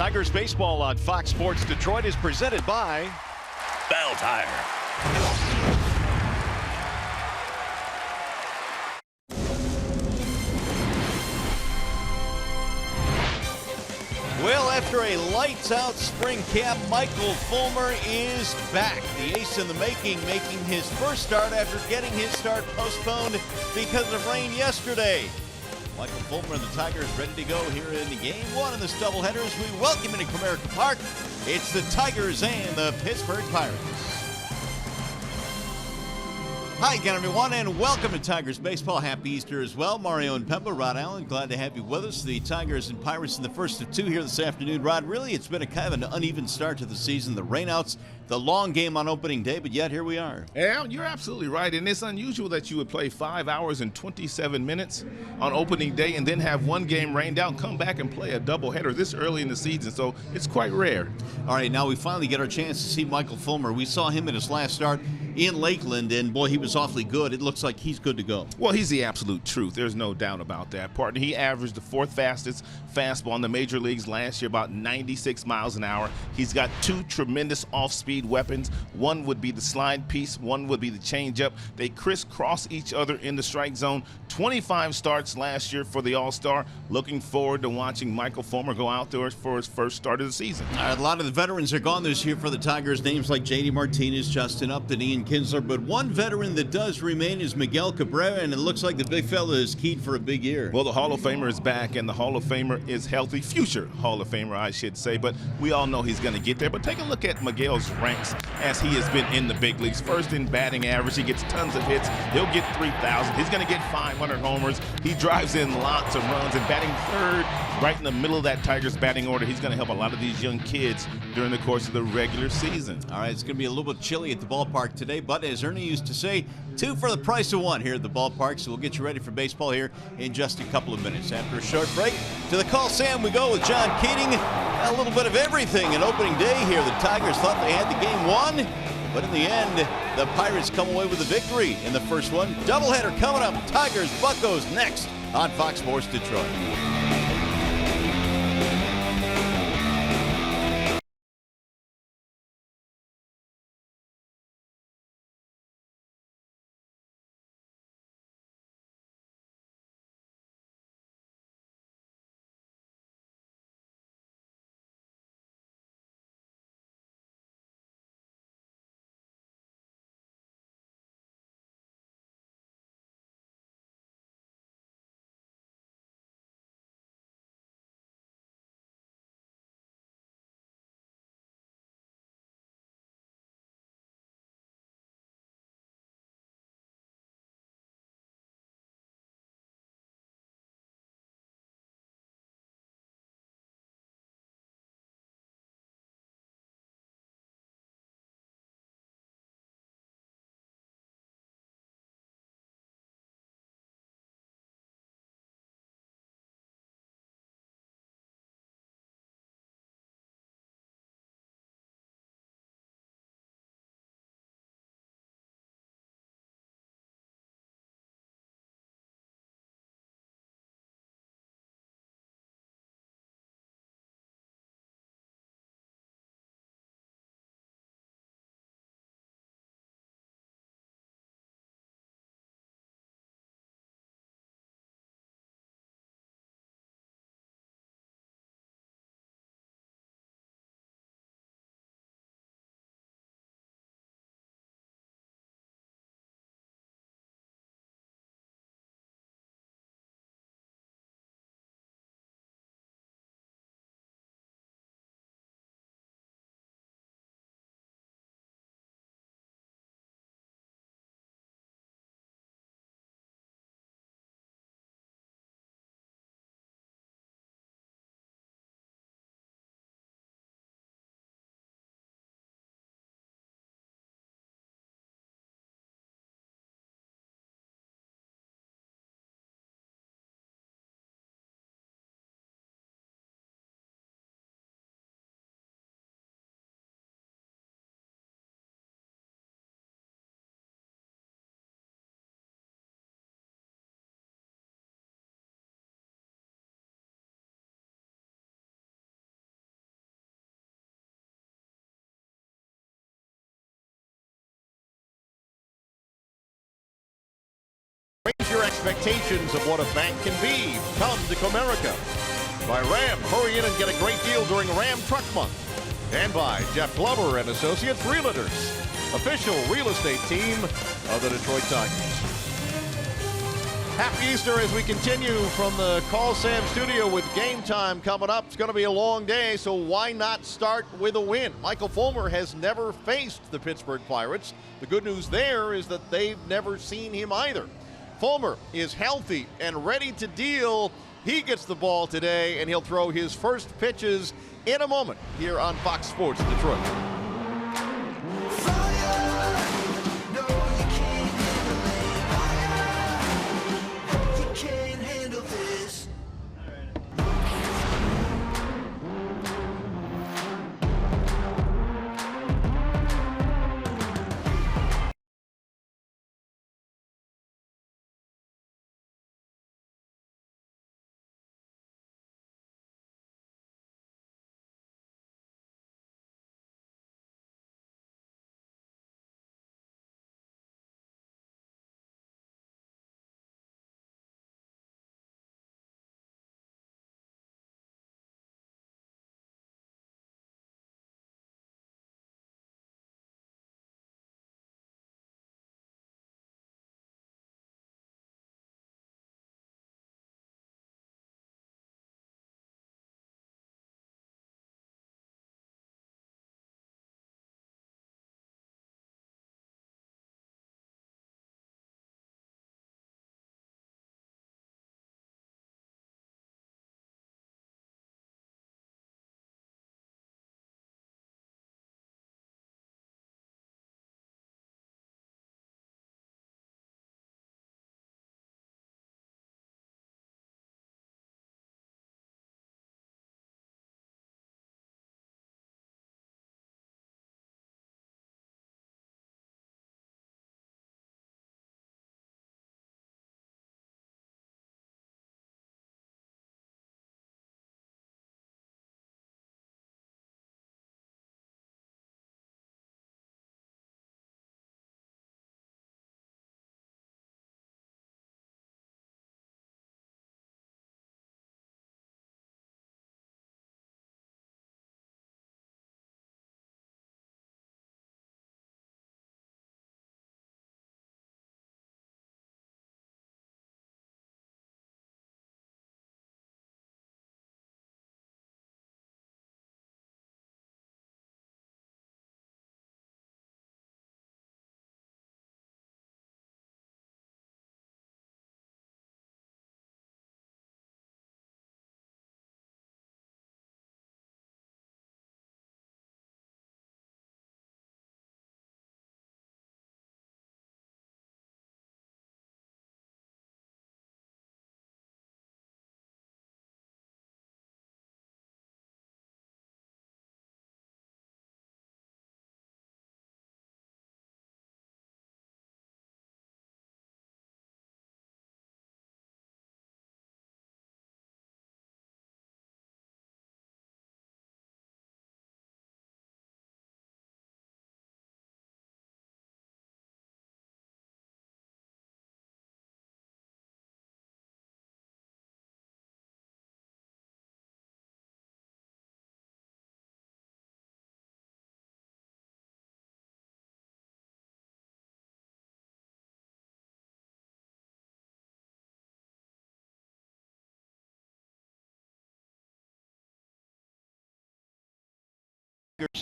Tigers baseball on Fox Sports Detroit is presented by Bell Tire. Well, after a lights-out spring camp, Michael Fullmer is back. The ace in the making his first start after getting his start postponed because of rain yesterday. Michael Fullmer and the Tigers ready to go here in Game 1 of this doubleheader as we welcome into Comerica Park. It's the Tigers and the Pittsburgh Pirates. Hi again, everyone, and welcome to Tigers Baseball. Happy Easter as well. Mario and Pemba, Rod Allen, glad to have you with us. The Tigers and Pirates in the first of two here this afternoon. Rod, really, it's been a kind of an uneven start to the season. The rainouts, the long game on opening day, but yet here we are. Yeah, you're absolutely right, and it's unusual that you would play 5 hours and 27 minutes on opening day and then have one game rained out and come back and play a doubleheader this early in the season, so it's quite rare. All right, now we finally get our chance to see Michael Fullmer. We saw him in his last start in Lakeland, and boy, he was awfully good. It looks like he's good to go. Well, he's the absolute truth. There's no doubt about that, partner. He averaged the fourth fastest fastball in the major leagues last year, about 96 miles an hour. He's got two tremendous off-speed weapons. One would be the slide piece, one would be the changeup. They crisscross each other in the strike zone. 25 starts last year for the All-Star. Looking forward to watching Michael Fullmer go out there for his first start of the season. All right, a lot of the veterans are gone this year for the Tigers. Names like J.D. Martinez, Justin Upton, Ian Kinsler. But one veteran that does remain is Miguel Cabrera, and it looks like the big fella is keyed for a big year. Well, the Hall of Famer is back, and the Hall of Famer is healthy. Future Hall of Famer, I should say, but we all know he's going to get there. But take a look at Miguel's ranks as he has been in the big leagues. First in batting average, he gets tons of hits. He'll get 3,000. He's going to get 500 homers. He drives in lots of runs, and batting third, right in the middle of that Tigers batting order, he's going to help a lot of these young kids during the course of the regular season. All right, it's going to be a little bit chilly at the ballpark today, but as Ernie used to say, 2 for the price of 1 here at the ballpark, so we'll get you ready for baseball here in just a couple of minutes. After a short break, to the Call Sam we go with John Keating. A little bit of everything in opening day here. The Tigers thought they had the game won, but in the end, the Pirates come away with a victory in the first one. Doubleheader coming up. Tigers, Buccos next on Fox Sports Detroit. Raise your expectations of what a bank can be. Come to Comerica. By Ram, hurry in and get a great deal during Ram Truck Month. And by Jeff Glover and Associates Realtors, official real estate team of the Detroit Tigers. Happy Easter as we continue from the Call Sam studio with game time coming up. It's going to be a long day, so why not start with a win? Michael Fullmer has never faced the Pittsburgh Pirates. The good news there is that they've never seen him either. Fullmer is healthy and ready to deal. He gets the ball today, and he'll throw his first pitches in a moment here on Fox Sports Detroit.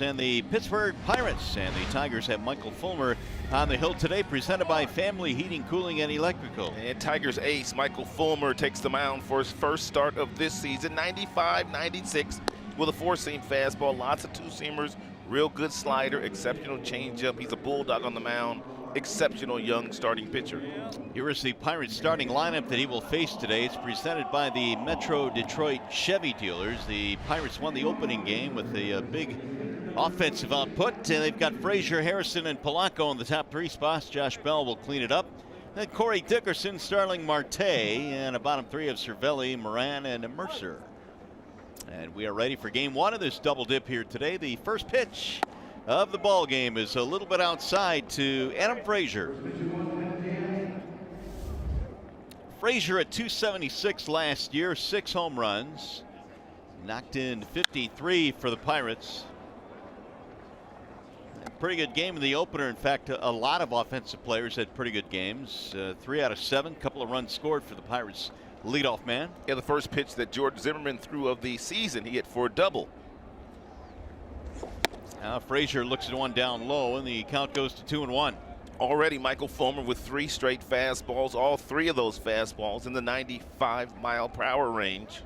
And the Pittsburgh Pirates, and the Tigers have Michael Fullmer on the hill today, presented by Family Heating, Cooling, and Electrical. And Tigers ace Michael Fullmer takes the mound for his first start of this season, 95-96, with a four-seam fastball, lots of two-seamers, real good slider, exceptional changeup. He's a bulldog on the mound, exceptional young starting pitcher. Here is the Pirates starting lineup that he will face today. It's presented by the Metro Detroit Chevy dealers. The Pirates won the opening game with a big offensive output. They've got Frazier, Harrison, and Polanco in the top three spots. Josh Bell will clean it up. Then Corey Dickerson, Starling Marte, and a bottom three of Cervelli, Moran, and Mercer. And we are ready for game one of this double dip here today. The first pitch of the ball game is a little bit outside to Adam Frazier. Frazier at 276 last year, 6 home runs. Knocked in 53 for the Pirates. A pretty good game in the opener. In fact, a lot of offensive players had pretty good games. 3 out of 7, couple of runs scored for the Pirates leadoff man. Yeah, the first pitch that Jordy Zimmerman threw of the season, he hit for a double. Now Frazier looks at one down low, and the count goes to 2-1. Already Michael Fullmer with 3 straight fastballs, all 3 of those fastballs in the 95-mile-per-hour range.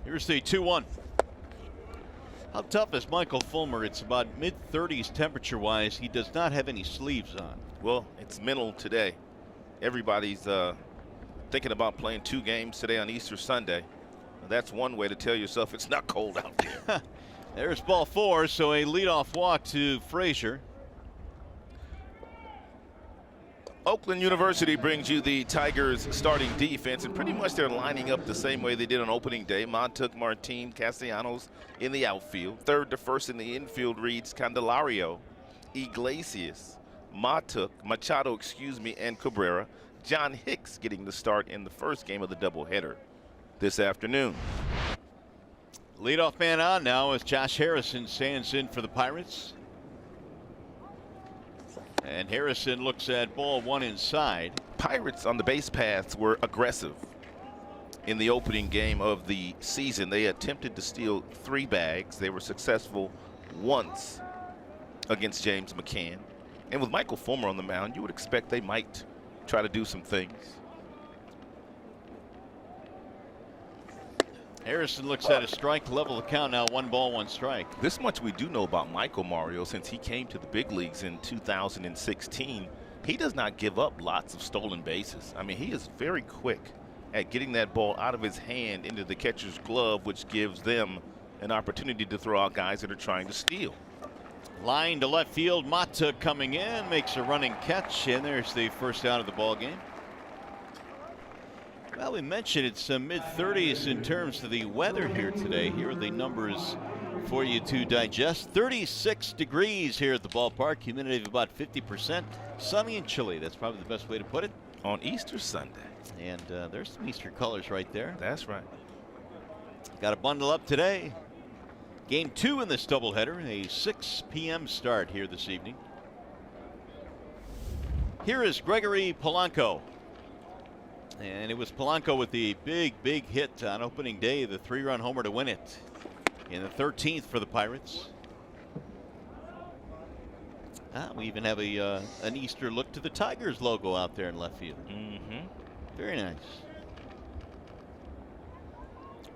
Here's the 2-1. How tough is Michael Fullmer? It's about mid-30s temperature-wise. He does not have any sleeves on. Well, it's mental today. Everybody's thinking about playing 2 games today on Easter Sunday. That's one way to tell yourself it's not cold out there. There's ball 4, so a leadoff walk to Frazier. Oakland University brings you the Tigers starting defense, and pretty much they're lining up the same way they did on opening day. Montauk, Martin, Castellanos in the outfield. Third to first in the infield reads Candelario, Iglesias, Machado, and Cabrera. John Hicks getting the start in the first game of the doubleheader this afternoon. Leadoff man on now as Josh Harrison stands in for the Pirates. And Harrison looks at ball 1 inside. Pirates on the base paths were aggressive in the opening game of the season. They attempted to steal 3 bags. They were successful once against James Mccann. And with Michael Fullmer on the mound, you would expect they might try to do some things. Harrison looks at a strike, level the count now, 1 ball, 1 strike. This much we do know about Michael Mario since he came to the big leagues in 2016. He does not give up lots of stolen bases. I mean, he is very quick at getting that ball out of his hand into the catcher's glove, which gives them an opportunity to throw out guys that are trying to steal. Line to left field, Mata coming in, makes a running catch, and there's the first out of the ball game. Well, we mentioned it's mid-30s in terms of the weather here today. Here are the numbers for you to digest. 36 degrees here at the ballpark, humidity of about 50%, sunny and chilly. That's probably the best way to put it. On Easter Sunday. And there's some Easter colors right there. That's right. Got to bundle up today. Game 2 in this doubleheader, a 6 p.m. start here this evening. Here is Gregory Polanco. And it was Polanco with the big hit on opening day, the 3-run homer to win it in the 13th for the Pirates. We even have an Easter look to the Tigers logo out there in left field. Very nice.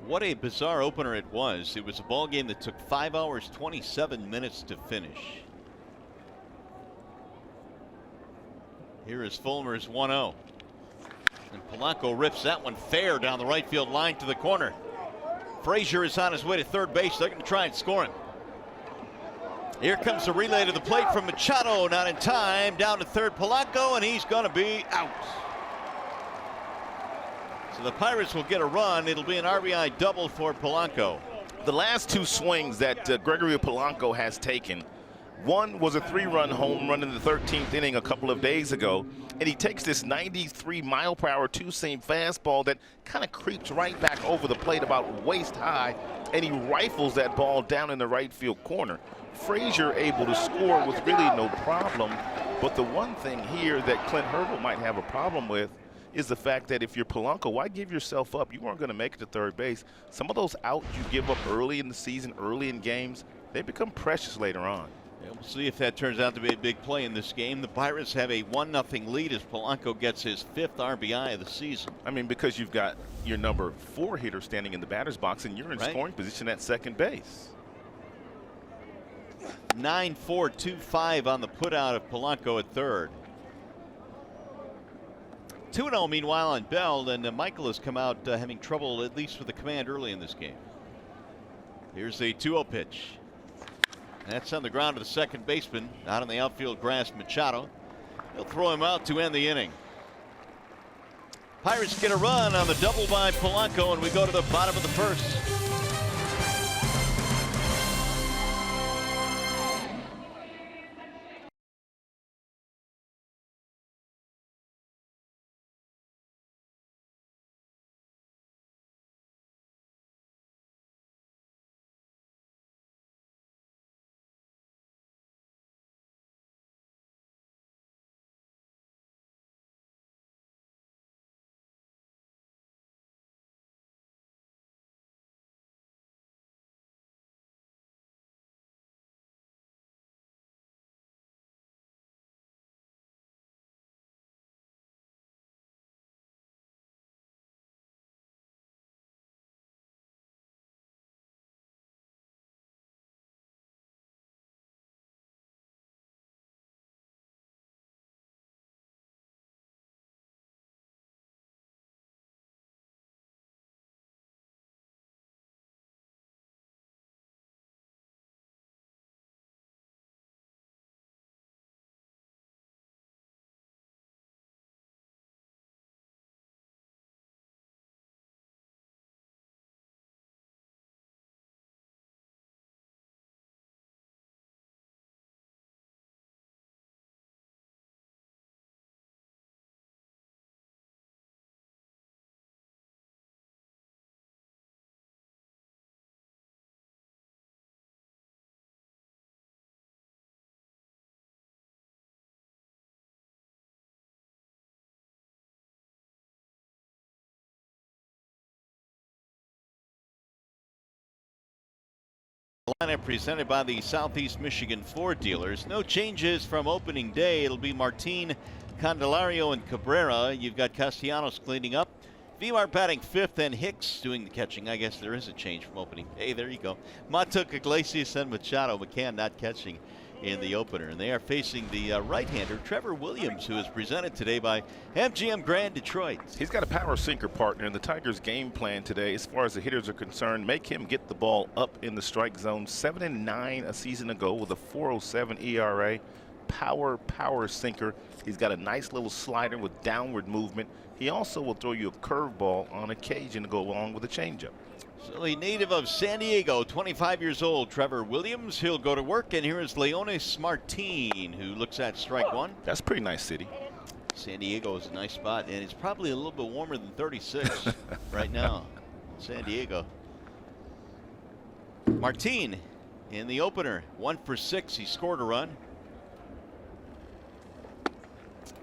What a bizarre opener it was. It was a ball game that took 5 hours, 27 minutes to finish. Here is Fullmer's 1-0. And Polanco rips that one fair down the right field line to the corner. Frazier is on his way to third base. They're going to try and score him. Here comes the relay to the plate from Machado, not in time. Down to third, Polanco, and he's going to be out. So the Pirates will get a run. It'll be an RBI double for Polanco. The last 2 swings that Gregory Polanco has taken, one was a 3-run home run in the 13th inning a couple of days ago, and he takes this 93-mile-per-hour 2-seam fastball that kind of creeps right back over the plate about waist high, and he rifles that ball down in the right field corner. Frazier able to score with really no problem, but the one thing here that Clint Hurdle might have a problem with is the fact that if you're Polanco, why give yourself up? You weren't going to make it to third base. Some of those outs you give up early in the season, early in games, they become precious later on. Yeah, we'll see if that turns out to be a big play in this game. The Pirates have a 1-0 lead as Polanco gets his 5th RBI of the season. I mean, because you've got your number 4 hitter standing in the batter's box and you're in scoring position at second base. 9-4-2-5 on the putout of Polanco at third. 2-0 meanwhile on Bell, and Michael has come out having trouble at least with the command early in this game. Here's the 2-0 pitch. That's on the ground to the second baseman. Out on the outfield grass, Machado. He'll throw him out to end the inning. Pirates get a run on the double by Polanco, and we go to the bottom of the first. lineup presented by the Southeast Michigan Ford dealers. No changes from opening day. It'll be Martin, Candelario, and Cabrera. You've got Castellanos cleaning up. Vimar batting fifth, and Hicks doing the catching. I guess there is a change from opening day. There you go. Matuk, Iglesias, and Machado. Mccann not catching in the opener. And they are facing the right-hander, Trever Williams, who is presented today by MGM Grand Detroit. He's got a power sinker partner, and the Tigers' game plan today, as far as the hitters are concerned, make him get the ball up in the strike zone. 7-9 a season ago with a 4.07 ERA. Power sinker. He's got a nice little slider with downward movement. He also will throw you a curveball on occasion to go along with a changeup. So the native of San Diego, 25 years old, Trevor Williams. He'll go to work, and here is Leones Martin, who looks at strike one. That's a pretty nice city. San Diego is a nice spot, and it's probably a little bit warmer than 36 right now. San Diego. Martin in the opener, 1 for 6. He scored a run.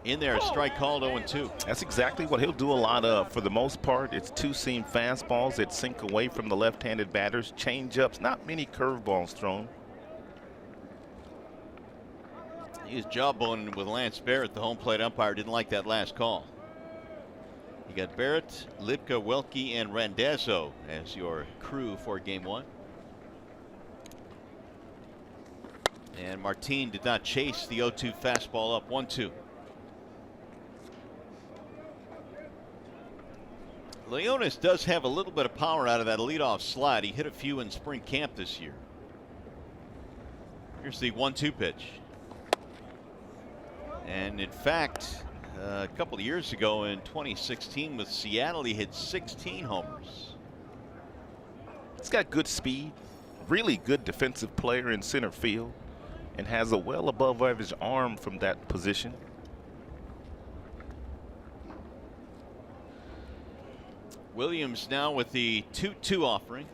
In there, a strike called, 0-2. That's exactly what he'll do a lot of. For the most part, it's two-seam fastballs that sink away from the left-handed batters, change-ups, not many curveballs thrown. He was jawboning with Lance Barrett. The home plate umpire didn't like that last call. You got Barrett, Lipka, Welke, and Randazzo as your crew for game one. And Martin did not chase the 0-2 fastball up, 1-2. Leones does have a little bit of power out of that leadoff slide. He hit a few in spring camp this year. Here's the 1-2 pitch. And in fact, a couple of years ago in 2016 with Seattle, he hit 16 homers. He's got good speed, really good defensive player in center field, and has a well above average arm from that position. Williams now with the 2-2 offering.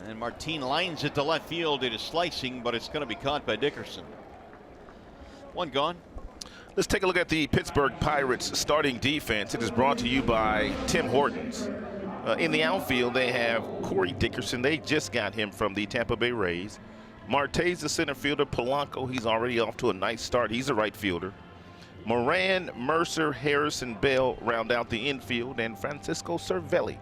And Martin lines it to left field. It is slicing, but it's going to be caught by Dickerson. One gone. Let's take a look at the Pittsburgh Pirates starting defense. It is brought to you by Tim Hortons. In the outfield, they have Corey Dickerson. They just got him from the Tampa Bay Rays. Marte's the center fielder. Polanco, he's already off to a nice start. He's a right fielder. Moran, Mercer, Harrison, Bell round out the infield, and Francisco Cervelli,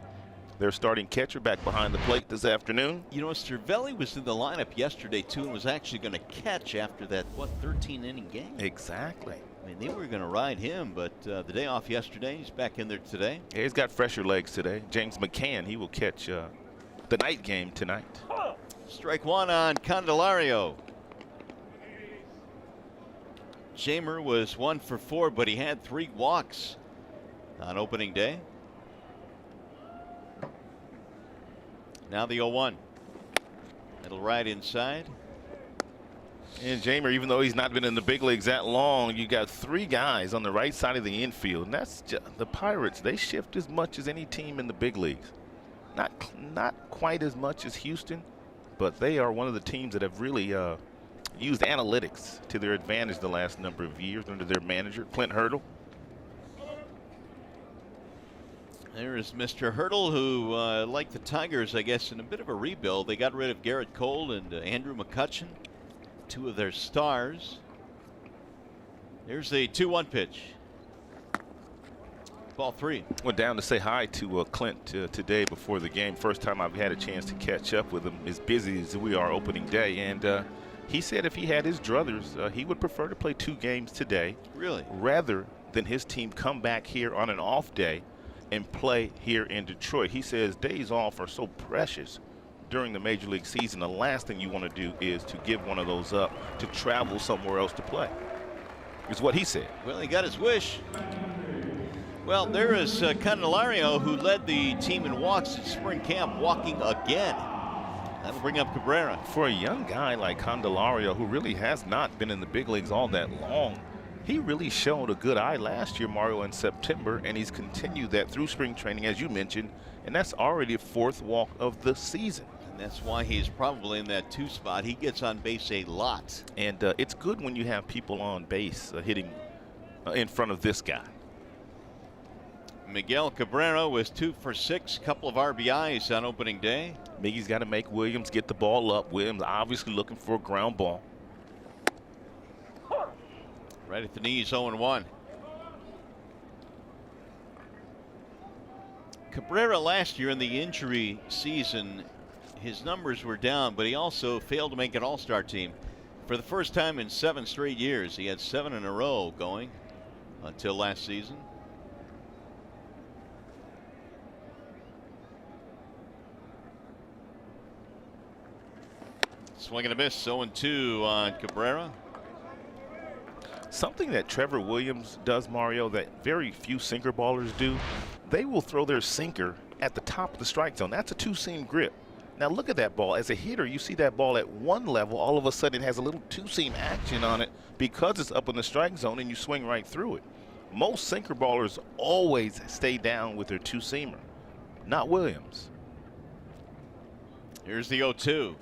their starting catcher, back behind the plate this afternoon. You know, Cervelli was in the lineup yesterday, too, and was actually going to catch after that, 13-inning game? Exactly. I mean, they were going to ride him, but the day off yesterday, he's back in there today. Yeah, he's got fresher legs today. James Mccann, he will catch the night game tonight. Strike one on Candelario. Jamer was 1 for 4, but he had 3 walks on opening day. Now the 0-1. It'll ride inside. And Jamer, even though he's not been in the big leagues that long, you got 3 guys on the right side of the infield. And that's just, the Pirates, they shift as much as any team in the big leagues. Not quite as much as Houston, but they are one of the teams that have really used analytics to their advantage the last number of years under their manager, Clint Hurdle. There is Mr. Hurdle, who, like the Tigers, I guess, in a bit of a rebuild. They got rid of Garrett Cole and Andrew McCutchen, 2 of their stars. There's the 2-1 pitch. Ball 3. Went down to say hi to Clint today before the game. First time I've had a chance to catch up with him, as busy as we are opening day. And he said if he had his druthers, he would prefer to play 2 games today. Really? Rather than his team come back here on an off day and play here in Detroit. He says days off are so precious during the Major League season. The last thing you want to do is to give one of those up to travel somewhere else to play, is what he said. Well, he got his wish. Well, there is Candelario, who led the team in walks at spring camp, walking again. That'll bring up Cabrera. For a young guy like Candelario, who really has not been in the big leagues all that long, he really showed a good eye last year, Mario, in September, and he's continued that through spring training, as you mentioned, and that's already a 4th walk of the season. And that's why he's probably in that 2 spot. He gets on base a lot. And it's good when you have people on base hitting in front of this guy. Miguel Cabrera was 2 for 6, couple of RBIs on opening day. Miggy's got to make Williams get the ball up. Williams obviously looking for a ground ball. Right at the knees, 0-1. Cabrera last year in the injury season, his numbers were down, but he also failed to make an all-star team. For the first time in 7 straight years, he had 7 in a row going until last season. Swing and a miss, 0-2 on Cabrera. Something that Trevor Williams does, Mario, that very few sinker ballers do, they will throw their sinker at the top of the strike zone. That's a 2-seam grip. Now look at that ball. As a hitter, you see that ball at one level, all of a sudden it has a little 2-seam action on it because it's up in the strike zone and you swing right through it. Most sinker ballers always stay down with their 2-seamer, not Williams. Here's the 0-2.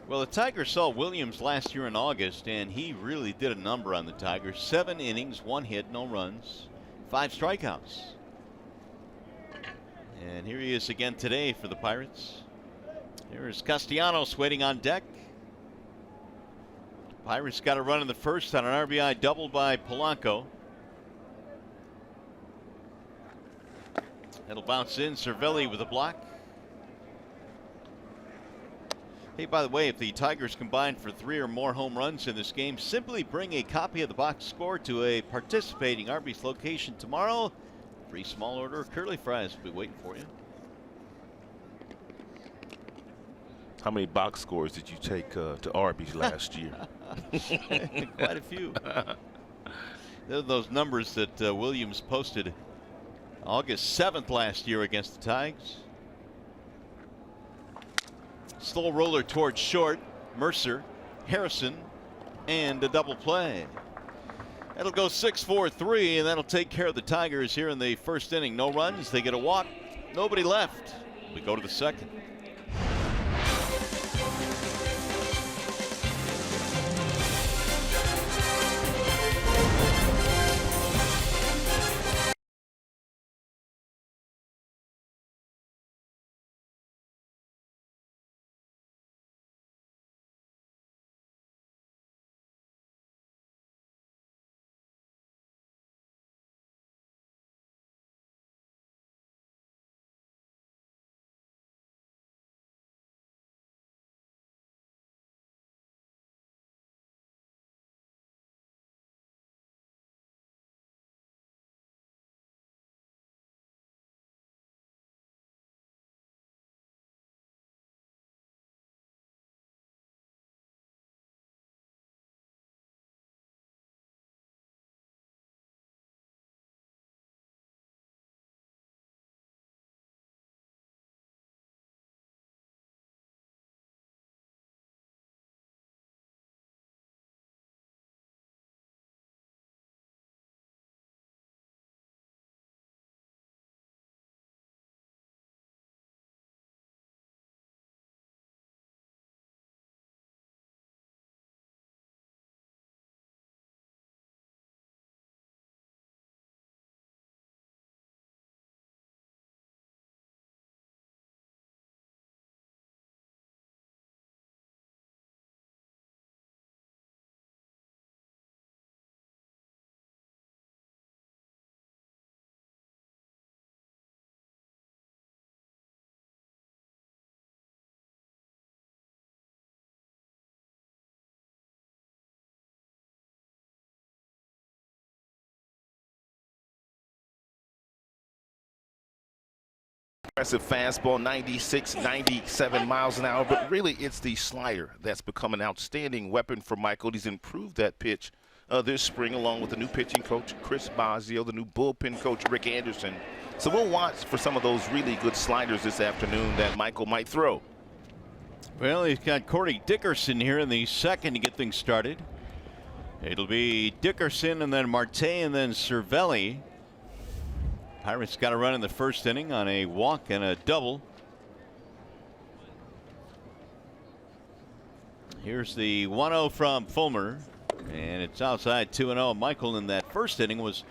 Well, the Tigers saw Williams last year in August, and he really did a number on the Tigers. 7 innings, 1 hit, no runs, 5 strikeouts. And here he is again today for the Pirates. Here's Castellanos waiting on deck. Pirates got a run in the first on an RBI double by Polanco. It'll bounce in. Cervelli with a block. Hey, by the way, if the Tigers combine for 3 or more home runs in this game, simply bring a copy of the box score to a participating Arby's location tomorrow. Free small order curly fries will be waiting for you. How many box scores did you take to Arby's last year? Quite a few. They're those numbers that Williams posted August 7th last year against the Tigers. Slow roller towards short. Mercer, Harrison, and a double play. That'll go 6-4-3, and that'll take care of the Tigers here in the first inning. No runs, they get a walk, nobody left. We go to the second. Aggressive fastball, 96, 97 miles an hour, but really it's the slider that's become an outstanding weapon for Michael. He's improved that pitch this spring along with the new pitching coach, Chris Bosio, the new bullpen coach, Rick Anderson. So we'll watch for some of those really good sliders this afternoon that Michael might throw. Well, he's got Corey Dickerson here in the second to get things started. It'll be Dickerson and then Marte and then Cervelli. Pirates got a run in the first inning on a walk and a double. Here's the 1-0 from Fullmer, and it's outside 2-0. Michael in that first inning was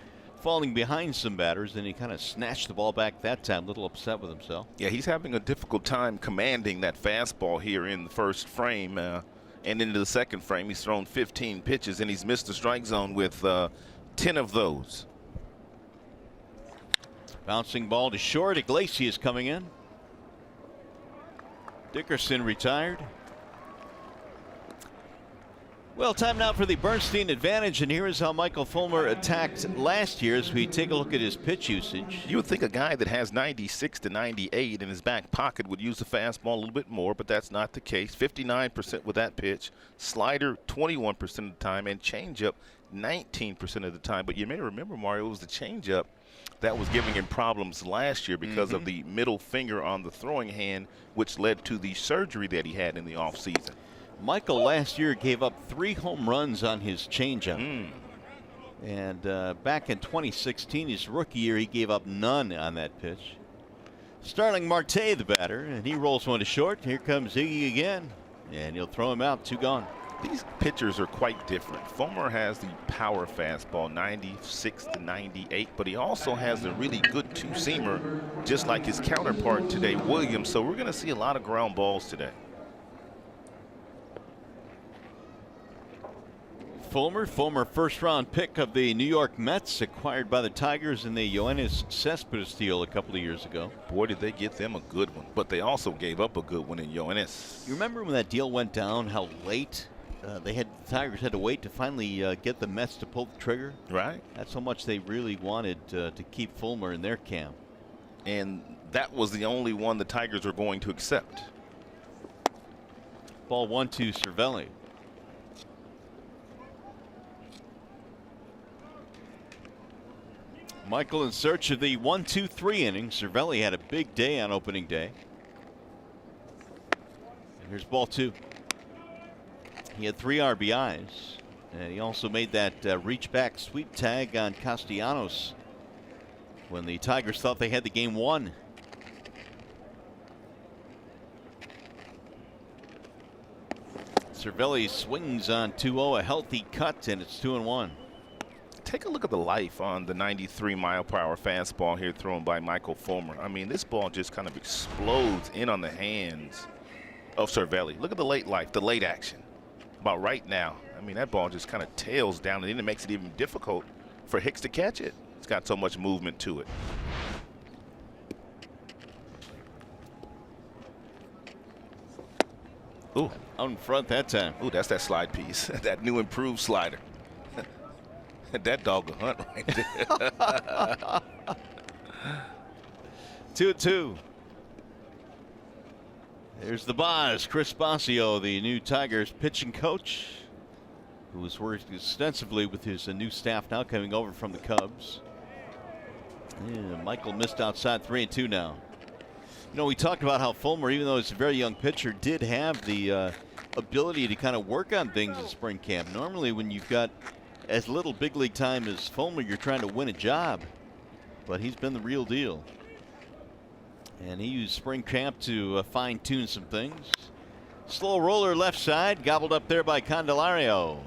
falling behind some batters, and he kind of snatched the ball back that time, a little upset with himself. Yeah, he's having a difficult time commanding that fastball here in the first frame. And into the second frame, he's thrown 15 pitches, and he's missed the strike zone with 10 of those. Bouncing ball to short. Iglesias coming in. Dickerson retired. Well, time now for the Bernstein advantage, and here is how Michael Fullmer attacked last year as we take a look at his pitch usage. You would think a guy that has 96 to 98 in his back pocket would use the fastball a little bit more, but that's not the case. 59% with that pitch, slider 21% of the time, and changeup 19% of the time. But you may remember, Mario, it was the changeup that was giving him problems last year because of the middle finger on the throwing hand, which led to the surgery that he had in the offseason. Michael last year gave up 3 home runs on his changeup. And back in 2016, his rookie year, he gave up none on that pitch. Starling Marte, the batter, and he rolls one to short. Here comes Iggy again, and he'll throw him out. 2 gone. These pitchers are quite different. Fullmer has the power fastball, 96 to 98, but he also has a really good two-seamer, just like his counterpart today, Williams. So we're going to see a lot of ground balls today. Fullmer, first-round pick of the New York Mets, acquired by the Tigers in the Yoenis Cespedes deal a couple of years ago. Boy, did they get them a good one, but they also gave up a good one in Yoenis. You remember when that deal went down, how late the Tigers had to wait to finally get the Mets to pull the trigger? Right. That's how much they really wanted to keep Fullmer in their camp. And that was the only one the Tigers were going to accept. Ball 1 to Cervelli. Michael in search of the 1-2-3 inning. Cervelli had a big day on opening day. And here's ball 2. He had 3 RBIs, and he also made that reach back sweep tag on Castellanos when the Tigers thought they had the game won. Cervelli swings on 2-0, a healthy cut, and it's 2-1. Take a look at the life on the 93-mile-per-hour fastball here thrown by Michael Fullmer. I mean, this ball just kind of explodes in on the hands of Cervelli. Look at the late life, the late action. About right now. I mean, that ball just kind of tails down, and then it makes it even difficult for Hicks to catch it. It's got so much movement to it. Ooh. Out in front that time. Ooh, that's that slide piece. That new improved slider. That dog will hunt right there. 2-2. There's the Boz, Chris Bosio, the new Tigers pitching coach, who has worked extensively with his new staff now coming over from the Cubs. Yeah, Michael missed outside, 3-2 now. You know, we talked about how Fullmer, even though he's a very young pitcher, did have the ability to kind of work on things in spring camp. Normally when you've got as little big league time as Fullmer, you're trying to win a job, but he's been the real deal. And he used spring camp to fine-tune some things. Slow roller left side, gobbled up there by Candelario.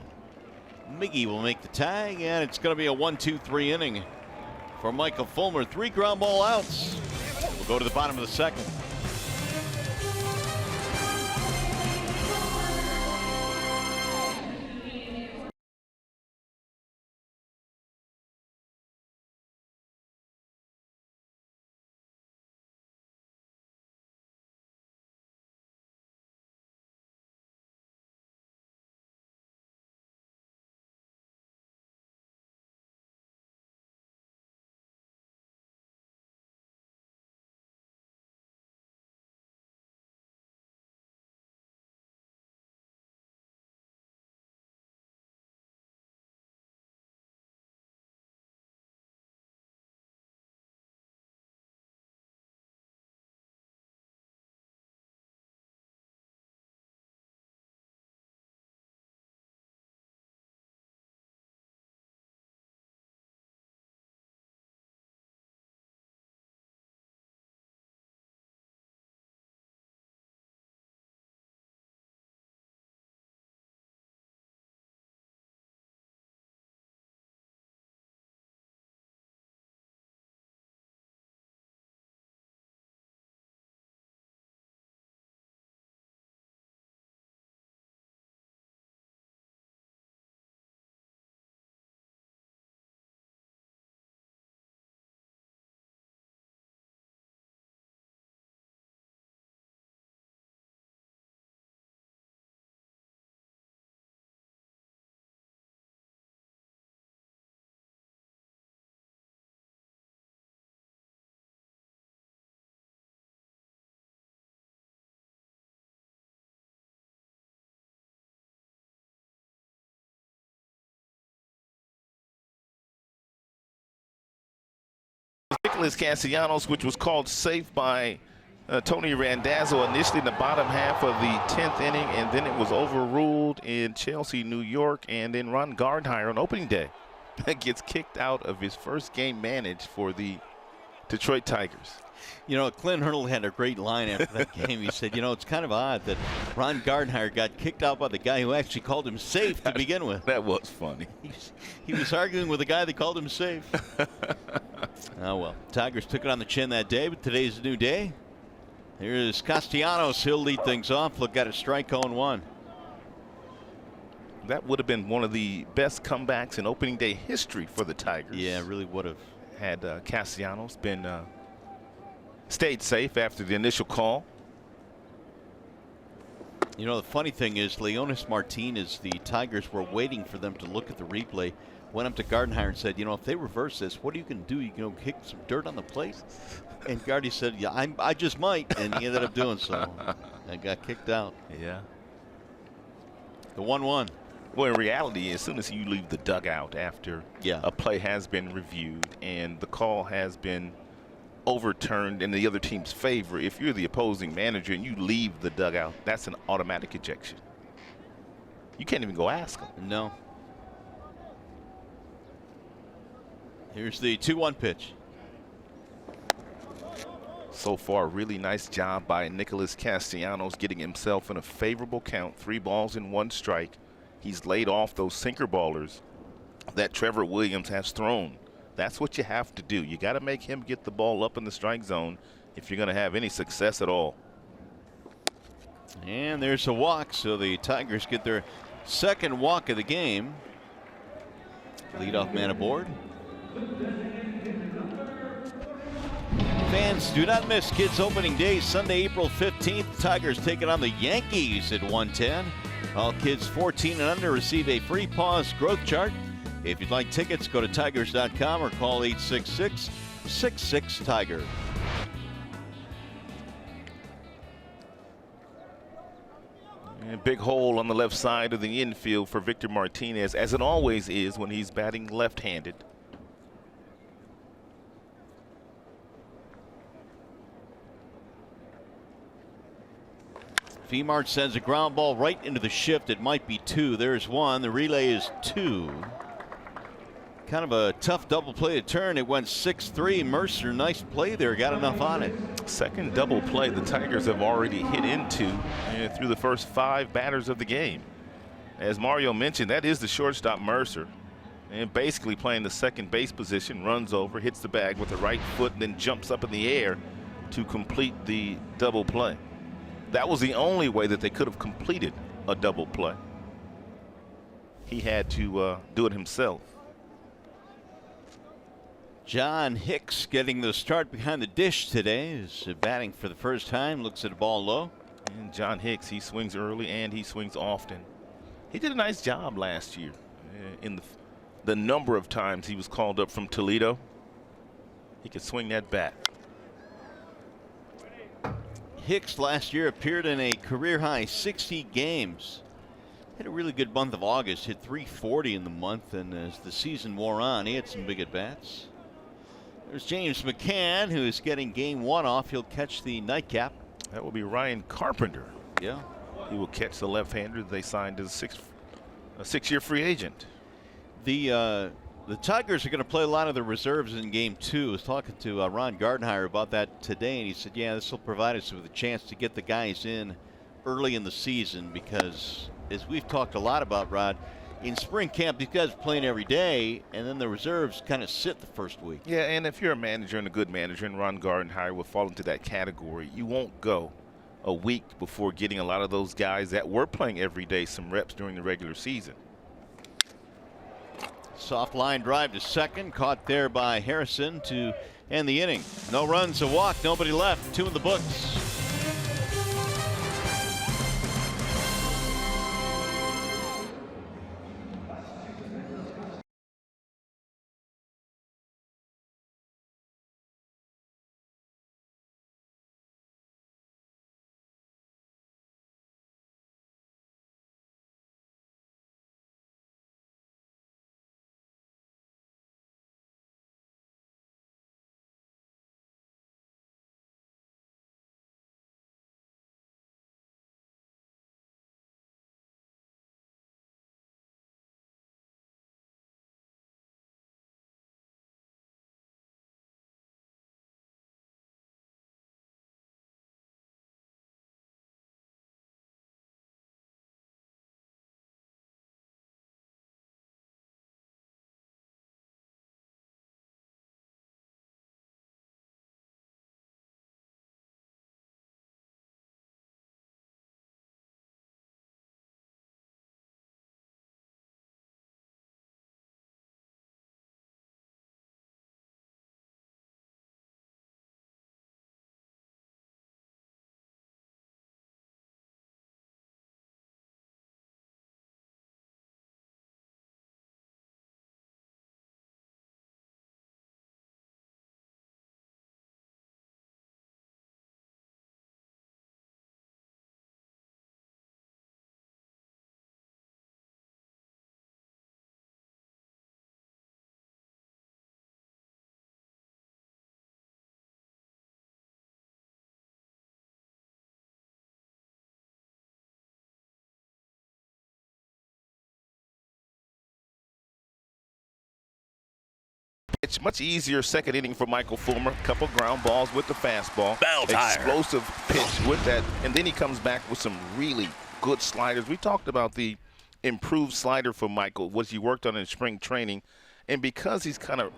Miggy will make the tag, and it's going to be a 1-2-3 inning for Michael Fullmer. 3 ground ball outs. We'll go to the bottom of the second. Nicholas Castellanos, which was called safe by Tony Randazzo initially in the bottom half of the 10th inning, and then it was overruled in Chelsea, New York, and then Ron Gardner on opening day gets kicked out of his first game managed for the Detroit Tigers. You know, Clint Hurdle had a great line after that game. He said, you know, it's kind of odd that Ron Gardner got kicked out by the guy who actually called him safe to begin with. That was funny. He was arguing with the guy that called him safe. Oh, well. Tigers took it on the chin that day, but today's a new day. Here's Castellanos. He'll lead things off. Look, got a strike 0-1. That would have been one of the best comebacks in opening day history for the Tigers. Yeah, it really would have. Had Castellanos been stayed safe after the initial call. You know, the funny thing is, Leonis Martinez, the Tigers were waiting for them to look at the replay, went up to Gardenhire and said, you know, if they reverse this, what are you going to do? You going to kick some dirt on the plate? And Gardy said, yeah, I just might. And he ended up doing so and got kicked out. Yeah. The 1-1. Well, in reality, as soon as you leave the dugout after Yeah. a play has been reviewed and the call has been overturned in the other team's favor, if you're the opposing manager and you leave the dugout, that's an automatic ejection. You can't even go ask them. No. Here's the 2-1 pitch. So far, really nice job by Nicholas Castellanos getting himself in a favorable count, 3 balls and 1 strike. He's laid off those sinker ballers that Trevor Williams has thrown. That's what you have to do. You got to make him get the ball up in the strike zone if you're going to have any success at all. And there's a walk, so the Tigers get their second walk of the game. Leadoff man aboard. Fans, do not miss Kids Opening Day, Sunday, April 15th. Tigers taking on the Yankees at 1:10. All kids 14 and under receive a free pause growth chart. If you'd like tickets, go to tigers.com or call 866-66-TIGER. And big hole on the left side of the infield for Victor Martinez, as it always is when he's batting left-handed. Femart sends a ground ball right into the shift. It might be 2. There's 1. The relay is 2. Kind of a tough double play to turn. It went 6-3. Mercer, nice play there. Got enough on it. Second double play the Tigers have already hit into through the first 5 batters of the game. As Mario mentioned, that is the shortstop Mercer. And basically playing the second base position, runs over, hits the bag with the right foot, and then jumps up in the air to complete the double play. That was the only way that they could have completed a double play. He had to do it himself. John Hicks getting the start behind the dish today. Is batting for the first time. Looks at the ball low. And John Hicks, he swings early and he swings often. He did a nice job last year in the number of times he was called up from Toledo. He could swing that bat. Hicks last year appeared in a career-high 60 games. Had a really good month of August, hit .340 in the month, and as the season wore on, he had some big at-bats. There's James Mccann, who is getting game 1 off. He'll catch the nightcap. That will be Ryan Carpenter. Yeah. He will catch the left-hander they signed as a 6-year free agent. The Tigers are going to play a lot of the reserves in game 2. I was talking to Ron Gardner about that today, and he said, yeah, this will provide us with a chance to get the guys in early in the season because, as we've talked a lot about, Rod, in spring camp, these guys are playing every day, and then the reserves kind of sit the first week. Yeah, and if you're a manager and a good manager, and Ron Gardner will fall into that category, you won't go a week before getting a lot of those guys that were playing every day some reps during the regular season. Soft line drive to second, caught there by Harrison to end the inning. No runs, a walk, nobody left, 2 in the books. pitch. Much easier second inning for Michael Fullmer. Couple ground balls with the fastball. Explosive pitch with that. And then he comes back with some really good sliders. We talked about the improved slider for Michael, what he worked on in spring training. And because he's kind of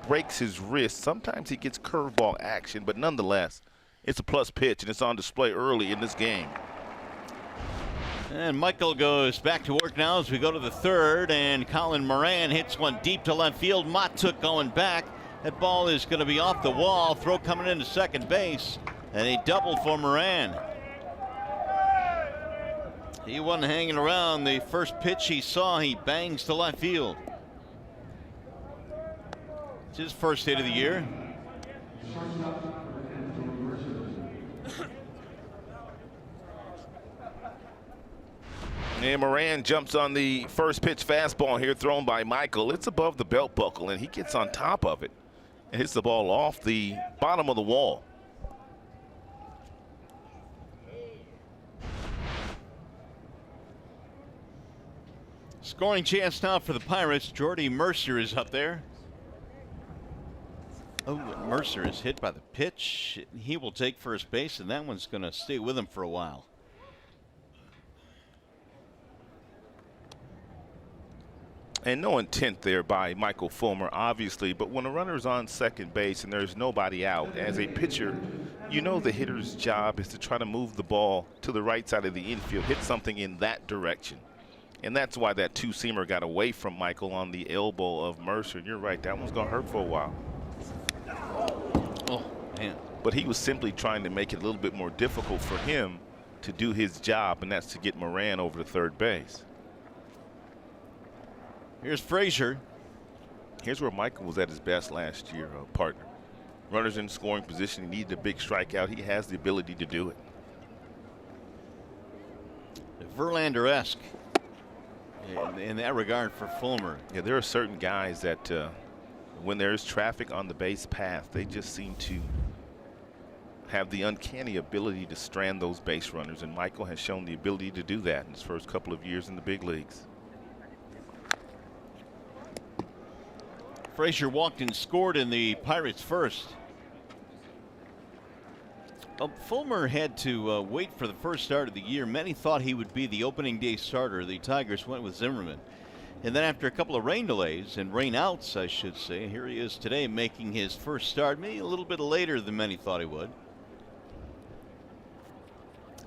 breaks his wrist, sometimes he gets curveball action. But nonetheless, it's a plus pitch, and it's on display early in this game. And Michael goes back to work now as we go to the third, and Colin Moran hits one deep to left field. Mott took going back. That ball is going to be off the wall. Throw coming into second base, and a double for Moran. He wasn't hanging around. The first pitch he saw, he bangs to left field. It's his first hit of the year. And Moran jumps on the first pitch fastball here thrown by Michael. It's above the belt buckle, and he gets on top of it and hits the ball off the bottom of the wall. Scoring chance now for the Pirates. Jordy Mercer is up there. Oh, Mercer is hit by the pitch. He will take first base, and that one's going to stay with him for a while. And no intent there by Michael Fullmer, obviously, but when a runner's on second base and there's nobody out, as a pitcher, you know the hitter's job is to try to move the ball to the right side of the infield, hit something in that direction. And that's why that two-seamer got away from Michael on the elbow of Mercer. And you're right, that one's going to hurt for a while. Oh, man. But he was simply trying to make it a little bit more difficult for him to do his job, and that's to get Moran over to third base. Here's Frazier. Here's where Michael was at his best last year, partner. Runners in scoring position. He needed a big strikeout. He has the ability to do it. Verlander-esque in that regard for Fullmer. Yeah, there are certain guys that when there's traffic on the base path, they just seem to have the uncanny ability to strand those base runners, and Michael has shown the ability to do that in his first couple of years in the big leagues. Frazier walked and scored in the Pirates' first. Fullmer had to wait for the first start of the year. Many thought he would be the opening day starter. The Tigers went with Zimmerman. And then after a couple of rain delays and rain outs, I should say, here he is today making his first start, maybe a little bit later than many thought he would.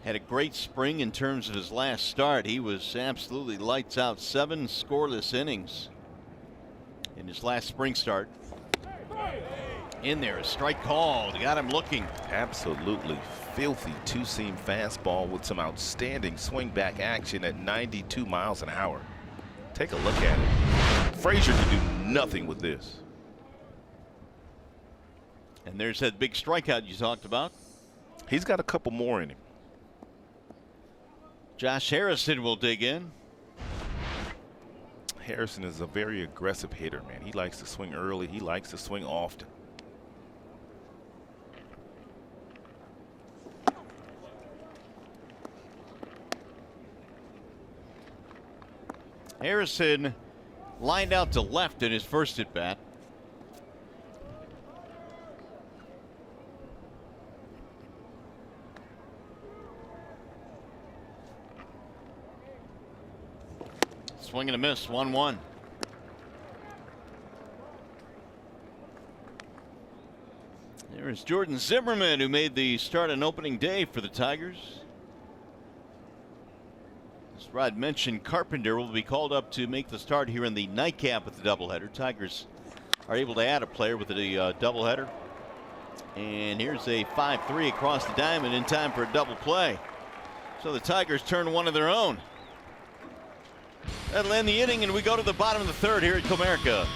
Had a great spring in terms of his last start. He was absolutely lights out. 7 scoreless innings in his last spring start. In there, a strike called. Got him looking. Absolutely filthy two-seam fastball with some outstanding swing back action at 92 miles an hour. Take a look at it. Frazier can do nothing with this. And there's that big strikeout you talked about. He's got a couple more in him. Josh Harrison will dig in. Harrison is a very aggressive hitter, man. He likes to swing early. He likes to swing often. Harrison lined out to left in his first at bat. Swing and a miss, 1-1. There's Jordan Zimmerman, who made the start on opening day for the Tigers. As Rod mentioned, Carpenter will be called up to make the start here in the nightcap with the doubleheader. Tigers are able to add a player with the doubleheader. And here's a 5-3 across the diamond in time for a double play. So the Tigers turn one of their own. That'll end the inning, and we go to the bottom of the third here at Comerica.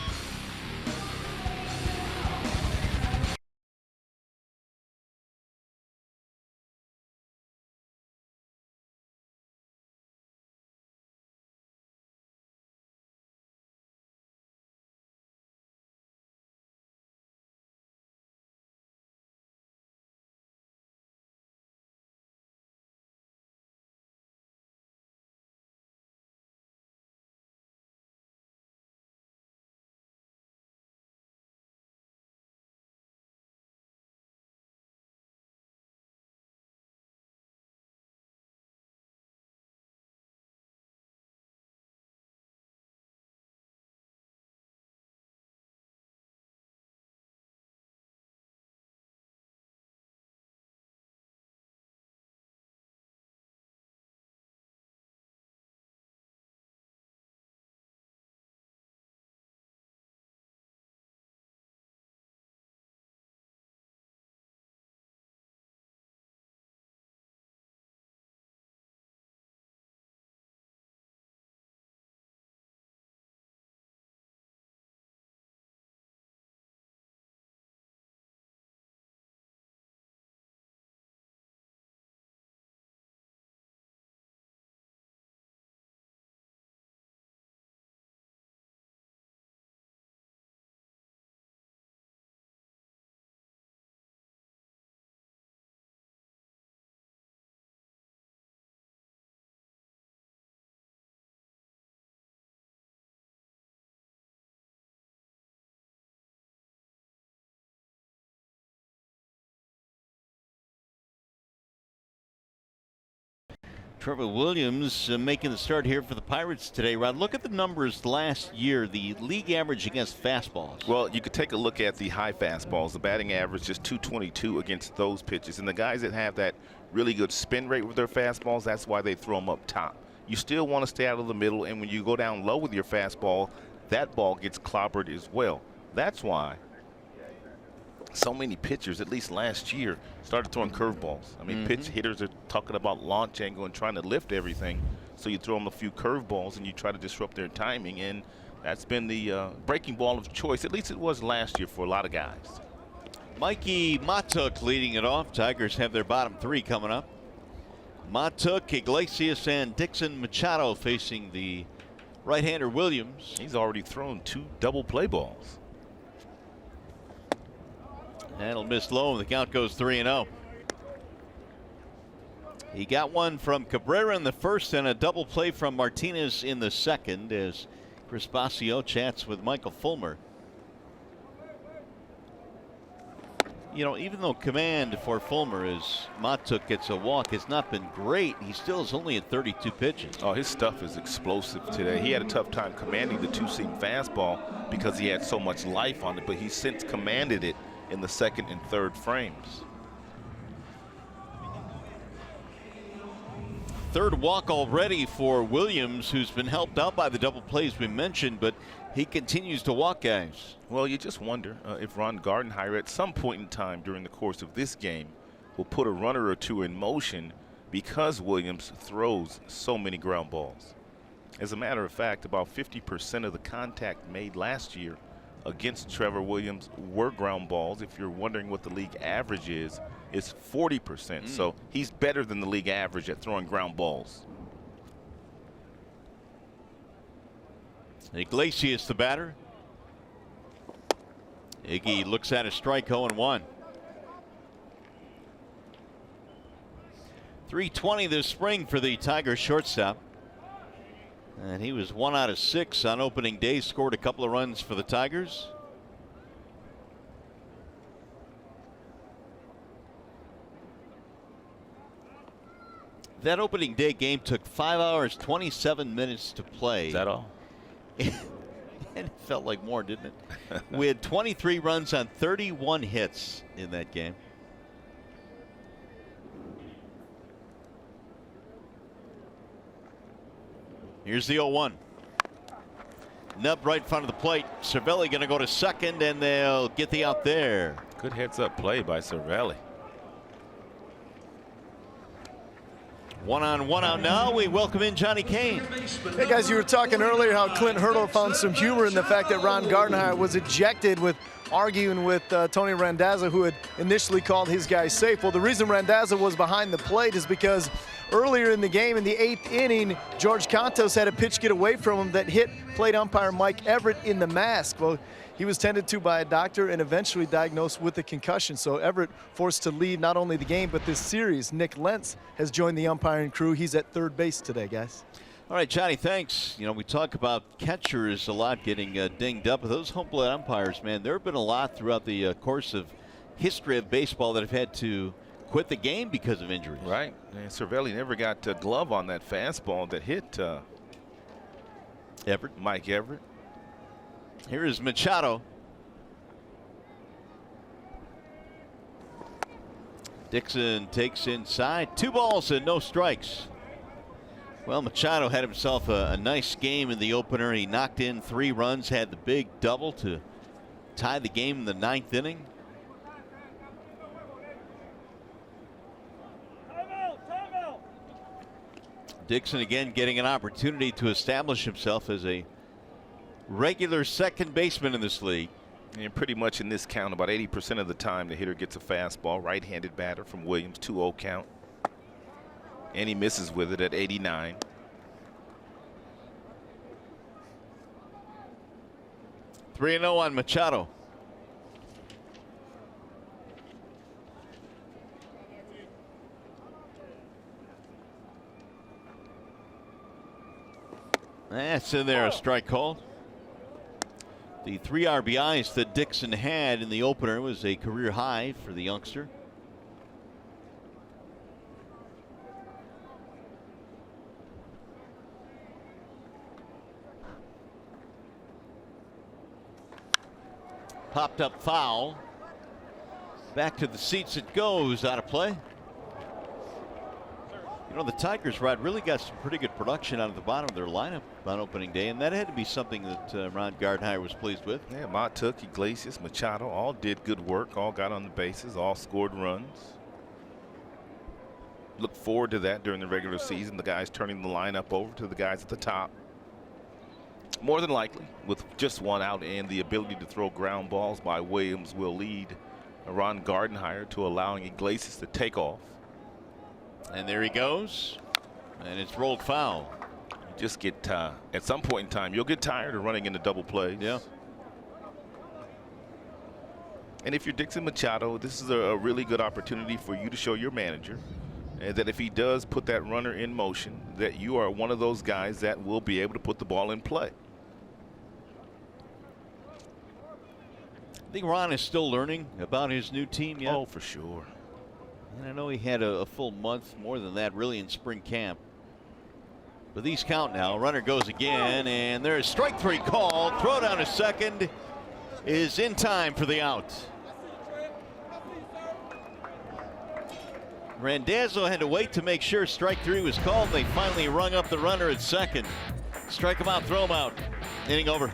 Trevor Williams making the start here for the Pirates today. Rod, look at the numbers last year, the league average against fastballs. Well, you could take a look at the high fastballs. The batting average is 222 against those pitches. And the guys that have that really good spin rate with their fastballs, that's why they throw them up top. You still want to stay out of the middle, and when you go down low with your fastball, that ball gets clobbered as well. That's why so many pitchers, at least last year, started throwing curveballs. I mean, pitch hitters are talking about launch angle and trying to lift everything. So you throw them a few curveballs and you try to disrupt their timing. And that's been the breaking ball of choice. At least it was last year for a lot of guys. Mikey Matuk leading it off. Tigers have their bottom three coming up. Matuk, Iglesias, and Dixon Machado facing the right-hander Williams. He's already thrown 2 double play balls. That'll miss low, and the count goes 3-0. He got one from Cabrera in the first and a double play from Martinez in the second as Chris Basio chats with Michael Fullmer. You know, even though command for Fullmer is Matuk gets a walk, has not been great. He still is only at 32 pitches. Oh, his stuff is explosive today. He had a tough time commanding the 2-seam fastball because he had so much life on it, but he's since commanded it in the second and third frames. Third walk already for Williams, who's been helped out by the double plays we mentioned, but he continues to walk guys. Well, you just wonder if Ron Gardenhire at some point in time during the course of this game will put a runner or two in motion because Williams throws so many ground balls. As a matter of fact, about 50% of the contact made last year against Trevor Williams were ground balls. If you're wondering what the league average is, it's 40%. So he's better than the league average at throwing ground balls. Iglesias the batter. Iggy looks at a strike, 0-1. 320 this spring for the Tigers shortstop. And he was 1 out of 6 on opening day, scored a couple of runs for the Tigers. That opening day game took 5 hours, 27 minutes to play. Is that all? And it felt like more, didn't it? We had 23 runs on 31 hits in that game. Here's the 0-1. Nub right in front of the plate. Cervelli going to go to second, and they'll get the out there. Good heads-up play by Cervelli. 1-on-1 out now. We welcome in Johnny Kane. Hey guys, you were talking earlier how Clint Hurdle found some humor in the fact that Ron Gardenhire was ejected with arguing with Tony Randazzo, who had initially called his guy safe. Well, the reason Randazzo was behind the plate is because earlier in the game, in the 8th inning, George Contos had a pitch get away from him that hit plate umpire Mike Everett in the mask. Well, he was tended to by a doctor and eventually diagnosed with a concussion. So Everett forced to leave not only the game, but this series. Nick Lentz has joined the umpiring crew. He's at third base today, guys. All right, Johnny, thanks. You know, we talk about catchers a lot getting dinged up. But those home plate umpires, man, there have been a lot throughout the course of history of baseball that have had to quit the game because of injuries. Right. And Cervelli never got a glove on that fastball that hit Everett. Mike Everett. Here is Machado. Dixon takes inside. 2 balls and no strikes. Well, Machado had himself a nice game in the opener. He knocked in 3 runs, had the big double to tie the game in the 9th inning. Dixon again getting an opportunity to establish himself as a regular second baseman in this league. And pretty much in this count, about 80% of the time, the hitter gets a fastball, right-handed batter from Williams, 2-0 count. And he misses with it at 89. Three 3-0 on Machado. That's in there, a strike called. The 3 RBIs that Dixon had in the opener was a career high for the youngster. popped up foul. Back to the seats it goes, out of play. You know, the Tigers, Rod, really got some pretty good production out of the bottom of their lineup on opening day, and that had to be something that Ron Gardenhire was pleased with. Yeah, Matuk, Iglesias, Machado all did good work, all got on the bases, all scored runs. Look forward to that during the regular season, the guys turning the lineup over to the guys at the top. More than likely, with just one out and the ability to throw ground balls by Williams, will lead Ron Gardenhire to allowing Iglesias to take off. And there he goes, and it's rolled foul. You just get, at some point in time, you'll get tired of running into double plays. Yeah. And if you're Dixon Machado, this is a really good opportunity for you to show your manager that if he does put that runner in motion, that you are one of those guys that will be able to put the ball in play. I think Ron is still learning about his new team yet. Oh, for sure. And I know he had a full month, more than that, really, in spring camp. But these count now. Runner goes again, and there's strike three called. Throw down to second is in time for the out. Randazzo had to wait to make sure strike three was called. They finally rung up the runner at second. Strike him out, throw him out. Inning over.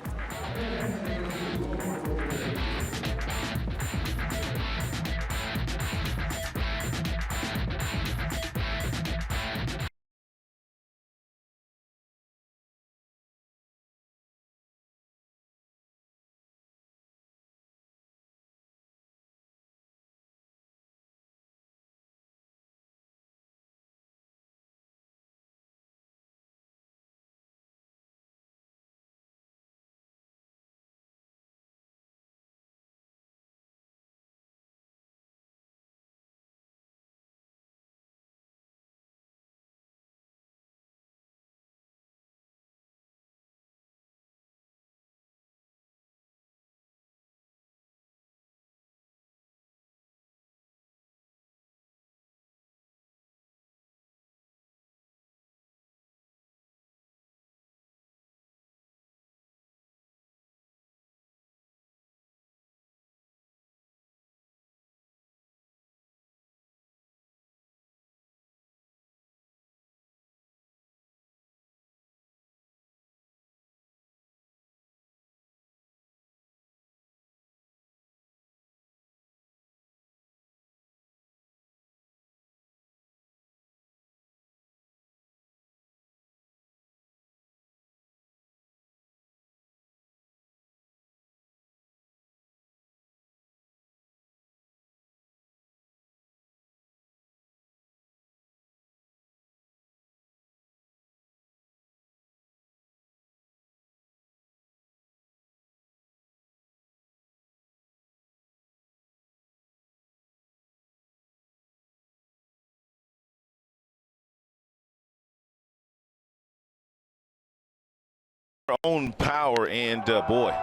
Own power, and boy,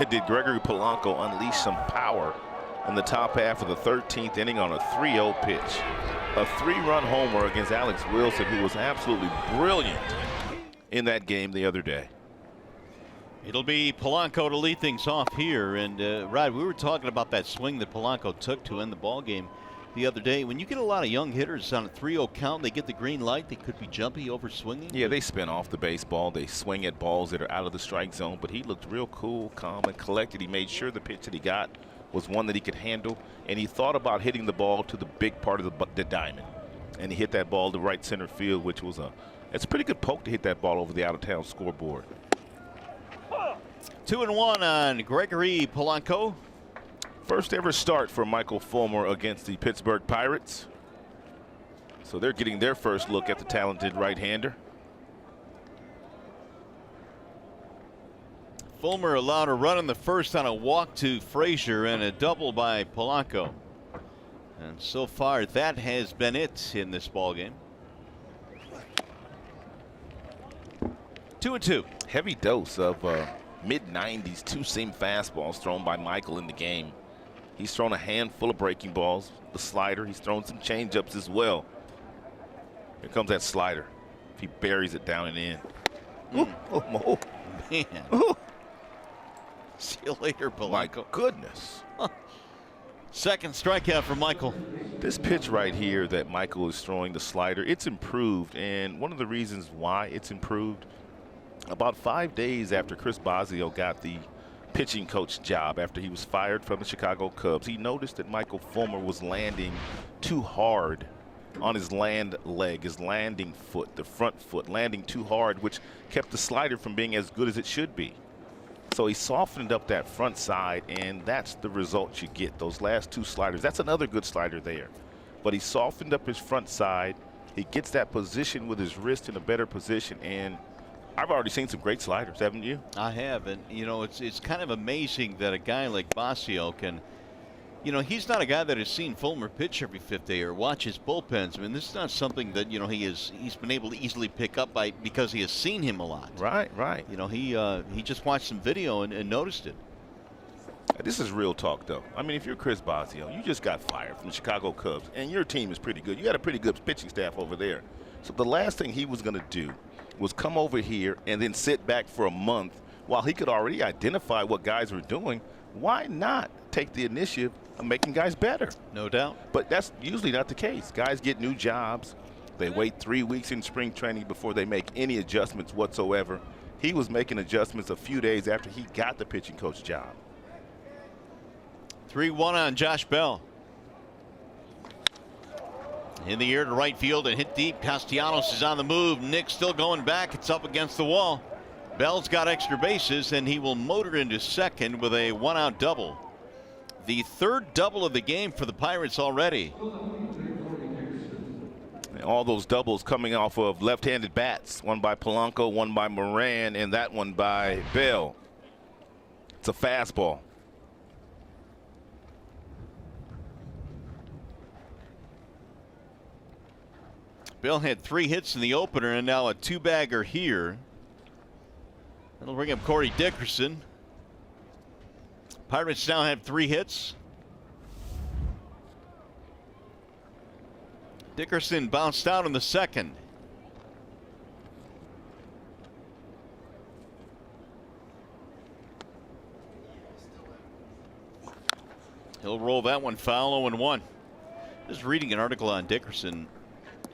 did Gregory Polanco unleash some power in the top half of the 13th inning on a 3-0 pitch. A 3-run homer against Alex Wilson, who was absolutely brilliant in that game the other day. It'll be Polanco to lead things off here. And Rod, we were talking about that swing that Polanco took to end the ball game the other day. When you get a lot of young hitters on a 3-0 count, they get the green light. They could be jumpy, over swinging. Yeah, they spin off the baseball. They swing at balls that are out of the strike zone. But he looked real cool, calm, and collected. He made sure the pitch that he got was one that he could handle. And he thought about hitting the ball to the big part of the diamond. And he hit that ball to right center field, which was it's a pretty good poke to hit that ball over the out-of-town scoreboard. 2-1 on Gregory Polanco. First ever start for Michael Fullmer against the Pittsburgh Pirates. So they're getting their first look at the talented right-hander. Fullmer allowed a run in the first on a walk to Frazier and a double by Polanco. And so far that has been it in this ball game. 2-2. Heavy dose of mid-90s two-seam fastballs thrown by Michael in the game. He's thrown a handful of breaking balls, the slider. He's thrown some changeups as well. Here comes that slider. If he buries it down and in. Ooh, oh, man. Ooh. See you later, Polanco. My goodness. Second strikeout for Michael. This pitch right here that Michael is throwing, the slider, it's improved. And one of the reasons why it's improved, about 5 days after Chris Bosio got the pitching coach job after he was fired from the Chicago Cubs, he noticed that Michael Fullmer was landing too hard on his land leg, his landing foot, the front foot, landing too hard, which kept the slider from being as good as it should be. So he softened up that front side, and that's the result you get, those last two sliders. That's another good slider there. But he softened up his front side. He gets that position with his wrist in a better position, and I've already seen some great sliders, haven't you? I have, and you know, it's kind of amazing that a guy like Bosio can, you know, he's not a guy that has seen Fullmer pitch every fifth day or watch his bullpens. I mean, this is not something that, you know, he's been able to easily pick up by because he has seen him a lot. Right, right. You know, he just watched some video and noticed it. This is real talk, though. I mean, if you're Chris Bosio, you just got fired from the Chicago Cubs, and your team is pretty good. You got a pretty good pitching staff over there. So the last thing he was going to do was come over here and then sit back for a month while he could already identify what guys were doing. Why not take the initiative of making guys better? No doubt. But that's usually not the case. Guys get new jobs. They wait 3 weeks in spring training before they make any adjustments whatsoever. He was making adjustments a few days after he got the pitching coach job. 3-1 on Josh Bell. In the air to right field and hit deep. Castellanos is on the move. Nick still going back. It's up against the wall. Bell's got extra bases, and he will motor into second with a one-out double. The third double of the game for the Pirates already. And all those doubles coming off of left-handed bats. One by Polanco, one by Moran, and that one by Bell. It's a fastball. Bell had 3 hits in the opener and now a 2-bagger here. That'll bring up Corey Dickerson. Pirates now have 3 hits. Dickerson bounced out in the second. He'll roll that one foul, 0-1. Just reading an article on Dickerson.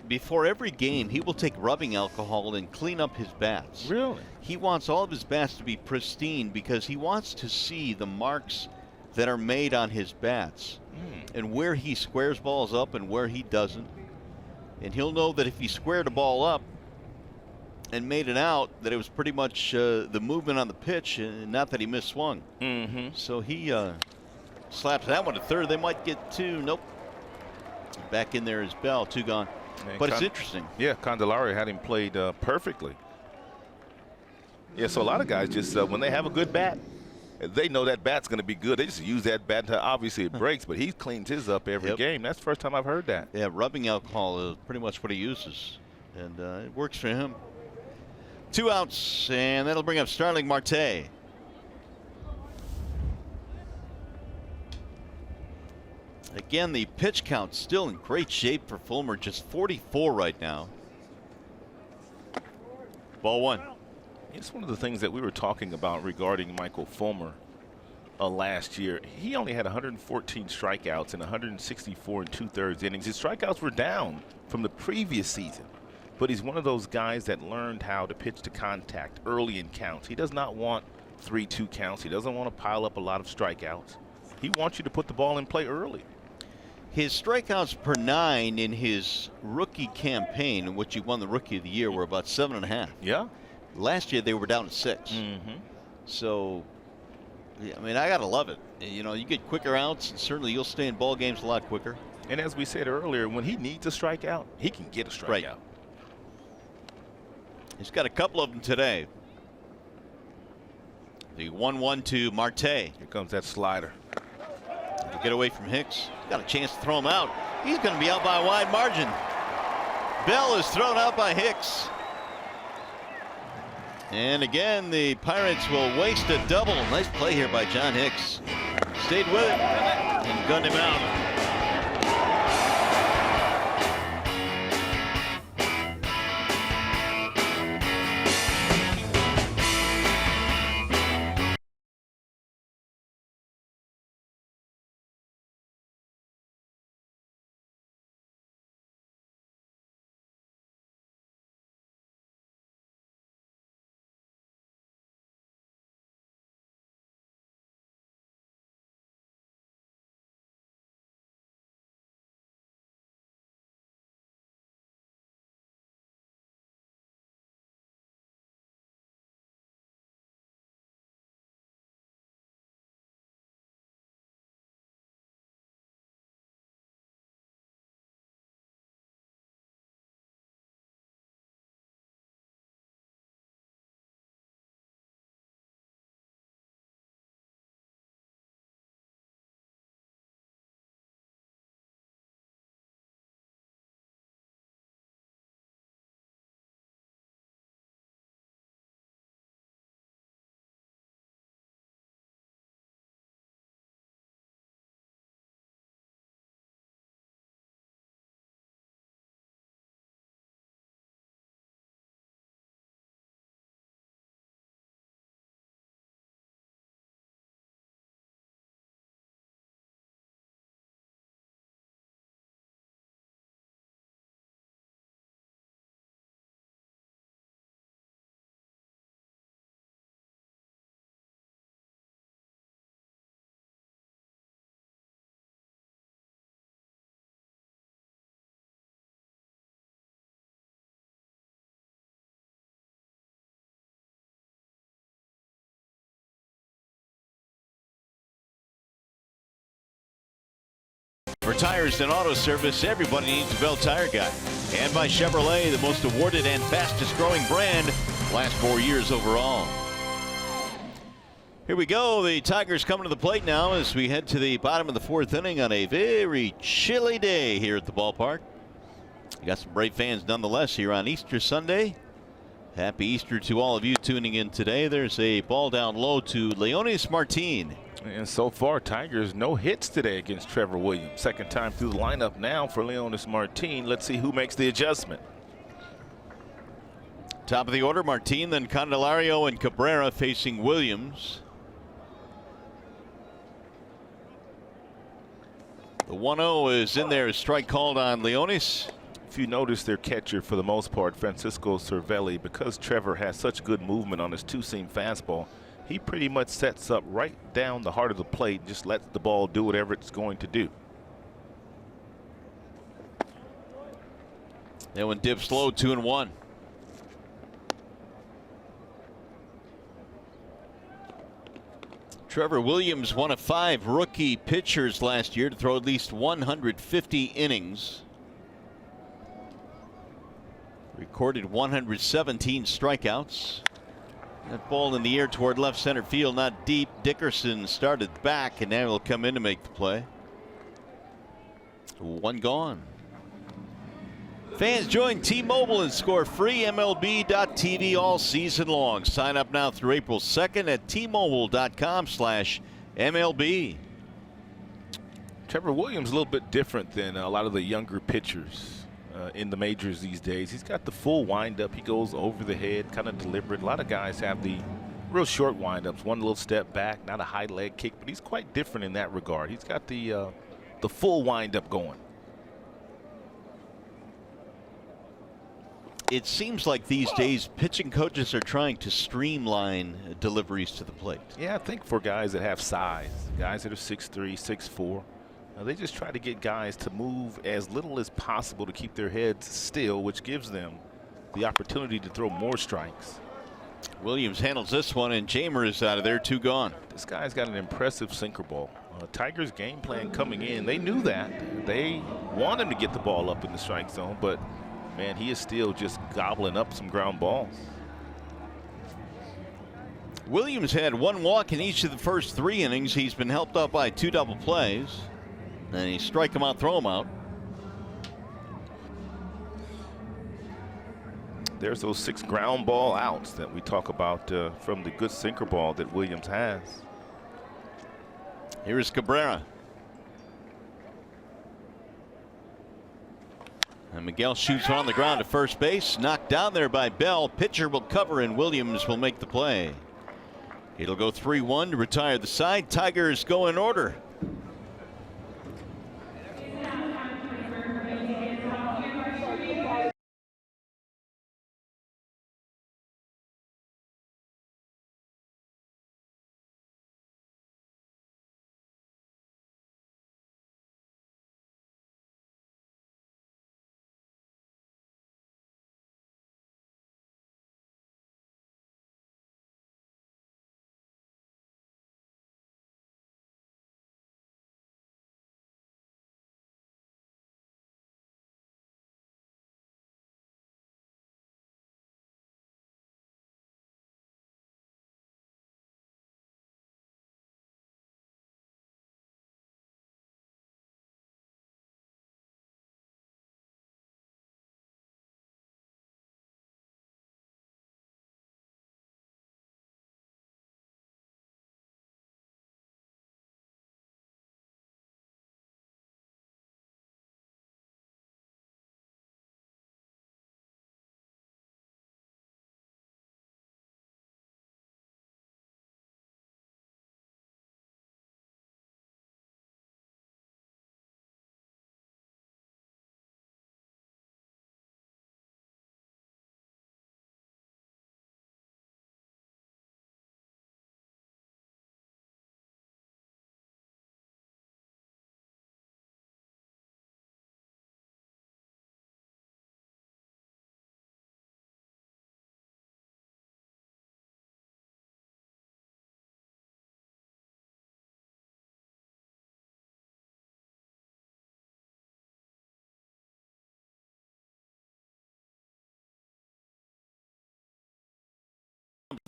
Before every game, he will take rubbing alcohol and clean up his bats. Really? He wants all of his bats to be pristine because he wants to see the marks that are made on his bats and where he squares balls up and where he doesn't. And he'll know that if he squared a ball up and made it out, that it was pretty much the movement on the pitch and not that he misswung. So he slaps that one to third. They might get 2. Nope. Back in there is Bell. 2 gone. But it's interesting. Yeah, Candelaria had him played perfectly. Yeah, so a lot of guys just, when they have a good bat, they know that bat's going to be good. They just use that bat until obviously it breaks, but he cleans his up every game. That's the first time I've heard that. Yeah, rubbing alcohol is pretty much what he uses, and it works for him. 2 outs, and that'll bring up Starling Marte. Again, the pitch count still in great shape for Fullmer, just 44 right now. Ball 1. It's one of the things that we were talking about regarding Michael Fullmer last year. He only had 114 strikeouts in 164 2/3 innings. His strikeouts were down from the previous season, but he's one of those guys that learned how to pitch to contact early in counts. He does not want 3-2 counts. He doesn't want to pile up a lot of strikeouts. He wants you to put the ball in play early. His strikeouts per 9 in his rookie campaign, in which he won the Rookie of the Year, were about 7.5. Yeah. Last year they were down to 6. So, yeah, I mean, I gotta love it. You know, you get quicker outs, and certainly you'll stay in ball games a lot quicker. And as we said earlier, when he needs a strikeout, he can get a strikeout. Right. He's got a couple of them today. The 1-1 to Marte. Here comes that slider. To get away from Hicks. Got a chance to throw him out. He's going to be out by a wide margin. Bell is thrown out by Hicks. And again, the Pirates will waste a double. Nice play here by John Hicks. Stayed with it and gunned him out. For tires and auto service, everybody needs a Bell Tire Guy. And by Chevrolet, the most awarded and fastest growing brand, last 4 years overall. Here we go. The Tigers coming to the plate now as we head to the bottom of the 4th inning on a very chilly day here at the ballpark. You got some brave fans nonetheless here on Easter Sunday. Happy Easter to all of you tuning in today. There's a ball down low to Leonis Martin. And so far, Tigers no hits today against Trever Williams. Second time through the lineup now for Leonis Martin. Let's see who makes the adjustment. Top of the order, Martin, then Candelario and Cabrera facing Williams. The 1-0 is in there. Strike called on Leonis. If you notice, their catcher for the most part, Francisco Cervelli, because Trevor has such good movement on his two-seam fastball, he pretty much sets up right down the heart of the plate and just lets the ball do whatever it's going to do. That one dips low, 2-1. Trevor Williams, one of 5 rookie pitchers last year to throw at least 150 innings. Recorded 117 strikeouts. That ball in the air toward left center field, not deep. Dickerson started back, and now he'll come in to make the play. 1 gone. Fans join T-Mobile and score free MLB.TV all season long. Sign up now through April 2nd at T-Mobile.com/MLB. Trevor Williams a little bit different than a lot of the younger pitchers in the majors these days. He's got the full windup. He goes over the head, kind of deliberate. A lot of guys have the real short windups, one little step back, not a high leg kick, but he's quite different in that regard. He's got the full windup going. It seems like these days pitching coaches are trying to streamline deliveries to the plate. Yeah, I think for guys that have size, guys that are 6'3", 6'4", they just try to get guys to move as little as possible to keep their heads still, which gives them the opportunity to throw more strikes. Williams handles this one, and Jamer is out of there, 2 gone. This guy's got an impressive sinker ball. Tigers' game plan coming in, they knew that. They want him to get the ball up in the strike zone, but man, he is still just gobbling up some ground balls. Williams had 1 walk in each of the first 3 innings. He's been helped out by 2 double plays. And he strike him out, throw him out. There's those 6 ground ball outs that we talk about from the good sinker ball that Williams has. Here's Cabrera. And Miguel shoots on the ground to first base, knocked down there by Bell. Pitcher will cover, and Williams will make the play. It'll go 3-1 to retire the side. Tigers go in order.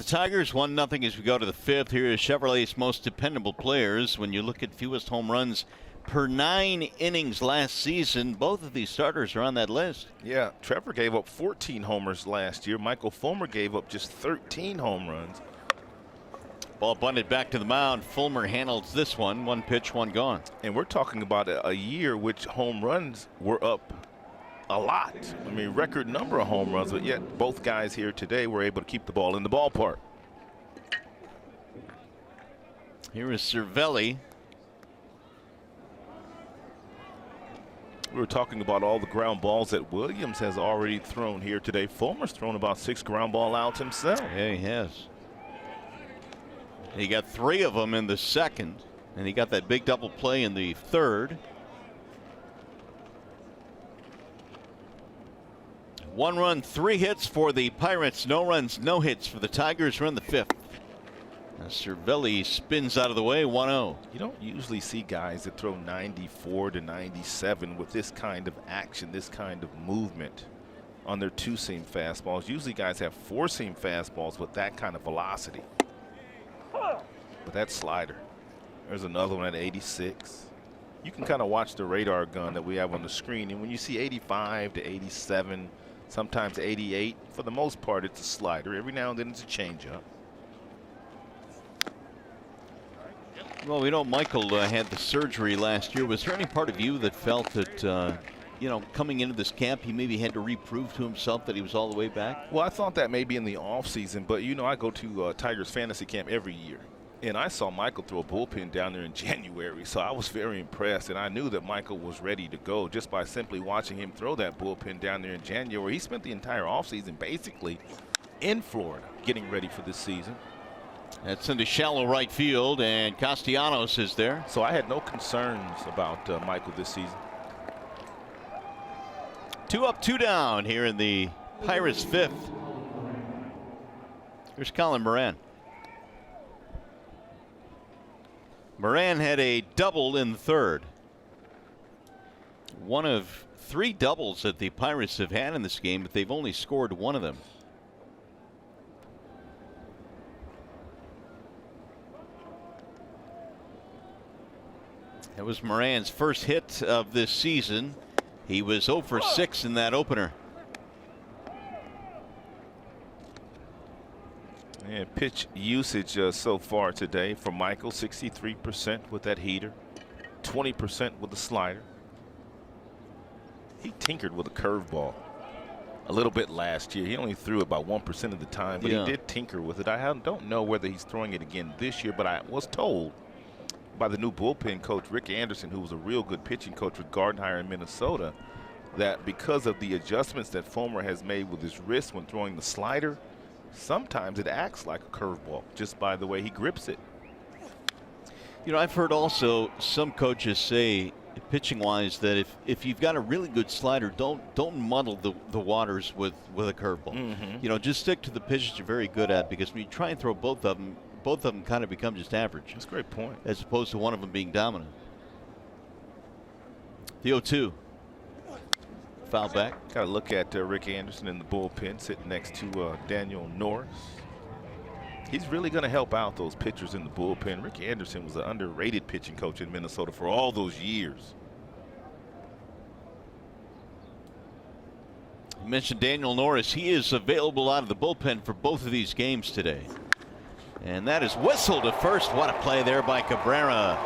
The Tigers 1-0 as we go to the fifth. Here is Chevrolet's most dependable players. When you look at fewest home runs per 9 innings last season, both of these starters are on that list. Yeah, Trevor gave up 14 homers last year. Michael Fullmer gave up just 13 home runs. Ball bunted back to the mound. Fullmer handles this one. 1 pitch, 1 gone. And we're talking about a year which home runs were up a lot. I mean, record number of home runs, but yet both guys here today were able to keep the ball in the ballpark. Here is Cervelli. We were talking about all the ground balls that Williams has already thrown here today. Fulmer's thrown about 6 ground ball outs himself. Yeah, he has. He got 3 of them in the second, and he got that big double play in the third. 1 run, 3 hits for the Pirates. No runs, no hits for the Tigers. We're in the fifth. Now Cervelli spins out of the way. 1-0. You don't usually see guys that throw 94 to 97 with this kind of action, this kind of movement on their 2-seam fastballs. Usually guys have 4-seam fastballs with that kind of velocity. But that slider, there's another one at 86. You can kind of watch the radar gun that we have on the screen, and when you see 85 to 87, sometimes 88, for the most part it's a slider. Every now and then it's a changeup. Well, we know Michael had the surgery last year. Was there any part of you that felt that, you know, coming into this camp, he maybe had to reprove to himself that he was all the way back? Well, I thought that maybe in the offseason, but you know, I go to Tigers fantasy camp every year. And I saw Michael throw a bullpen down there in January, so I was very impressed, and I knew that Michael was ready to go just by simply watching him throw that bullpen down there in January. He spent the entire offseason basically in Florida getting ready for this season. That's into shallow right field, and Castellanos is there. So I had no concerns about Michael this season. 2 up, 2 down here in the Pirates' fifth. Here's Colin Moran. Moran had a double in the third. One of 3 doubles that the Pirates have had in this game, but they've only scored 1 of them. That was Moran's first hit of this season. He was 0 for 6 in that opener. And pitch usage so far today for Michael, 63% with that heater, 20% with the slider. He tinkered with a curveball a little bit last year. He only threw about 1% of the time, but he did tinker with it. I don't know whether he's throwing it again this year, but I was told by the new bullpen coach, Rick Anderson, who was a real good pitching coach with Gardenhire in Minnesota, that because of the adjustments that Fullmer has made with his wrist when throwing the slider, sometimes it acts like a curveball just by the way he grips it. You know, I've heard also some coaches say, pitching-wise, that if you've got a really good slider, don't muddle the waters with a curveball. You know, just stick to the pitches you're very good at, because when you try and throw both of them kind of become just average. That's a great point. As opposed to one of them being dominant. The 0-2. Foul back. Got to look at Rick Anderson in the bullpen sitting next to Daniel Norris. He's really going to help out those pitchers in the bullpen. Rick Anderson was an underrated pitching coach in Minnesota for all those years. You mentioned Daniel Norris. He is available out of the bullpen for both of these games today. And that is whistled to first. What a play there by Cabrera.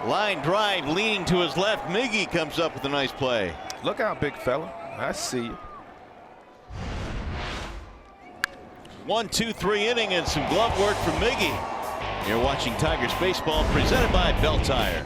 Line drive leaning to his left. Miggy comes up with a nice play. Look out, big fella. I see you. 1, 2, 3 inning and some glove work from Miggy. You're watching Tigers baseball presented by Bell Tire.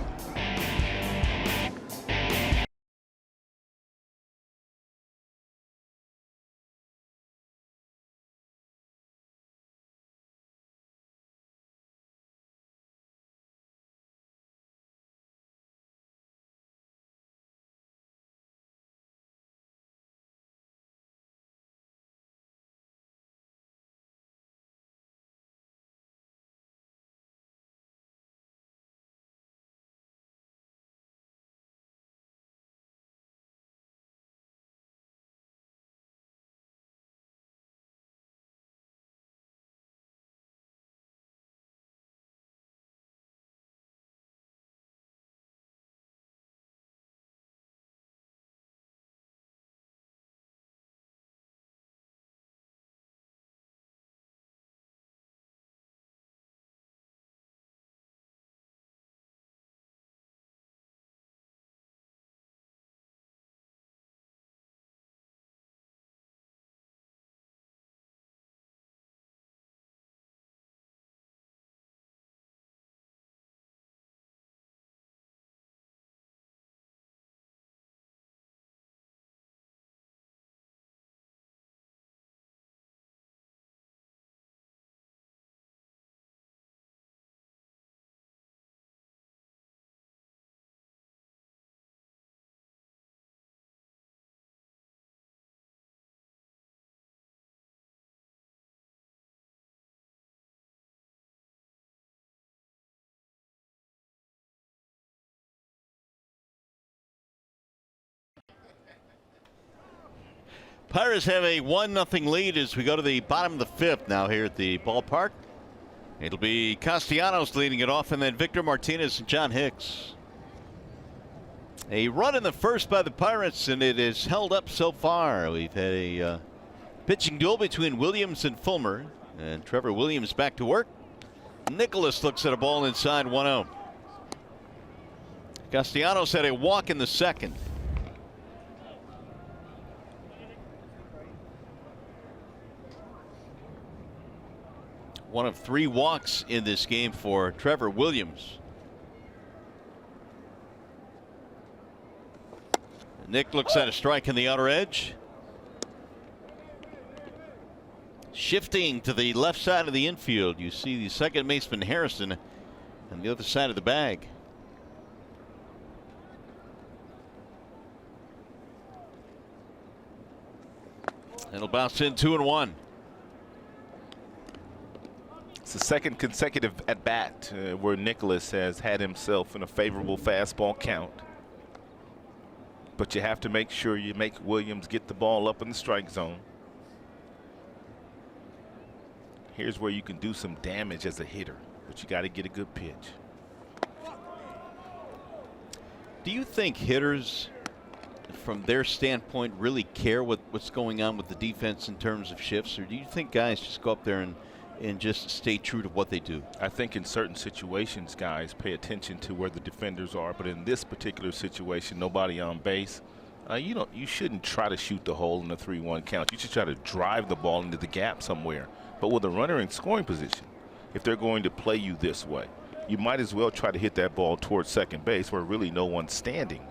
Pirates have a 1-0 lead as we go to the bottom of the 5th now here at the ballpark. It'll be Castellanos leading it off, and then Victor Martinez and John Hicks. A run in the first by the Pirates, and it is held up so far. We've had a pitching duel between Williams and Fullmer, and Trevor Williams back to work. Nicholas looks at a ball inside 1-0. Castellanos had a walk in the second. One of 3 walks in this game for Trevor Williams. Nick looks at a strike in the outer edge. Shifting to the left side of the infield, you see the second baseman Harrison on the other side of the bag. It'll bounce in 2-1. It's the second consecutive at bat where Nicholas has had himself in a favorable fastball count. But you have to make sure you make Williams get the ball up in the strike zone. Here's where you can do some damage as a hitter, but you got to get a good pitch. Do you think hitters, from their standpoint, really care what's going on with the defense in terms of shifts, or do you think guys just go up there and just stay true to what they do? I think in certain situations, guys pay attention to where the defenders are, but in this particular situation, nobody on base. You shouldn't try to shoot the hole in the 3-1 count. You should try to drive the ball into the gap somewhere. But with a runner in scoring position, if they're going to play you this way, you might as well try to hit that ball towards second base where really no one's standing.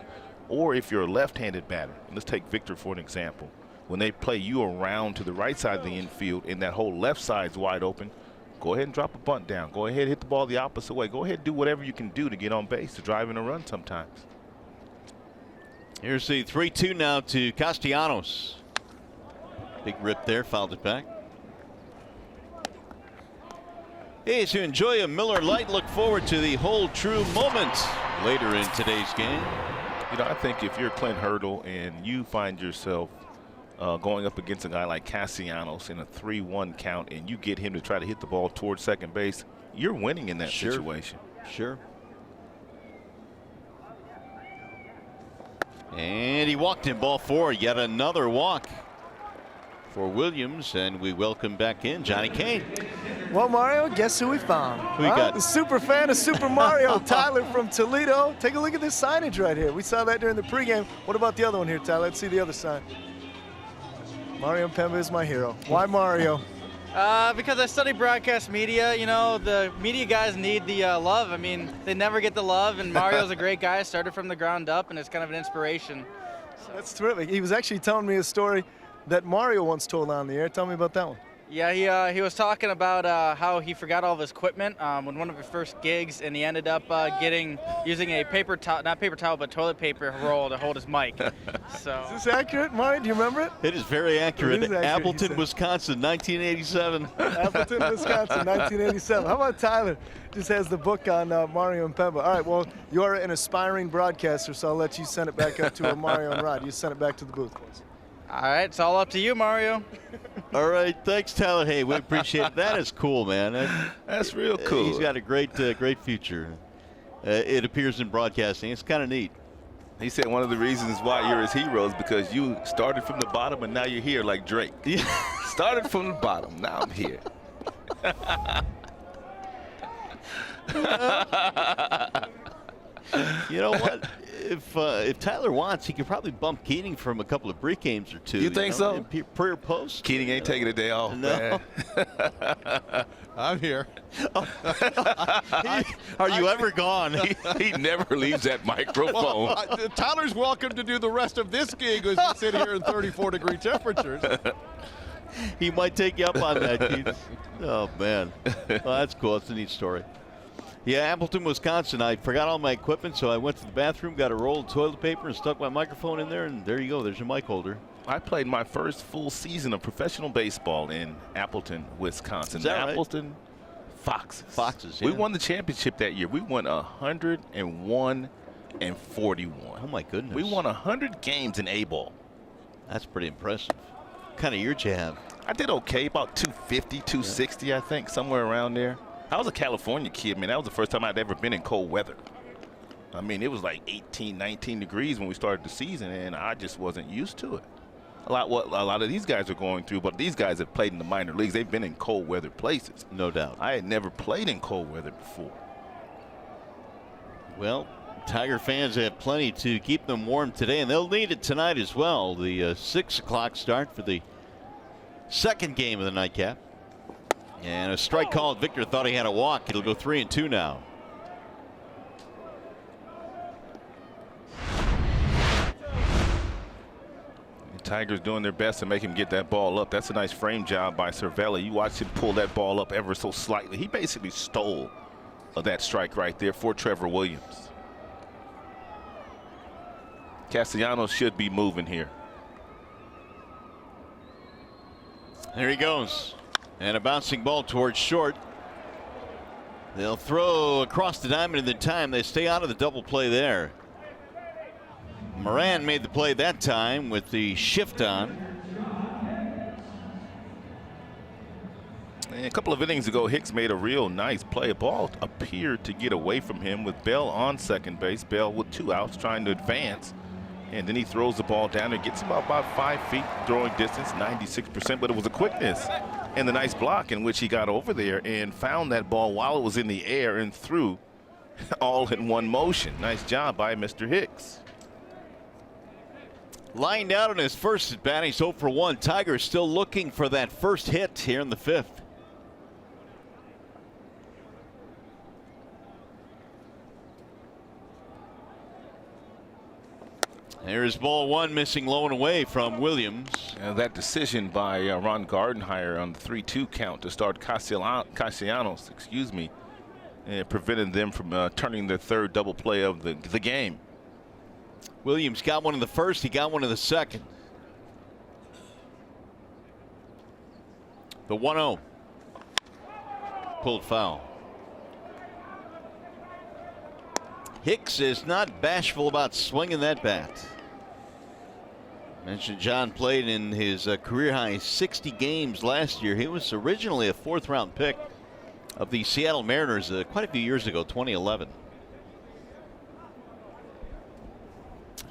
Or if you're a left-handed batter, and let's take Victor for an example. When they play you around to the right side of the infield and that whole left side's wide open, go ahead and drop a bunt down. Go ahead and hit the ball the opposite way. Go ahead and do whatever you can do to get on base, to drive in a run sometimes. Here's the 3-2 now to Castellanos. Big rip there, fouled it back. Hey, as you enjoy a Miller Lite, look forward to the whole true moment later in today's game. You know, I think if you're Clint Hurdle and you find yourself going up against a guy like Castellanos in a 3-1 count and you get him to try to hit the ball towards second base, you're winning in that situation. Sure. And he walked in ball 4. Yet another walk for Williams, and we welcome back in Johnny Kane. Well, Mario, guess who we found? Who you got? The super fan of Super Mario, Tyler from Toledo. Take a look at this signage right here. We saw that during the pregame. What about the other one here, Tyler? Let's see the other sign. Mario Mpemba is my hero. Why Mario? Because I study broadcast media. You know, the media guys need the love. I mean, they never get the love, and Mario's a great guy. Started from the ground up, and it's kind of an inspiration. So. That's terrific. He was actually telling me a story that Mario once told on the air. Tell me about that one. Yeah, he was talking about how he forgot all of his equipment when one of his first gigs, and he ended up using a paper towel, not paper towel, but toilet paper roll to hold his mic. So. Is this accurate, Mario? Do you remember it? It is very accurate. It is accurate. Appleton, Wisconsin, 1987. Appleton, Wisconsin, 1987. How about Tyler? Just has the book on Mario Mpemba. All right, well, you are an aspiring broadcaster, so I'll let you send it back up to Mario and Rod. You send it back to the booth, please. All right, it's all up to you, Mario. All right, thanks, Tyler. Hey, we appreciate it. That is cool, man. That's real cool. He's got a great future. It appears in broadcasting. It's kind of neat. He said one of the reasons why you're his hero is because you started from the bottom and now you're here like Drake. Yeah. Started from the bottom, now I'm here. You know what? If Tyler wants, he could probably bump Keating from a couple of pre-games or two. You think so? Pre or post? Keating ain't taking a day off. No. I'm here. Are you ever gone? He never leaves that microphone. Well, Tyler's welcome to do the rest of this gig as we sit here in 34-degree temperatures. He might take you up on that, Keith. Oh, man. Well, that's cool. That's a neat story. Yeah, Appleton, Wisconsin. I forgot all my equipment, so I went to the bathroom, got a roll of toilet paper, and stuck my microphone in there, and there you go. There's your mic holder. I played my first full season of professional baseball in Appleton, Wisconsin. Is that Appleton Foxes. Foxes, yeah. We won the championship that year. We won 101 and 41. Oh, my goodness. We won 100 games in A-ball. That's pretty impressive. kind of year did you have? I did okay, about 250, 260, I think, somewhere around there. I was a California kid, man. That was the first time I'd ever been in cold weather. I mean, it was like 18, 19 degrees when we started the season, and I just wasn't used to it. A lot of these guys are going through, but these guys have played in the minor leagues. They've been in cold weather places. No doubt. I had never played in cold weather before. Well, Tiger fans have plenty to keep them warm today, and they'll need it tonight as well. The 6 o'clock start for the second game of the nightcap. And a strike called. Victor thought he had a walk. It'll go 3-2 now. The Tigers doing their best to make him get that ball up. That's a nice frame job by Cervelli. You watch him pull that ball up ever so slightly. He basically stole that strike right there for Trevor Williams. Castellanos should be moving here. There he goes. And a bouncing ball towards short. They'll throw across the diamond in the time. They stay out of the double play there. Moran made the play that time with the shift on. And a couple of innings ago, Hicks made a real nice play. A ball appeared to get away from him with Bell on second base. Bell with 2 outs trying to advance. And then he throws the ball down and gets about 5 feet throwing distance, 96%. But it was a quickness and the nice block in which he got over there and found that ball while it was in the air and threw all in one motion. Nice job by Mr. Hicks. Lined out on his first at bat. He's 0 for 1. Tigers still looking for that first hit here in the 5th. There's ball 1, missing low and away from Williams. And that decision by Ron Gardenhire on the 3-2 count to start Castellanos, prevented them from turning their third double play of the game. Williams got one in the first. He got one in the second. The 1-0. Pulled foul. Hicks is not bashful about swinging that bat. Mentioned John played in his career high 60 games last year. He was originally a 4th round pick of the Seattle Mariners quite a few years ago, 2011.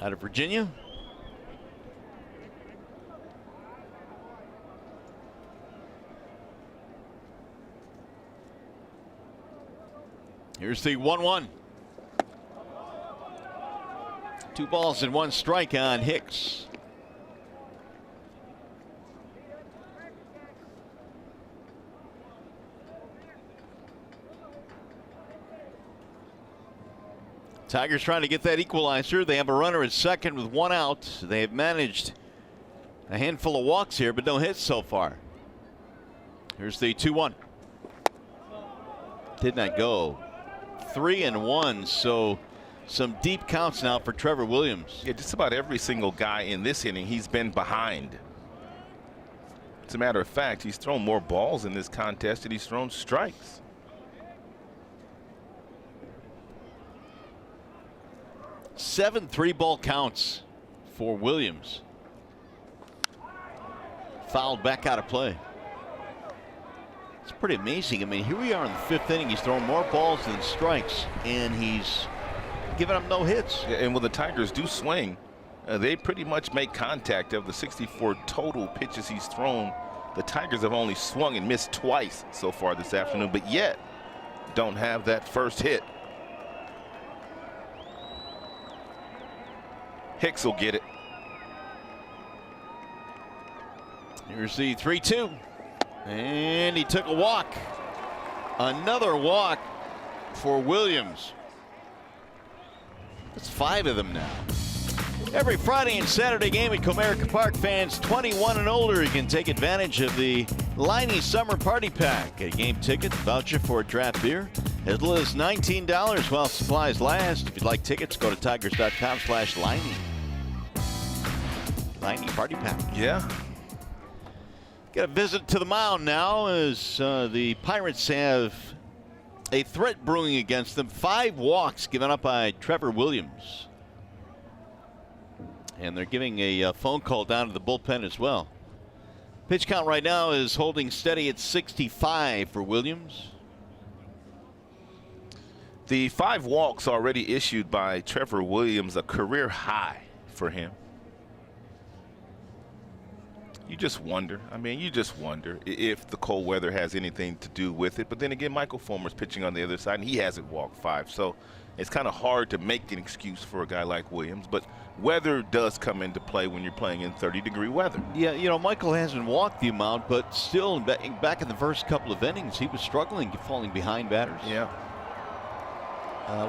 Out of Virginia. Here's the 1-1. 2 balls and 1 strike on Hicks. Tigers trying to get that equalizer. They have a runner at second with 1 out. They have managed a handful of walks here, but no hits so far. Here's the 2-1. Did not go. 3-1. So some deep counts now for Trevor Williams. Yeah, just about every single guy in this inning, he's been behind. As a matter of fact, he's thrown more balls in this contest than he's thrown strikes. 7 3-ball counts for Williams. Fouled back out of play. It's pretty amazing. I mean, here we are in the 5th inning. He's thrown more balls than strikes, and he's giving up no hits. Yeah, and when the Tigers do swing, they pretty much make contact. Of the 64 total pitches he's thrown, the Tigers have only swung and missed twice so far this afternoon, but yet don't have that first hit. Hicks will get it. Here's the 3-2. And he took a walk. Another walk for Williams. That's 5 of them now. Every Friday and Saturday game at Comerica Park, fans 21 and older, you can take advantage of the Liney Summer Party Pack. A game ticket, voucher for a draft beer, as little as $19 while supplies last. If you'd like tickets, go to tigers.com/Liney. Liney Party Pack. Yeah. Got a visit to the mound now as the Pirates have a threat brewing against them. 5 walks given up by Trevor Williams. And they're giving a phone call down to the bullpen as well. Pitch count right now is holding steady at 65 for Williams. The 5 walks already issued by Trever Williams, a career high for him. You just wonder. I mean, you just wonder if the cold weather has anything to do with it. But then again, Michael Fullmer's pitching on the other side, and he hasn't walked 5. So it's kind of hard to make an excuse for a guy like Williams. But weather does come into play when you're playing in 30-degree weather. Yeah, you know, Michael hasn't walked the amount, but still back in the first couple of innings, he was struggling, falling behind batters. Yeah.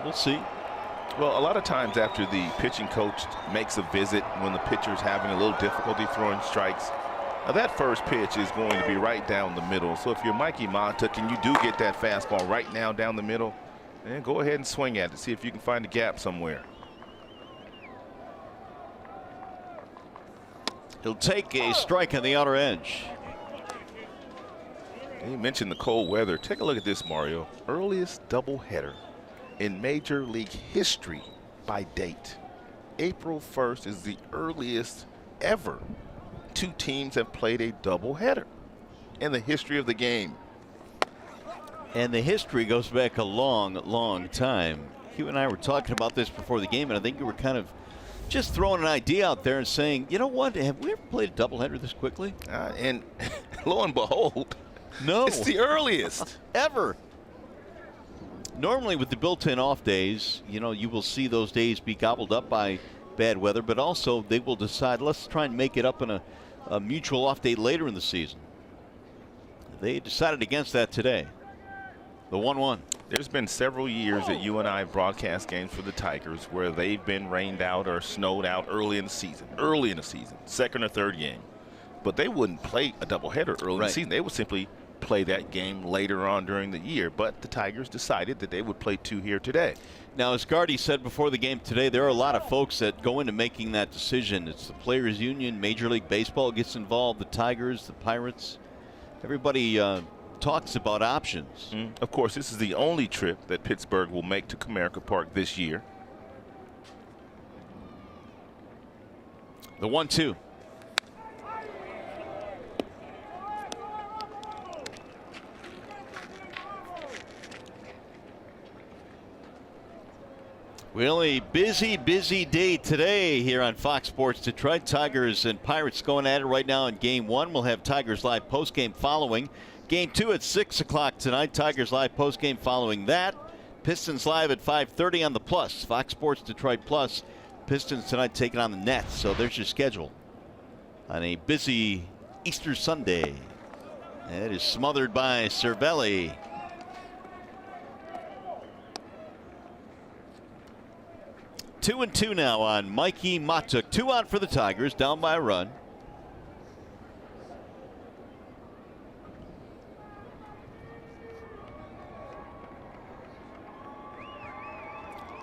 We'll see. Well, a lot of times after the pitching coach makes a visit when the pitcher's having a little difficulty throwing strikes, that first pitch is going to be right down the middle. So if you're Mikey Montauk and you do get that fastball right now down the middle, then go ahead and swing at it. See if you can find a gap somewhere. He'll take a strike on the outer edge. You mentioned the cold weather. Take a look at this, Mario. Earliest doubleheader in Major League history by date. April 1st is the earliest ever 2 teams have played a doubleheader in the history of the game. And the history goes back a long, long time. You and I were talking about this before the game, and I think you were kind of just throwing an idea out there and saying, you know what, have we ever played a doubleheader this quickly? And lo and behold, no, it's the earliest ever. Normally with the built-in off days, you know, you will see those days be gobbled up by bad weather, but also they will decide, let's try and make it up in a mutual off day later in the season. They decided against that today. The 1-1. There's been several years that you and I have broadcast games for the Tigers where they've been rained out or snowed out early in the season, second or third game. But they wouldn't play a doubleheader early in the season. They would simply play that game later on during the year. But the Tigers decided that they would play 2 here today. Now, as Gardy said before the game today, there are a lot of folks that go into making that decision. It's the Players Union, Major League Baseball gets involved, the Tigers, the Pirates. Everybody talks about options. Of course, this is the only trip that Pittsburgh will make to Comerica Park this year. The 1-2. Well, a busy day today here on Fox Sports Detroit. Tigers and Pirates going at it right now in Game 1. We'll have Tigers Live postgame following. Game 2 at 6 o'clock tonight. Tigers Live postgame following that. Pistons Live at 5:30 on the Plus. Fox Sports Detroit Plus. Pistons tonight taking on the Nets. So there's your schedule on a busy Easter Sunday. It is smothered by Cervelli. 2-2 now on Mikey Montauk. 2 out for the Tigers, down by a run.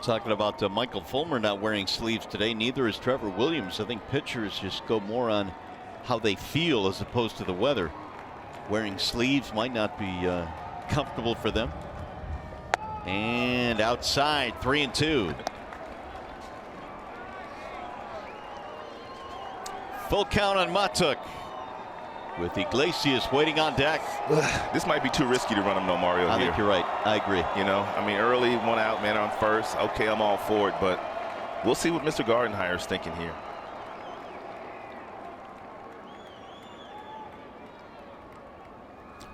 Talking about Michael Fullmer not wearing sleeves today. Neither is Trevor Williams. I think pitchers just go more on how they feel as opposed to the weather. Wearing sleeves might not be comfortable for them. And outside, 3-2. Full count on Montauk with Iglesias waiting on deck. This might be too risky to run him, no, Mario. I think you're right. I agree. You know, I mean, early, 1 out, man on first. Okay, I'm all for it, but we'll see what Mr. Gardenhire's thinking here.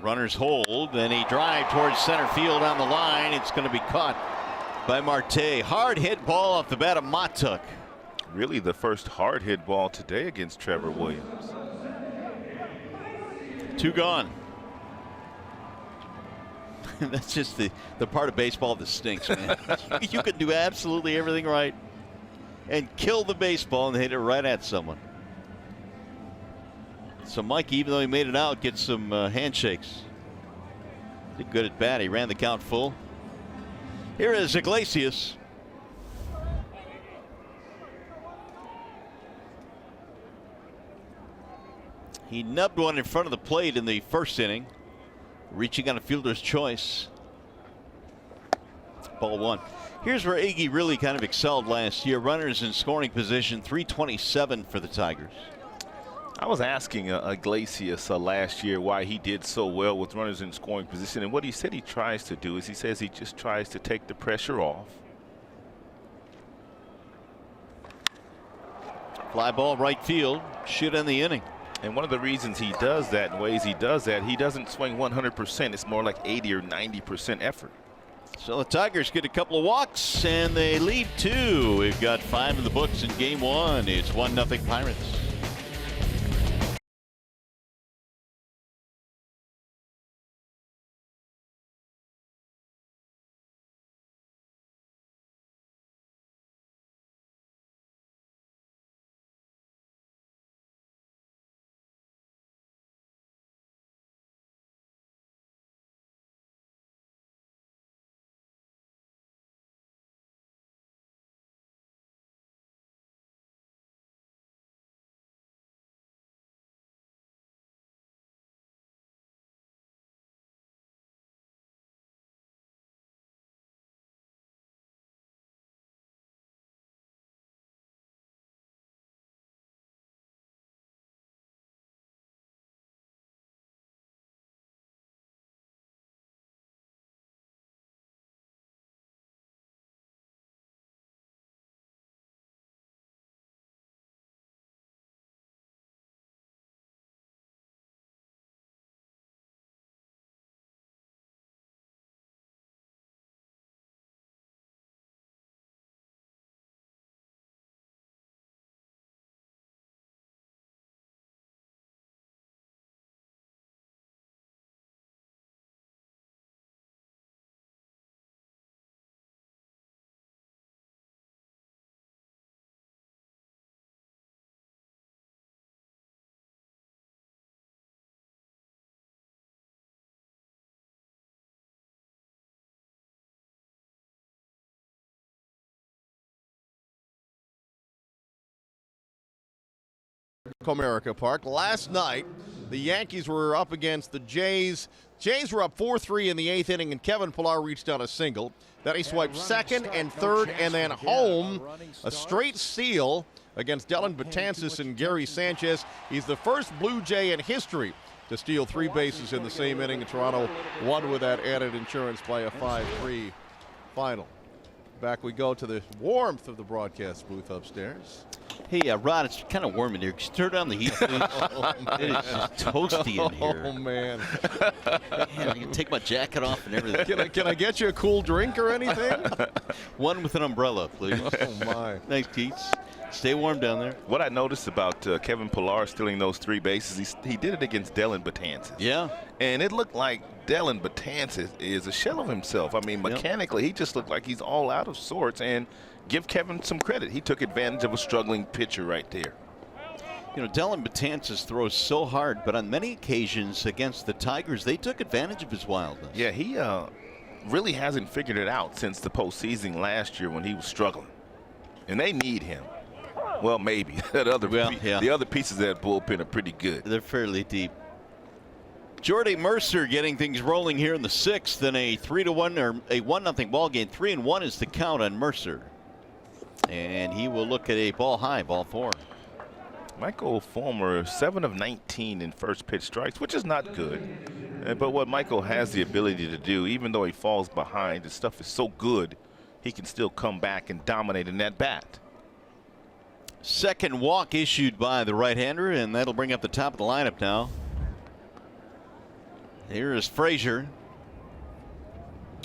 Runners hold, and he drive towards center field on the line. It's going to be caught by Marte. Hard hit ball off the bat of Montauk. Really the first hard hit ball today against Trevor Williams. 2 gone. That's just the part of baseball that stinks, man. You can do absolutely everything right and kill the baseball and hit it right at someone. So Mike, even though he made it out, gets some handshakes. Did good at bat. He ran the count full. Here is Iglesias. He nubbed one in front of the plate in the first inning, reaching on a fielder's choice. Ball 1. Here's where Iggy really kind of excelled last year. Runners in scoring position, 327 for the Tigers. I was asking Iglesias last year why he did so well with runners in scoring position, and what he said he tries to do is he says he just tries to take the pressure off. Fly ball right field, should end the inning. And one of the reasons he does that, and ways he does that, he doesn't swing 100%. It's more like 80 or 90% effort. So the Tigers get a couple of walks, and they lead 2. We've got 5 in the books in game 1. It's 1-0 Pirates. Comerica Park. Last night, the Yankees were up against the Jays. Jays were up 4-3 in the 8th inning, and Kevin Pillar reached on a single. Then he swiped second and third, and then home. A straight steal against Dellin Betances and Gary Sanchez. He's the first Blue Jay in history to steal 3 bases in the same inning. Toronto won with that added insurance by a 5-3 final. Back we go to the warmth of the broadcast booth upstairs. Hey, Rod, it's kind of warm in here. Could you turn down the heat, please? It is just toasty in here. Oh, man. Man, I can take my jacket off and everything. Can I get you a cool drink or anything? One with an umbrella, please. Oh, my. Thanks, Keats. Stay warm down there. What I noticed about Kevin Pillar stealing those 3 bases, he did it against Dellin Betances. Yeah. And it looked like Dellin Betances is a shell of himself. I mean, mechanically, he just looked like he's all out of sorts. And give Kevin some credit. He took advantage of a struggling pitcher right there. You know, Dellin Betances throws so hard, but on many occasions against the Tigers, they took advantage of his wildness. Yeah, he really hasn't figured it out since the postseason last year when he was struggling. And they need him. Well, maybe. The other pieces of that bullpen are pretty good. They're fairly deep. Jordy Mercer getting things rolling here in the 6th in a 3-1 or a 1-0 ball game. 3-1 is the count on Mercer. And he will look at a ball high, ball 4. Michael Fullmer, 7 of 19 in first pitch strikes, which is not good. But what Michael has the ability to do, even though he falls behind, the stuff is so good, he can still come back and dominate in that bat. Second walk issued by the right-hander, and that'll bring up the top of the lineup now. Here is Frazier.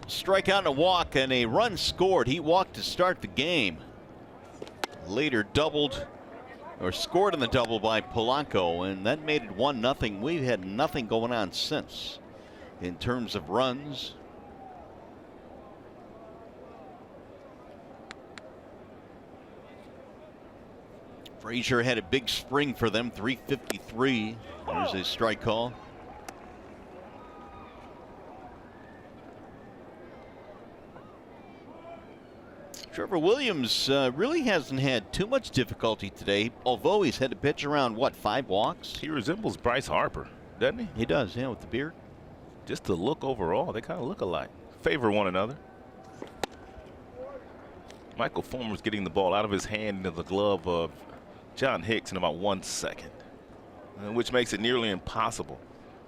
Strikeout and a walk and a run scored. He walked to start the game. Later doubled or scored in the double by Polanco, and that made it 1-0. We've had nothing going on since in terms of runs. Frazier had a big spring for them, 353. There's a strike call. Trevor Williams really hasn't had too much difficulty today, although he's had to pitch around, what, 5 walks? He resembles Bryce Harper, doesn't he? He does, yeah, with the beard. Just the look overall, they kind of look alike. Favor one another. Michael Fulmer's getting the ball out of his hand into the glove of John Hicks in about 1 second. which makes it nearly impossible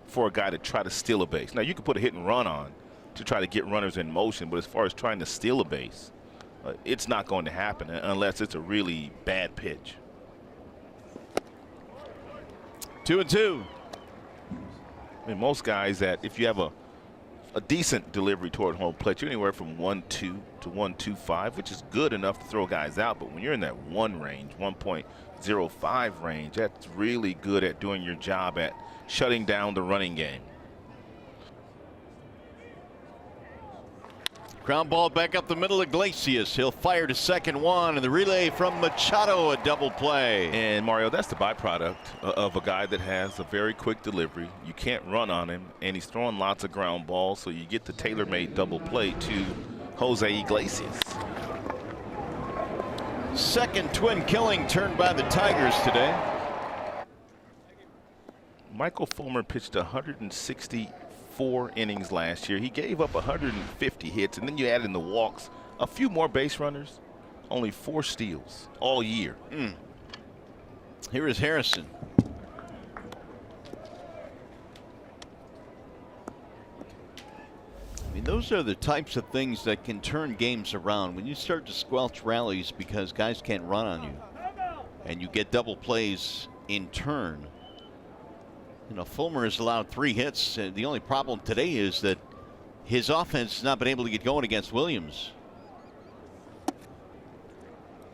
for a guy to try to steal a base. Now, you can put a hit and run on to try to get runners in motion, but as far as trying to steal a base, it's not going to happen unless it's a really bad pitch. 2-2. I mean, most guys that if you have a decent delivery toward home plate, you're anywhere from 1-2 to 1.25, which is good enough to throw guys out. But when you're in that 1 range, 1.05 range, that's really good at doing your job at shutting down the running game. Ground ball back up the middle of Iglesias. He'll fire to second one, and the relay from Machado, a double play. And Mario, that's the byproduct of a guy that has a very quick delivery. You can't run on him, and he's throwing lots of ground balls, so you get the tailor-made double play to Jose Iglesias. Second twin killing turned by the Tigers today. Michael Fullmer pitched 164 innings last year. He gave up 150 hits, and then you add in the walks, a few more base runners, only 4 steals all year. Here is Harrison. I mean, those are the types of things that can turn games around. When you start to squelch rallies because guys can't run on you, and you get double plays in turn. You know, Fullmer has allowed 3 hits. The only problem today is that his offense has not been able to get going against Williams.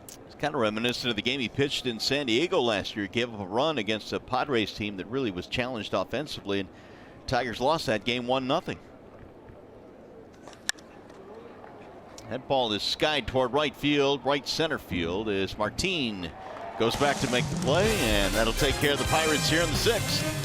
It's kind of reminiscent of the game he pitched in San Diego last year. He gave up a run against a Padres team that really was challenged offensively, and Tigers lost that game 1-0. That ball is skied toward right field. Right center field is Martin. Goes back to make the play, and that'll take care of the Pirates here in the 6th.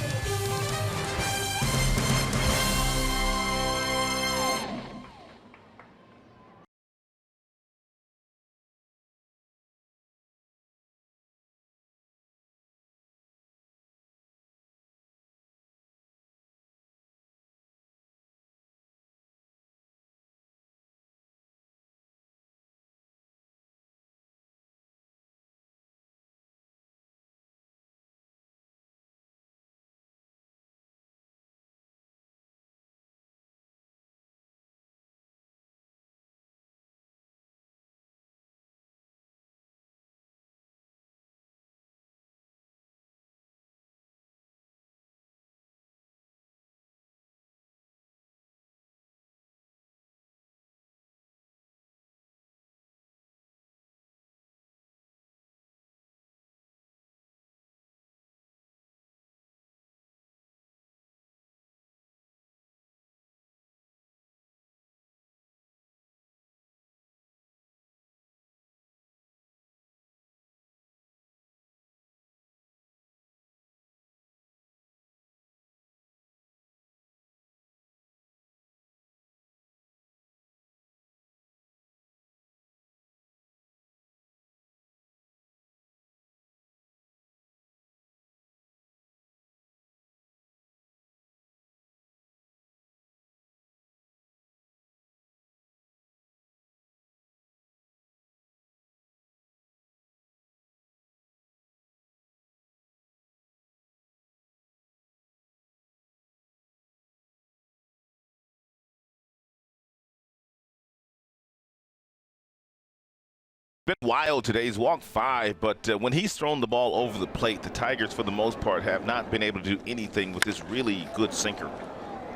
Been wild today. He's walked 5, but when he's thrown the ball over the plate, the Tigers, for the most part, have not been able to do anything with this really good sinker.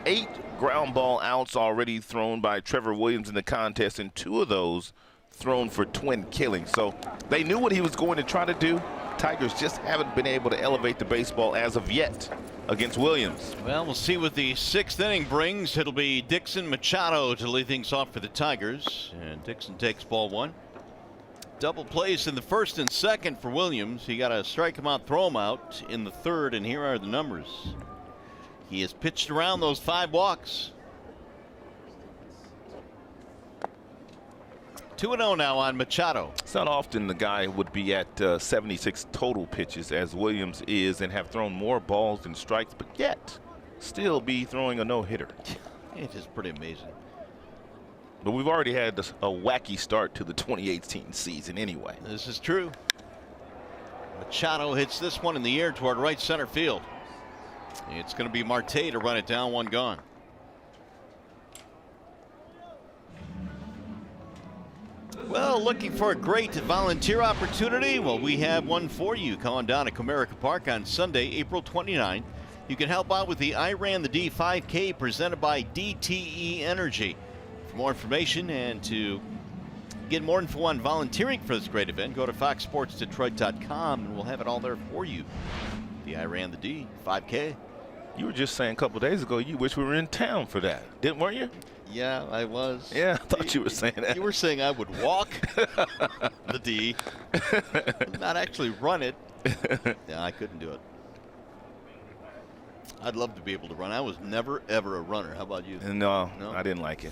8 ground ball outs already thrown by Trever Williams in the contest, and 2 of those thrown for twin killing. So they knew what he was going to try to do. Tigers just haven't been able to elevate the baseball as of yet against Williams. Well, we'll see what the 6th inning brings. It'll be Dixon Machado to lead things off for the Tigers, and Dixon takes ball 1. Double plays in the 1st and 2nd for Williams. He got to strike him out, throw him out in the 3rd, and here are the numbers. He has pitched around those 5 walks. 2-0 now on Machado. It's not often the guy would be at 76 total pitches as Williams is, and have thrown more balls than strikes, but yet still be throwing a no-hitter. It is pretty amazing. But we've already had a wacky start to the 2018 season anyway. This is true. Machado hits this one in the air toward right center field. It's going to be Marte to run it down, one gone. Well, looking for a great volunteer opportunity? Well, we have one for you. Come on down to Comerica Park on Sunday, April 29th. You can help out with the I Ran the D 5K presented by DTE Energy. For more information and to get more info on volunteering for this great event, go to foxsportsdetroit.com and we'll have it all there for you. The I Ran the D 5K. You were just saying a couple days ago you wish we were in town for that, weren't you? Yeah, I was. Yeah, I thought you were saying that. You were saying I would walk the D, not actually run it. Yeah, I couldn't do it. I'd love to be able to run. I was never, ever a runner. How about you? No, I didn't like it.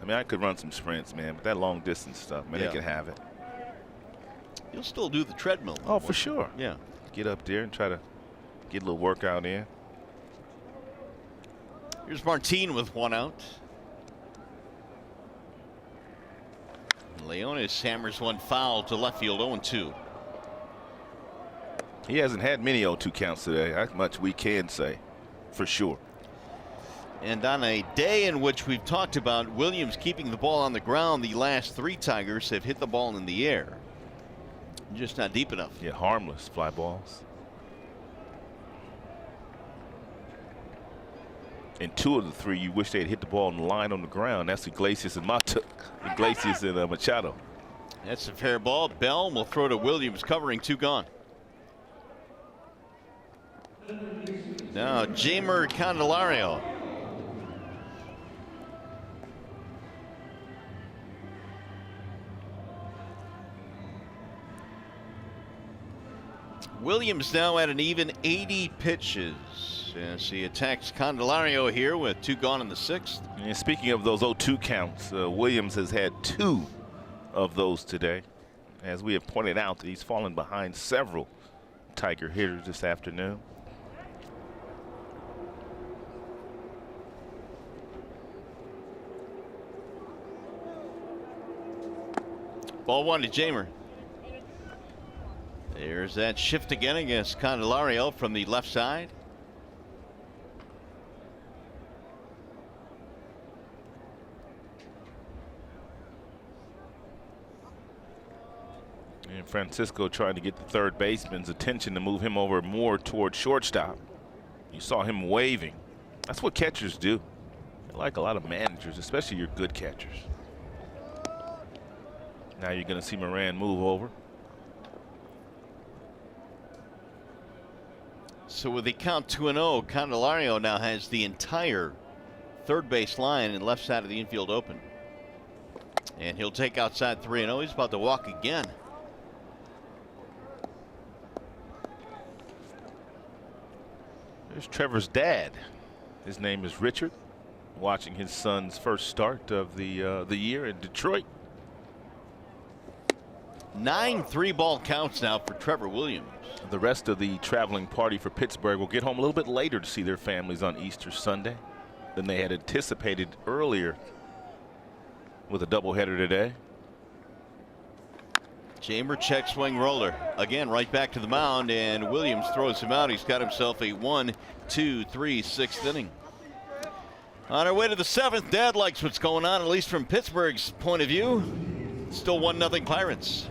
I mean, I could run some sprints, man, but that long distance stuff, man, they can have it. You'll still do the treadmill. Oh, for sure. Yeah. Get up there and try to get a little workout in. Here's Martin with one out. Leonis hammers one foul to left field, 0-2. He hasn't had many 0-2 counts today. That much we can say, for sure. And on a day in which we've talked about Williams keeping the ball on the ground, the last three Tigers have hit the ball in the air. Just not deep enough. Yeah, harmless fly balls. And two of the three, you wish they'd hit the ball on the line on the ground. That's Iglesias and Iglesias and Machado. That's a fair ball. Bell will throw to Williams, covering, two gone. Now, Jamer Candelario. Williams now at an even 80 pitches as he attacks Candelario here with two gone in the sixth. And speaking of those 0-2 counts, Williams has had two of those today. As we have pointed out, he's fallen behind several Tiger hitters this afternoon. Ball one to Jamer. There's that shift again against Candelario from the left side. And Francisco trying to get the third baseman's attention to move him over more toward shortstop. You saw him waving. That's what catchers do. Like a lot of managers, especially your good catchers. Now you're going to see Moran move over. So with the count 2-0, Candelario now has the entire third base line and left side of the infield open. And he'll take outside 3-0. He's about to walk again. There's Trevor's dad. His name is Richard. Watching his son's first start of the year in Detroit. 9 3-ball counts now for Trevor Williams. The rest of the traveling party for Pittsburgh will get home a little bit later to see their families on Easter Sunday than they had anticipated earlier with a doubleheader today. Jamer check swing roller again, right back to the mound, and Williams throws him out. He's got himself a 1, 2, 3, 6th inning. On our way to the 7th, Dad likes what's going on, at least from Pittsburgh's point of view. Still 1-0 Pirates.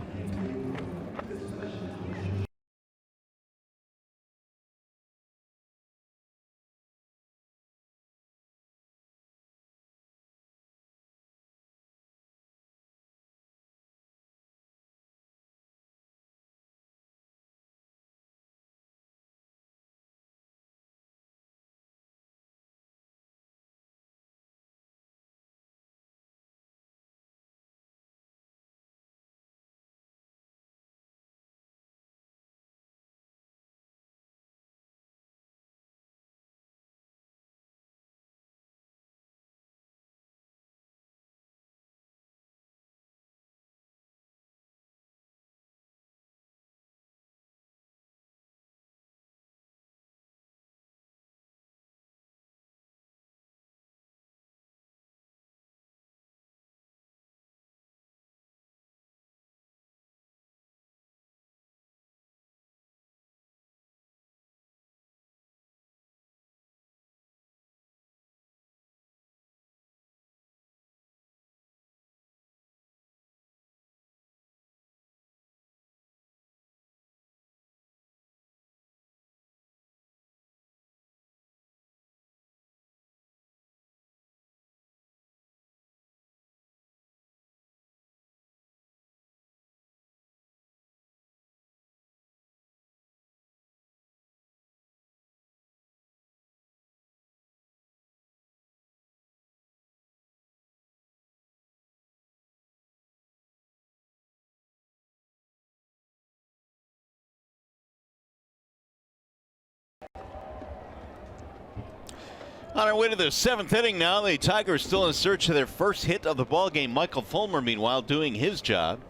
On our way to the 7th inning now, the Tigers still in search of their first hit of the ball game. Michael Fullmer, meanwhile, doing his job.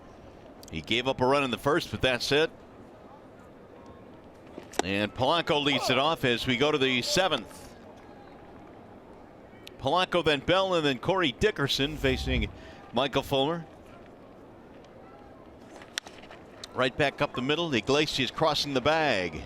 He gave up a run in the first, but that's it. And Polanco leads it off as we go to the 7th. Polanco, then Bell, and then Corey Dickerson facing Michael Fullmer. Right back up the middle. Iglesias crossing the bag.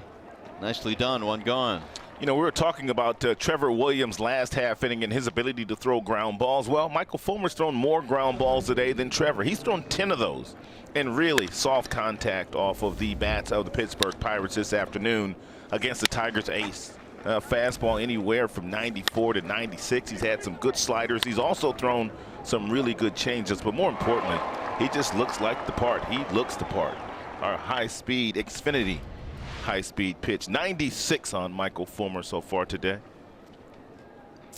Nicely done. One gone. You know, we were talking about Trever Williams last half inning and his ability to throw ground balls. Well, Michael Fulmer's thrown more ground balls today than Trever. He's thrown 10 of those. And really soft contact off of the bats of the Pittsburgh Pirates this afternoon against the Tigers ace. Fastball anywhere from 94 to 96. He's had some good sliders. He's also thrown some really good changes. But more importantly, he just looks like the part. He looks the part. Our high-speed Xfinity high-speed pitch. 96 on Michael Fulmer so far today.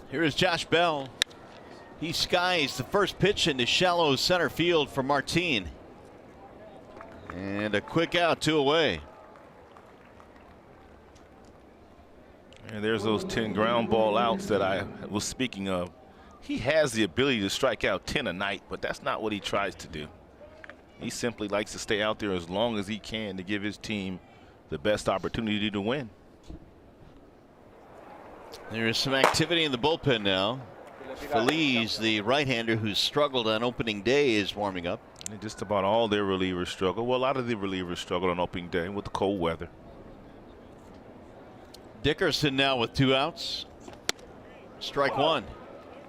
Here is Josh Bell. He skies the first pitch into shallow center field for Martin. And a quick out, 2 away. And there's those 10 ground ball outs that I was speaking of. He has the ability to strike out 10 a night, but that's not what he tries to do. He simply likes to stay out there as long as he can to give his team the best opportunity to win. There is some activity in the bullpen now. Felipe, the right-hander who struggled on opening day, is warming up. And just about all their relievers struggle. Well, a lot of the relievers struggled on opening day with the cold weather. Dickerson now with 2 outs. Strike 1.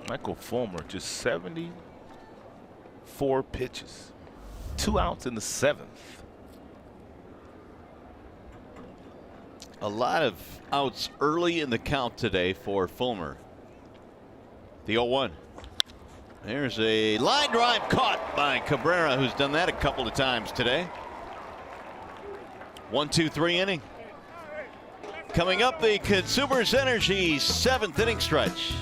Michael Fulmer just 74 pitches. 2 outs in the 7th. A lot of outs early in the count today for Fullmer. The 0-1. There's a line drive caught by Cabrera, who's done that a couple of times today. 1-2-3 inning. Coming up, the Consumers Energy 7th inning stretch.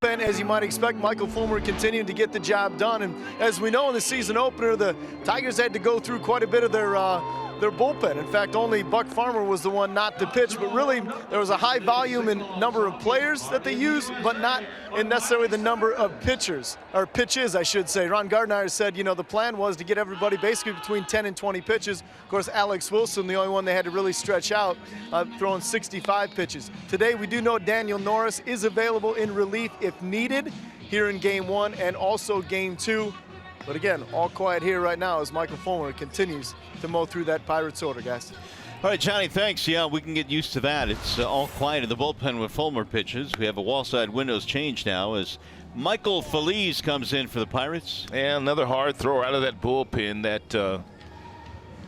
As you might expect, Michael Fulmer continuing to get the job done, and as we know in the season opener, the Tigers had to go through quite a bit of their bullpen. In fact, only Buck Farmer was the one not to pitch, but really there was a high volume in number of players that they used, but not in necessarily the number of pitches, I should say. Ron Gardner said, you know, the plan was to get everybody basically between 10 and 20 pitches. Of course, Alex Wilson, the only one they had to really stretch out, throwing 65 pitches. Today, we do know Daniel Norris is available in relief if needed here in Game 1 and also Game 2. But again, all quiet here right now as Michael Fullmer continues to mow through that Pirates order, guys. All right, Johnny, thanks. Yeah, we can get used to that. It's all quiet in the bullpen with Fullmer pitches. We have a wall side windows change now as Michael Felipe comes in for the Pirates. And another hard thrower out of that bullpen that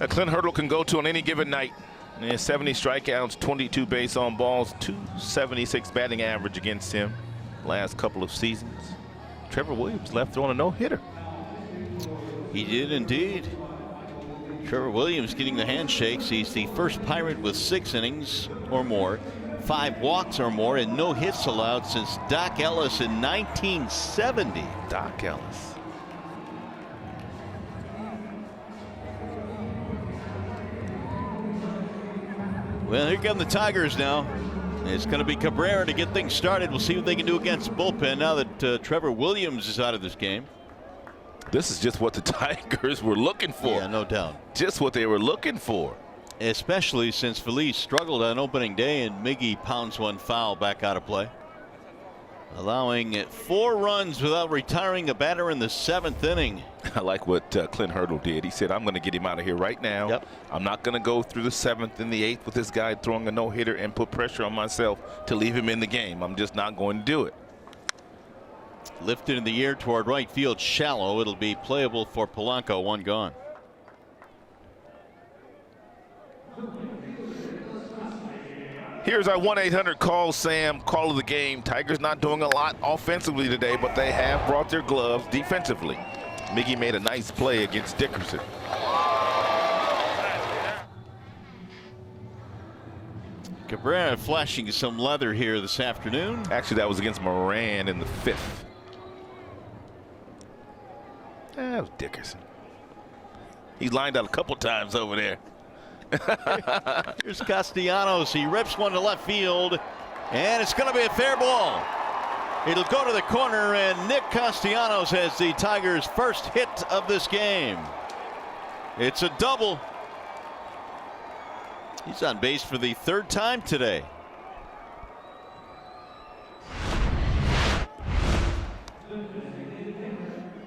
Clint Hurdle can go to on any given night. And 70 strikeouts, 22 base on balls, 276 batting average against him last couple of seasons. Trevor Williams left throwing a no-hitter. He did indeed. Trevor Williams getting the handshakes. He's the first Pirate with 6 innings or more, 5 walks or more, and no hits allowed since Doc Ellis in 1970. Doc Ellis. Well, here come the Tigers now. It's going to be Cabrera to get things started. We'll see what they can do against bullpen now that Trevor Williams is out of this game. This is just what the Tigers were looking for. Yeah, no doubt. Just what they were looking for. Especially since Felipe struggled on opening day and Miggy pounds one foul back out of play. Allowing 4 runs without retiring a batter in the 7th inning. I like what Clint Hurdle did. He said, I'm going to get him out of here right now. Yep. I'm not going to go through the 7th and the 8th with this guy throwing a no-hitter and put pressure on myself to leave him in the game. I'm just not going to do it. Lifted in the air toward right field, shallow. It'll be playable for Polanco. 1 gone. Here's our 1-800-CALL SAM call of the game. Tigers not doing a lot offensively today, but they have brought their gloves defensively. Miggy made a nice play against Dickerson. Cabrera flashing some leather here this afternoon. Actually, that was against Moran in the 5th. That was Dickerson. He lined out a couple times over there. Here's Castellanos. He rips one to left field, and it's going to be a fair ball. It'll go to the corner, and Nick Castellanos has the Tigers' first hit of this game. It's a double. He's on base for the 3rd time today.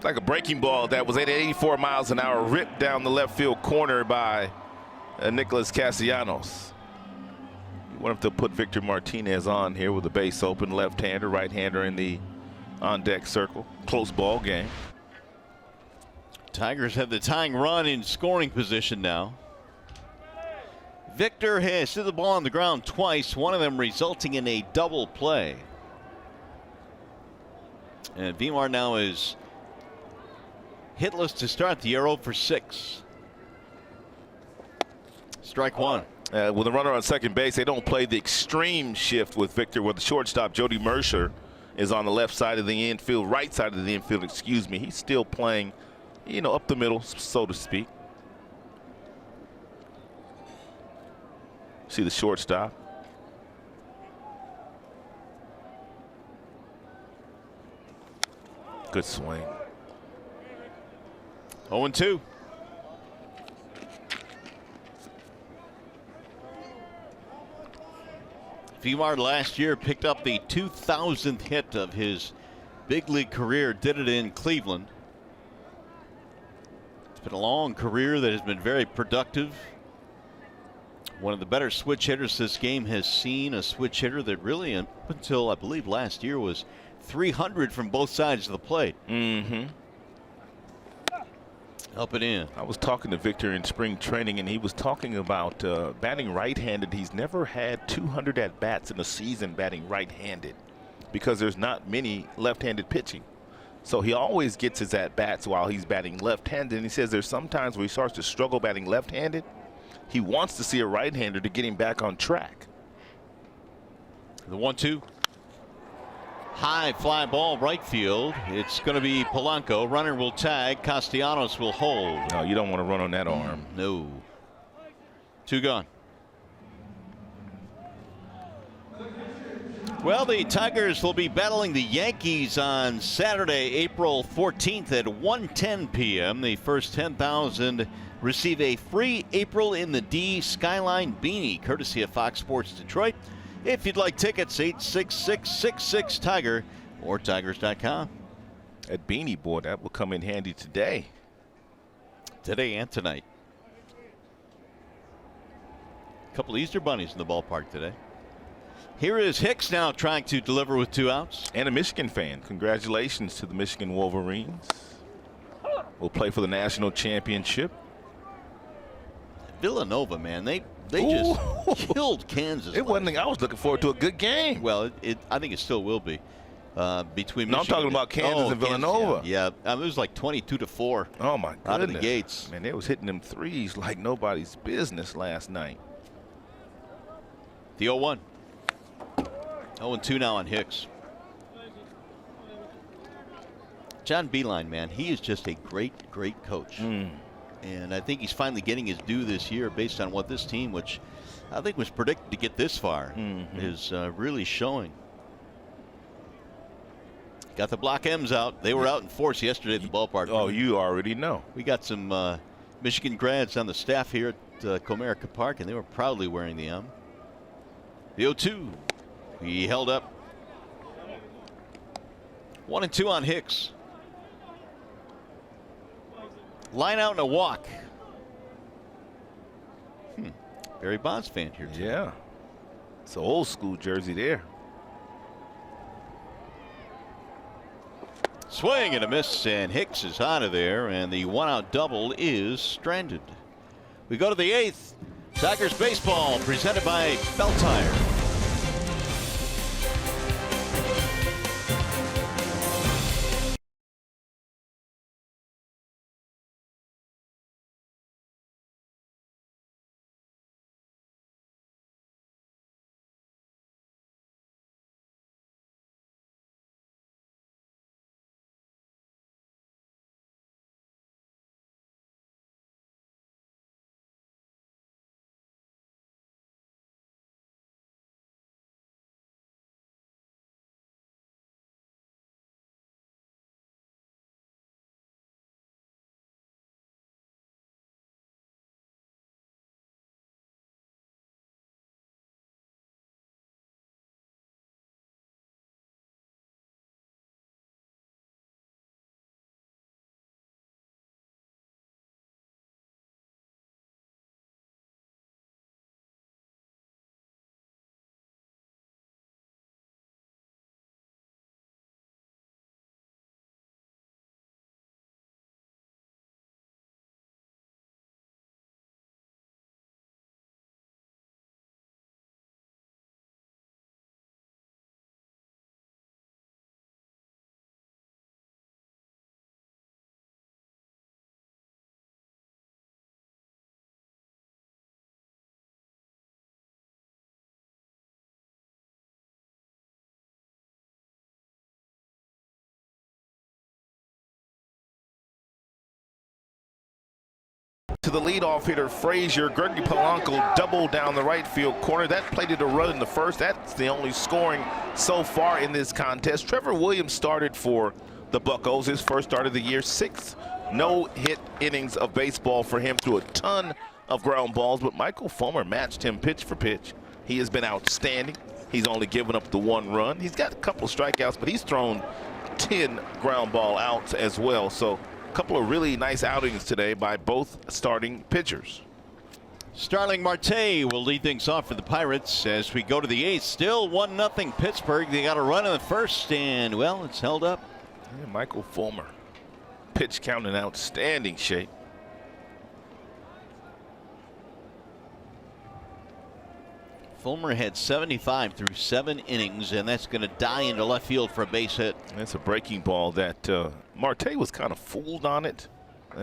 Like a breaking ball that was at 84 miles an hour, ripped down the left field corner by Nicholas Castellanos. You want him to put Victor Martinez on here with the base open, left-hander, right-hander in the on-deck circle. Close ball game. Tigers have the tying run in scoring position now. Victor has hit the ball on the ground twice, one of them resulting in a double play. And Vimar now is hitless to start the year, 0 for 6. Strike 1. With a runner on second base, they don't play the extreme shift with Victor, where the shortstop, Jordy Mercer, is on the left side of the infield, right side of the infield, excuse me. He's still playing, you know, up the middle, so to speak. See the shortstop. Good swing. 0-2. Vimar last year picked up the 2,000th hit of his big league career, did it in Cleveland. It's been a long career that has been very productive. One of the better switch hitters this game has seen, a switch hitter that really, up until I believe last year, was 300 from both sides of the plate. Mm-hmm. Up and in. I was talking to Victor in spring training, and he was talking about batting right-handed. He's never had 200 at-bats in a season batting right-handed because there's not many left-handed pitching. So he always gets his at-bats while he's batting left-handed. And he says there's sometimes where he starts to struggle batting left-handed. He wants to see a right-hander to get him back on track. The 1-2. High fly ball right field. It's going to be Polanco. Runner will tag. Castellanos will hold. No, you don't want to run on that arm. No. 2 gone. Well, the Tigers will be battling the Yankees on Saturday, April 14th at 1:10 p.m. The first 10,000 receive a free April in the D Skyline beanie, courtesy of Fox Sports Detroit. If you'd like tickets, 866-66-TIGER or Tigers.com. That beanie, boy, that will come in handy today. Today and tonight. A couple Easter bunnies in the ballpark today. Here is Hicks now trying to deliver with 2 outs. And a Michigan fan. Congratulations to the Michigan Wolverines. Will play for the national championship. Villanova, man, they just killed Kansas. It wasn't. I was looking forward to a good game. Well, I think it still will be. Between no, Michigan I'm talking about Kansas and Villanova. Yeah, it was like 22-4. Oh my goodness! Out of the gates. Man, they was hitting them threes like nobody's business last night. The 0-1. 0-2 now on Hicks. John Beilein, man, he is just a great coach. And I think he's finally getting his due this year based on what this team, which I think was predicted to get this far, is really showing. Got the block M's out. They were out in force yesterday at the ballpark. Oh, you already know. We got some Michigan grads on the staff here at Comerica Park, and they were proudly wearing the M. The 0-2. He held up. 1-2 on Hicks. Line out and a walk. Barry Bonds fan here too. Yeah. It's an old school jersey there. Swing and a miss, and Hicks is out of there, and the 1-out double is stranded. We go to the 8th. Tigers baseball presented by Bell Tire. To the leadoff hitter, Frazier. Gregory Polanco doubled down the right field corner. That plated a run in the first. That's the only scoring so far in this contest. Trevor Williams started for the Buccos, his first start of the year. 6 no-hit innings of baseball for him through a ton of ground balls, but Michael Fullmer matched him pitch for pitch. He has been outstanding. He's only given up the 1 run. He's got a couple of strikeouts, but he's thrown 10 ground ball outs as well. So a couple of really nice outings today by both starting pitchers. Starling Marte will lead things off for the Pirates as we go to the 8th. Still 1-0 Pittsburgh. They got a run in the first, and well, it's held up. Yeah, Michael Fullmer, pitch count in outstanding shape. Fullmer had 75 through 7 innings, and that's going to die into left field for a base hit. That's a breaking ball that Marte was kind of fooled on it,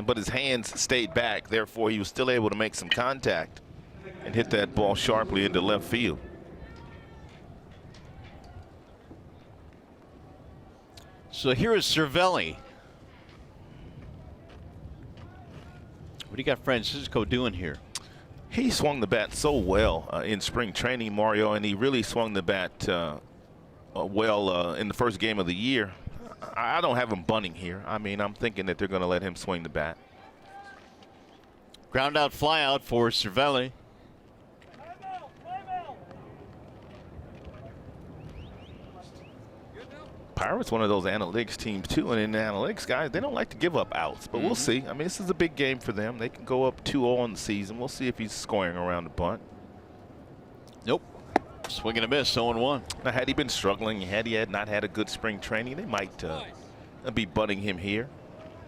but his hands stayed back. Therefore, he was still able to make some contact and hit that ball sharply into left field. So here is Cervelli. What do you got Francisco doing here? He swung the bat so well in spring training, Mario, and he really swung the bat well in the first game of the year. I don't have him bunting here. I mean, I'm thinking that they're going to let him swing the bat. Ground out, fly out for Cervelli. Pirates, one of those analytics teams too, and in the analytics, guys, they don't like to give up outs, but we'll see. I mean, this is a big game for them. They can go up 2-0 on the season. We'll see if he's scoring around the bunt. Nope. Swing and a miss, 0-1. Now, had he been struggling, had he not had a good spring training, they might be butting him here.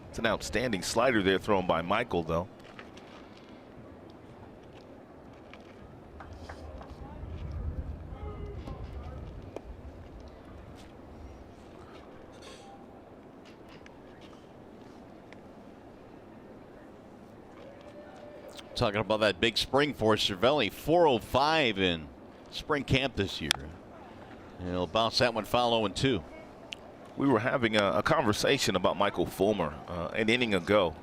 It's an outstanding slider there thrown by Michael, though. Talking about that big spring for Cervelli, 405 in spring camp this year. And he'll bounce that one foul 0-2. We were having a conversation about Michael Fullmer an inning ago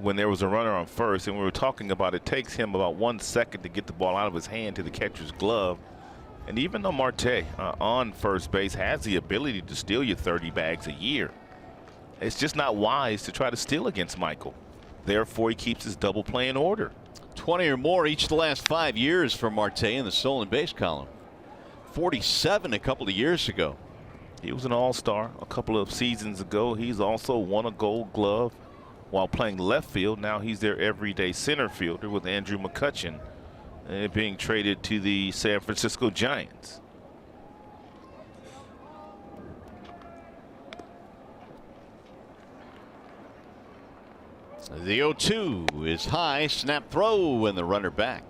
when there was a runner on first, and we were talking about it takes him about 1 second to get the ball out of his hand to the catcher's glove. And even though Marte on first base has the ability to steal you 30 bags a year, it's just not wise to try to steal against Michael. Therefore, he keeps his double play in order. 20 or more each of the last 5 years for Marte in the stolen base column. 47 a couple of years ago. He was an all-star a couple of seasons ago. He's also won a Gold Glove while playing left field. Now he's their everyday center fielder with Andrew McCutchen being traded to the San Francisco Giants. The 0-2 is high, snap throw, and the runner back.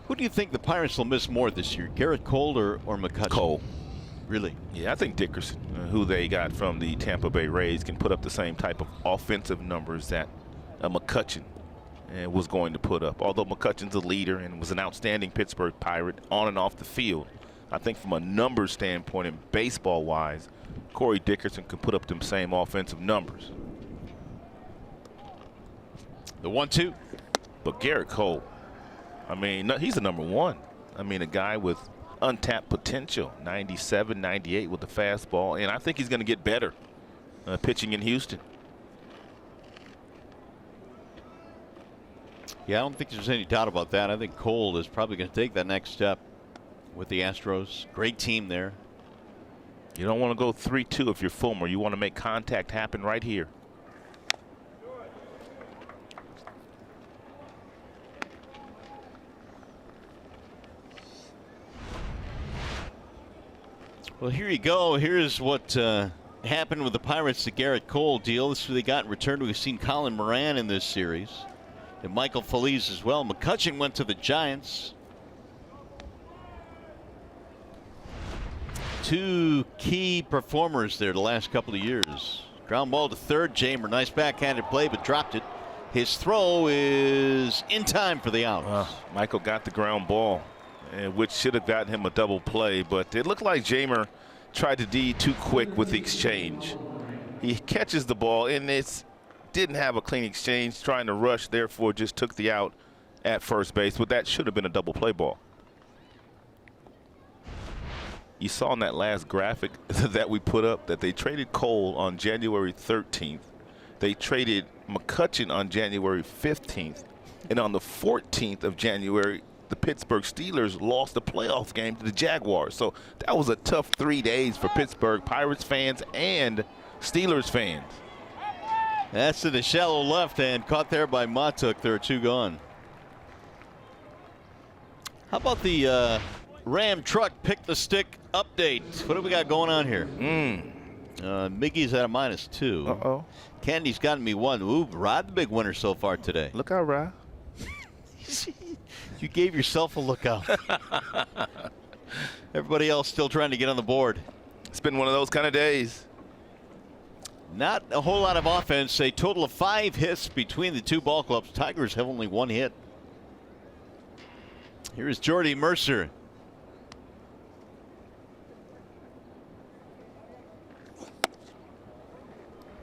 Who do you think the Pirates will miss more this year, Garrett Cole or McCutchen? Cole. Really? Yeah, I think Dickerson, who they got from the Tampa Bay Rays, can put up the same type of offensive numbers that McCutchen was going to put up. Although McCutchen's a leader and was an outstanding Pittsburgh Pirate on and off the field, I think from a numbers standpoint and baseball-wise, Corey Dickerson could put up them same offensive numbers. The 1-2. But Garrett Cole, I mean, he's the #1. I mean, a guy with untapped potential, 97, 98 with the fastball, and I think he's going to get better pitching in Houston. Yeah, I don't think there's any doubt about that. I think Cole is probably going to take that next step with the Astros. Great team there. You don't want to go 3-2 if you're Fullmer. You want to make contact happen right here. Well, here you go. Here's what happened with the Pirates, the Garrett Cole deal. This is what they got in return. We've seen Colin Moran in this series, and Michael Felipe as well. McCutchen went to the Giants. Two key performers there the last couple of years. Ground ball to third. Jamer, nice backhanded play, but dropped it. His throw is in time for the out. Michael got the ground ball, which should have gotten him a double play, but it looked like Jamer tried to D too quick with the exchange. He catches the ball, and it didn't have a clean exchange, trying to rush, therefore just took the out at first base, but that should have been a double play ball. You saw in that last graphic that we put up that they traded Cole on January 13th. They traded McCutchen on January 15th, and on the 14th of January, the Pittsburgh Steelers lost the playoff game to the Jaguars. So that was a tough 3 days for Pittsburgh Pirates fans and Steelers fans. That's to the shallow left hand, caught there by Matuk. There are two gone. How about the Ram truck pick the stick update? What do we got going on here? Miggy's at a -2. Uh-oh. Candy's gotten me 1. Ooh, Rod the big winner so far today. Look out, Rod. You gave yourself a lookout. Everybody else still trying to get on the board. It's been one of those kind of days. Not a whole lot of offense. A total of 5 hits between the two ball clubs. Tigers have only 1 hit. Here's Jordy Mercer.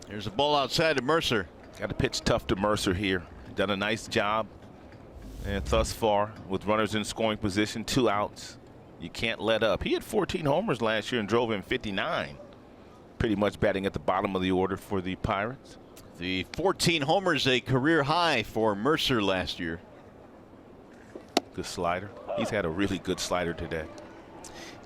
Here's a ball outside to Mercer. Got to pitch tough to Mercer here. Done a nice job. And thus far, with runners in scoring position, 2 outs. You can't let up. He had 14 homers last year and drove in 59. Pretty much batting at the bottom of the order for the Pirates. The 14 homers, a career high for Mercer last year. Good slider. He's had a really good slider today.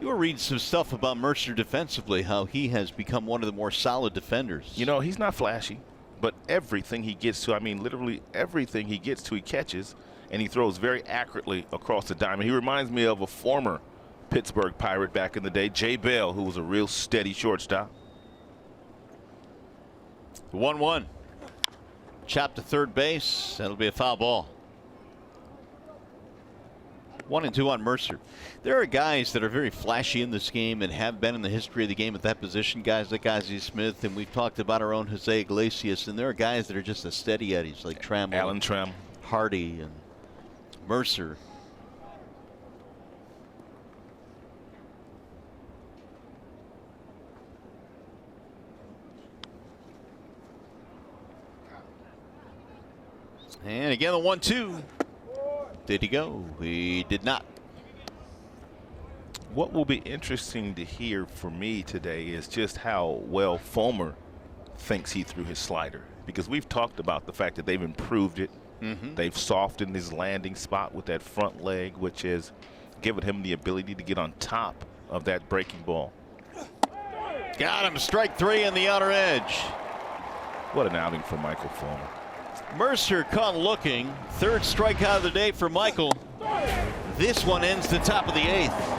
You were reading some stuff about Mercer defensively, how he has become one of the more solid defenders. You know, he's not flashy, but everything he gets to, I mean, literally everything he gets to, he catches. and he throws very accurately across the diamond. He reminds me of a former Pittsburgh Pirate back in the day, Jay Bell, who was a real steady shortstop. 1-1. Chopped to third base. That'll be a foul ball. 1-2 on Mercer. There are guys that are very flashy in this game and have been in the history of the game at that position. Guys like Ozzie Smith, and we've talked about our own Jose Iglesias. And there are guys that are just as steady eddies like Trammell, Alan Trammell, Hardy, and Mercer. And again, the 1-2. Did he go? He did not. What will be interesting to hear for me today is just how well Fullmer thinks he threw his slider, because we've talked about the fact that they've improved it. They've softened his landing spot with that front leg, which has given him the ability to get on top of that breaking ball. Got him. Strike three on the outer edge. What an outing for Michael Fullmer. Mercer caught looking. Third strikeout of the day for Michael. This one ends the top of the eighth.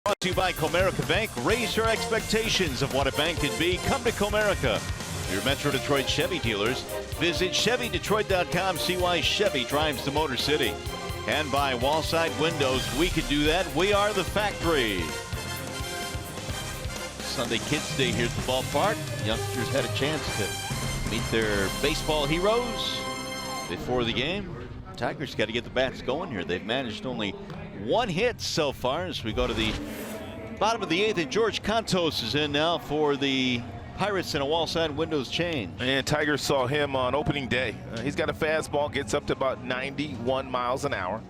Brought to you by Comerica Bank. Raise your expectations of what a bank can be. Come to Comerica, your Metro Detroit Chevy dealers. Visit ChevyDetroit.com. See why Chevy drives the Motor City. And by Wallside Windows. We can do that. We are the factory. Sunday Kids Day here at the ballpark. Youngsters had a chance to meet their baseball heroes before the game. Tigers got to get the bats going here. They've managed only one hit so far as we go to the bottom of the eighth, and George Contos is in now for the Pirates in a Wallside Windows change. And Tigers saw him on opening day. He's got a fastball, gets up to about 91 miles an hour.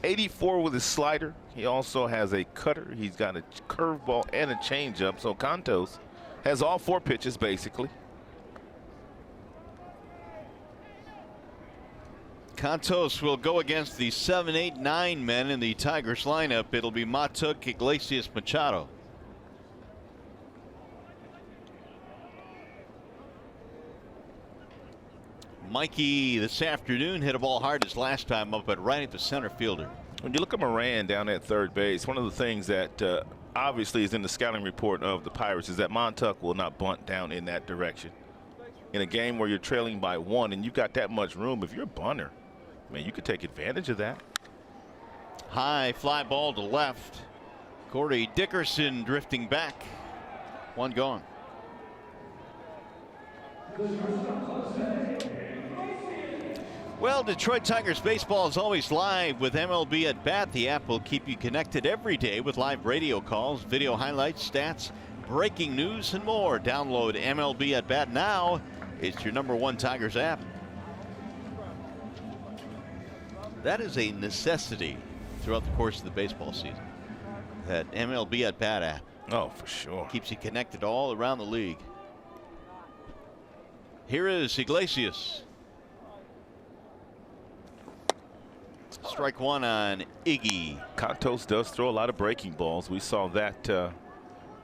84 with his slider. He also has a cutter. He's got a curveball and a changeup. So Contos has all four pitches basically. Contos will go against the 7, 8, 9 men in the Tigers lineup. It'll be Matuk, Iglesias, Machado. Mikey this afternoon hit a ball hard his last time up, but right at the center fielder. When you look at Moran down at third base, one of the things that obviously is in the scouting report of the Pirates is that Montuck will not bunt down in that direction. In a game where you're trailing by one and you've got that much room, if you're a bunter, man, you could take advantage of that. High fly ball to left. Corey Dickerson drifting back. One gone. Well, Detroit Tigers baseball is always live with MLB at Bat. The app will keep you connected every day with live radio calls, video highlights, stats, breaking news, and more. Download MLB at Bat now. It's your #1 Tigers app. That is a necessity throughout the course of the baseball season. That MLB at Bat app. Oh, for sure. Keeps you connected all around the league. Here is Iglesias. Strike one on Iggy. Cantos does throw a lot of breaking balls. We saw that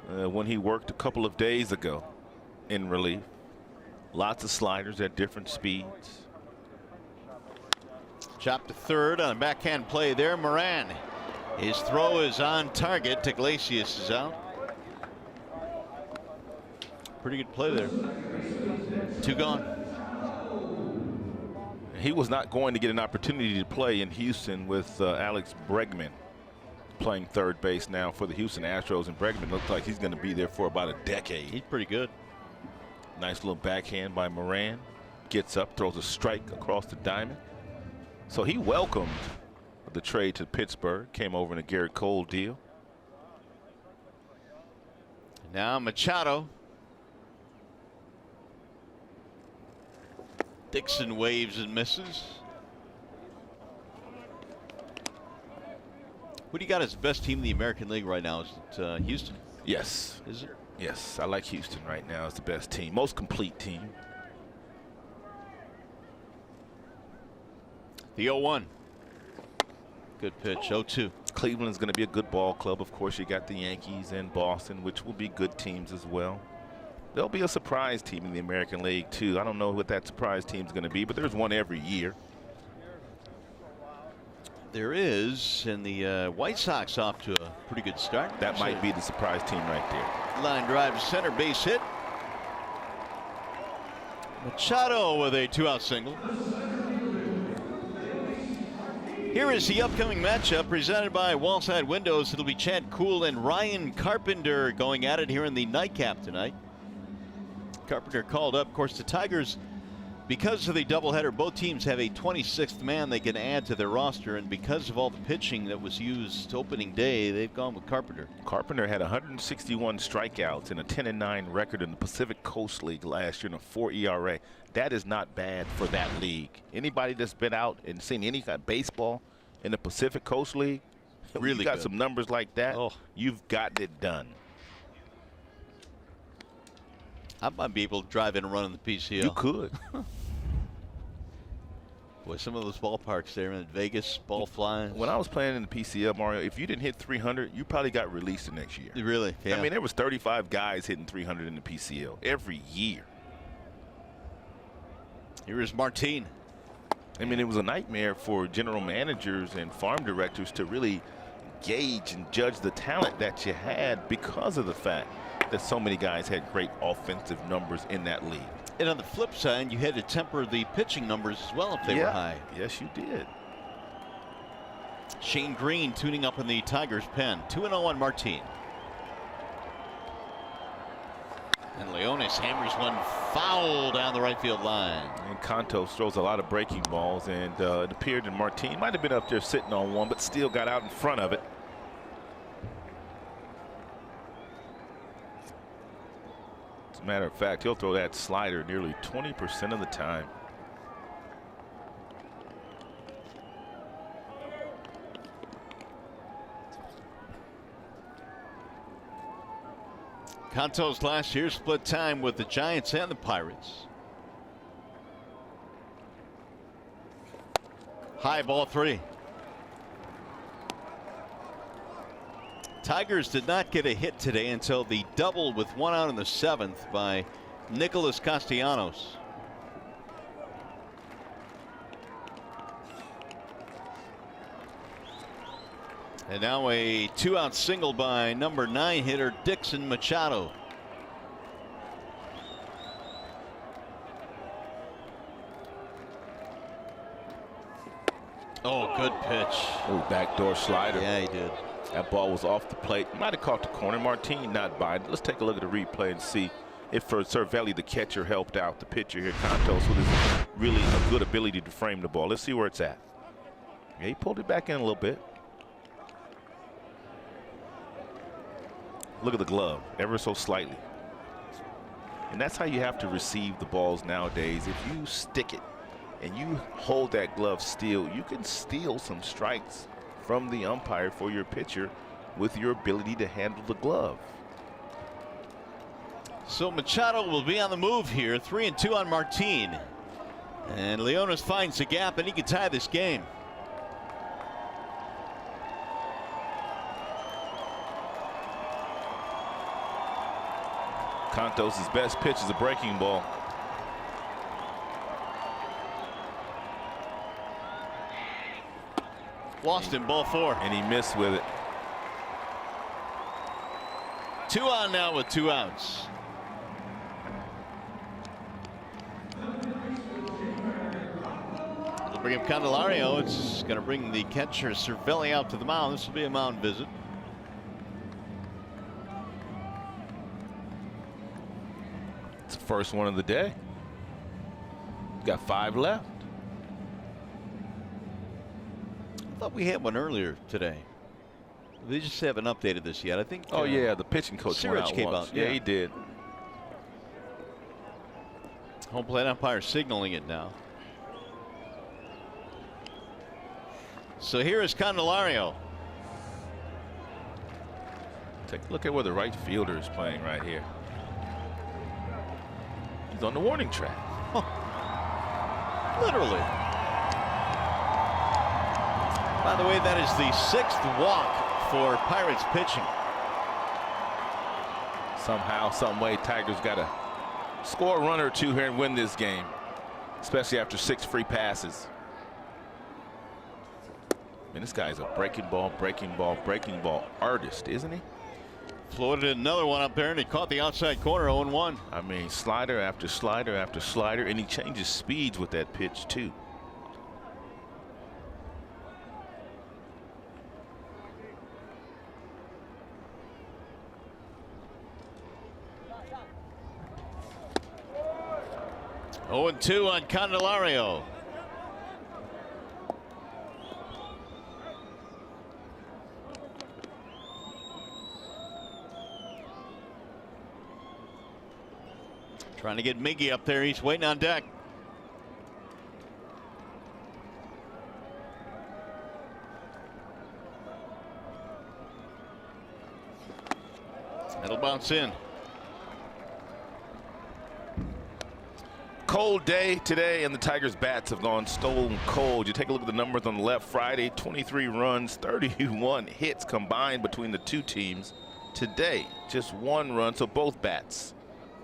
when he worked a couple of days ago in relief. Lots of sliders at different speeds. Chop to third on a backhand play there. Moran. His throw is on target. Iglesias is out. Pretty good play there. 2 gone. He was not going to get an opportunity to play in Houston with Alex Bregman playing third base now for the Houston Astros, and Bregman looks like he's going to be there for about a decade. He's pretty good. Nice little backhand by Moran. Gets up, throws a strike across the diamond. So he welcomed the trade to Pittsburgh, came over in a Garrett Cole deal. Now Machado. Dixon waves and misses. Who do you got as the best team in the American League right now? Is it Houston? Yes. Is it? Yes, I like Houston right now as the best team, most complete team. The 0-1. Good pitch, 0-2. Cleveland's going to be a good ball club. Of course, you got the Yankees and Boston, which will be good teams as well. There'll be a surprise team in the American League, too. I don't know what that surprise team's going to be, but there's one every year. There is, and the White Sox off to a pretty good start. That might be the surprise team right there. Line drive to center, base hit. Machado with a 2-out single. Here is the upcoming matchup presented by Wallside Windows. It'll be Chad Kuhl and Ryan Carpenter going at it here in the nightcap tonight. Carpenter called up. Of course, the Tigers, because of the doubleheader, both teams have a 26th man they can add to their roster, and because of all the pitching that was used opening day, they've gone with Carpenter. Carpenter had 161 strikeouts and a 10-9 record in the Pacific Coast League last year and a 4 ERA. That is not bad for that league. Anybody that's been out and seen any kind of baseball in the Pacific Coast League, really you got good. some numbers like that, you've gotten it done. I might be able to drive in and run in the PCL. You could. Boy, some of those ballparks there in Vegas, ball flying. When I was playing in the PCL, Mario, if you didn't hit 300, you probably got released the next year. Really? Yeah. I mean, there was 35 guys hitting 300 in the PCL every year. Here is Martin. I mean, it was a nightmare for general managers and farm directors to really gauge and judge the talent that you had because of the fact that so many guys had great offensive numbers in that league. And on the flip side, you had to temper the pitching numbers as well if they were high. Yes, you did. Shane Green tuning up in the Tigers pen. 2-0 on Martin. And Leonis hammers one foul down the right field line. And Cantos throws a lot of breaking balls, and it appeared that Martin might have been up there sitting on one, but still got out in front of it. As a matter of fact, he'll throw that slider nearly 20% of the time. Cantos last year split time with the Giants and the Pirates. High ball 3. Tigers did not get a hit today until the double with 1 out in the 7th by Nicholas Castellanos. And now a 2-out single by number 9 hitter Dixon Machado. Oh, good pitch. Oh, backdoor slider. Yeah, he did. That ball was off the plate. Might have caught the corner. Martin not by it. Let's take a look at the replay and see if Cervelli, the catcher, helped out the pitcher here, Cantos, with his really a good ability to frame the ball. Let's see where it's at. Yeah, he pulled it back in a little bit. Look at the glove, ever so slightly. And that's how you have to receive the balls nowadays. If you stick it and you hold that glove still, you can steal some strikes from the umpire for your pitcher with your ability to handle the glove. So Machado will be on the move here, 3-2 on Martin. And Leonis finds the gap, and he can tie this game. Cantos' best pitch is a breaking ball. Lost him, ball 4. And he missed with it. 2 on now with 2 outs. It'll bring up Candelario. It's going to bring the catcher Cervelli out to the mound. This will be a mound visit. It's the first one of the day. Got 5 left. I thought we had one earlier today. They just haven't updated this yet. I think. Oh yeah, the pitching coach went out came once. out. Yeah, he did. Home plate umpire signaling it now. So here is Candelario. Take a look at where the right fielder is playing right here. He's on the warning track. Literally. By the way, that is the 6th walk for Pirates pitching. Somehow, some way, Tigers got to score a run or 2 here and win this game, especially after 6 free passes. Man, this guy's a breaking ball artist, isn't he? Floated another one up there, and he caught the outside corner, 0-1. I mean, slider after slider after slider, and he changes speeds with that pitch, too. Oh, 2 on Candelario. Trying to get Miggy up there. He's waiting on deck. That'll bounce in. Cold day today, and the Tigers' bats have gone stone cold. You take a look at the numbers on the left. Friday, 23 runs, 31 hits combined between the 2 teams. Today, just 1 run, so both bats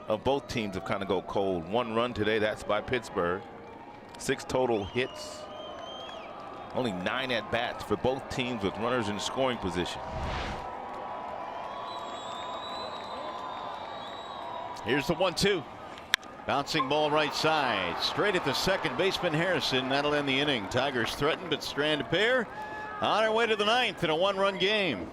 of both teams have kind of go cold. 1 run today, that's by Pittsburgh. 6 total hits. Only 9 at bats for both teams with runners in scoring position. Here's the 1-2. Bouncing ball right side. Straight at the second baseman Harrison. That'll end the inning. Tigers threatened but strand a pair. On our way to the 9th in a 1-run game.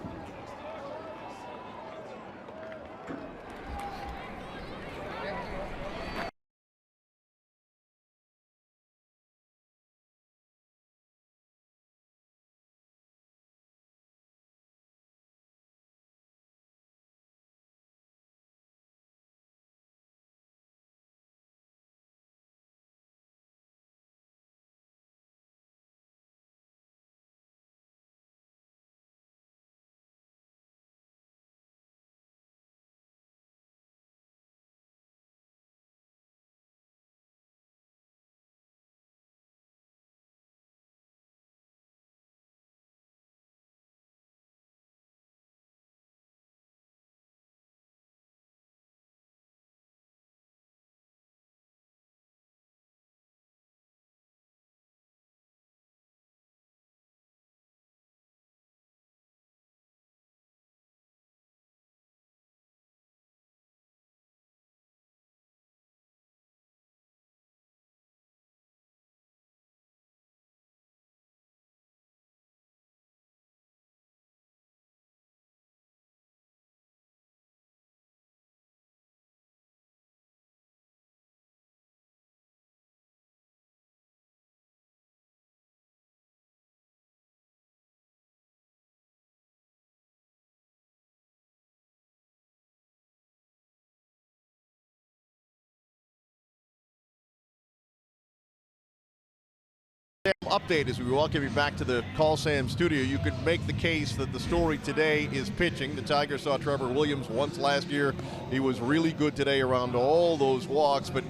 Update as we welcome you back to the Call Sam studio. You could make the case that the story today is pitching. The Tigers saw Trever Williams once last year. He was really good today around all those walks, but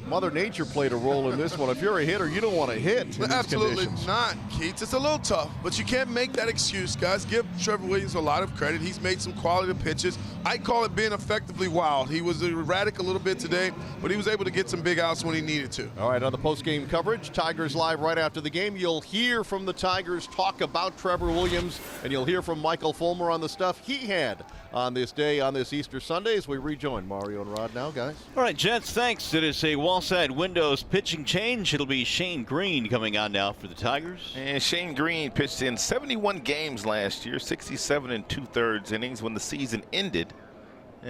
Mother Nature played a role in this one. If you're a hitter, you don't want to hit in these Absolutely conditions. not, Keats. It's a little tough, but you can't make that excuse, guys. Give Trevor Williams a lot of credit. He's made some quality pitches. I call it being effectively wild. He was erratic a little bit today, but he was able to get some big outs when he needed to. All right, on the post-game coverage, Tigers Live right after the game. You'll hear from the Tigers talk about Trevor Williams, and you'll hear from Michael Fullmer on the stuff he had on this day, on this Easter Sunday, as we rejoin Mario and Rod now, guys. All right, Jets, thanks. It is a Wallside Windows pitching change. It'll be Shane Green coming on now for the Tigers. And Shane Green pitched in 71 games last year, 67 2/3 innings. When the season ended,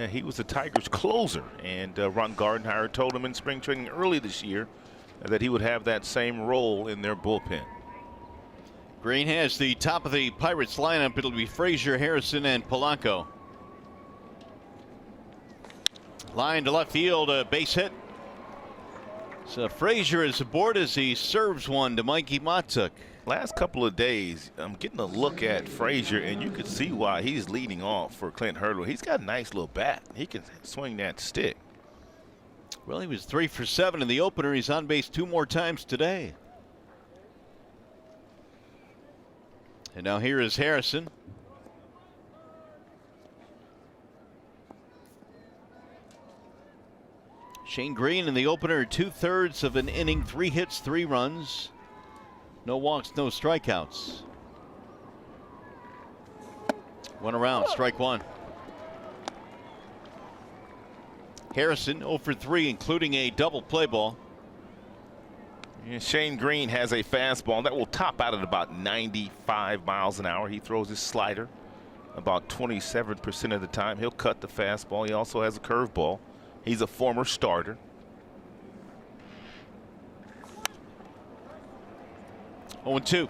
he was the Tigers' closer. And Ron Gardenhire told him in spring training early this year that he would have that same role in their bullpen. Green has the top of the Pirates lineup. It'll be Frazier, Harrison, and Polanco. Line to left field, a base hit. So Frazier is aboard as he serves one to Mikey Matuk. Last couple of days, I'm getting a look at Frazier, and you can see why he's leading off for Clint Hurdle. He's got a nice little bat. He can swing that stick. Well, he was 3 for 7 in the opener. He's on base 2 more times today. And now here is Harrison. Shane Green in the opener, 2/3 of an inning, 3 hits, 3 runs. No walks, no strikeouts. 1 around, strike 1. Harrison 0 for 3, including a double play ball. And Shane Green has a fastball that will top out at about 95 miles an hour. He throws his slider about 27% of the time. He'll cut the fastball. He also has a curveball. He's a former starter. 0-2.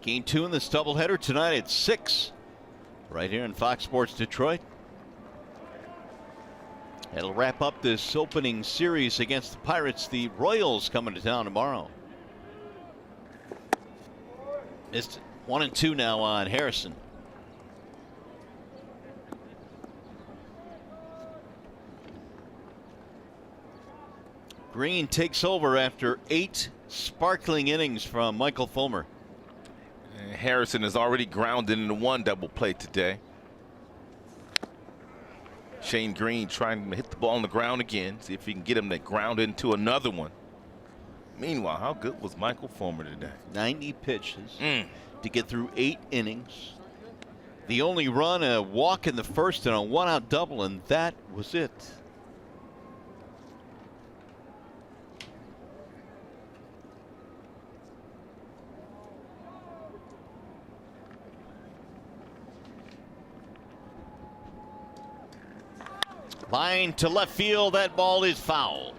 Game 2 in this doubleheader tonight at 6, right here in Fox Sports Detroit. It'll wrap up this opening series against the Pirates. The Royals coming to town tomorrow. It's 1-2 now on Harrison. Green takes over after 8 sparkling innings from Michael Fullmer. And Harrison is already grounded into 1 double play today. Shane Green trying to hit the ball on the ground again, see if he can get him to ground into another one. Meanwhile, how good was Michael Fullmer today? 90 pitches to get through 8 innings. The only run, a walk in the first and a 1-out double, and that was it. Line to left field, that ball is foul.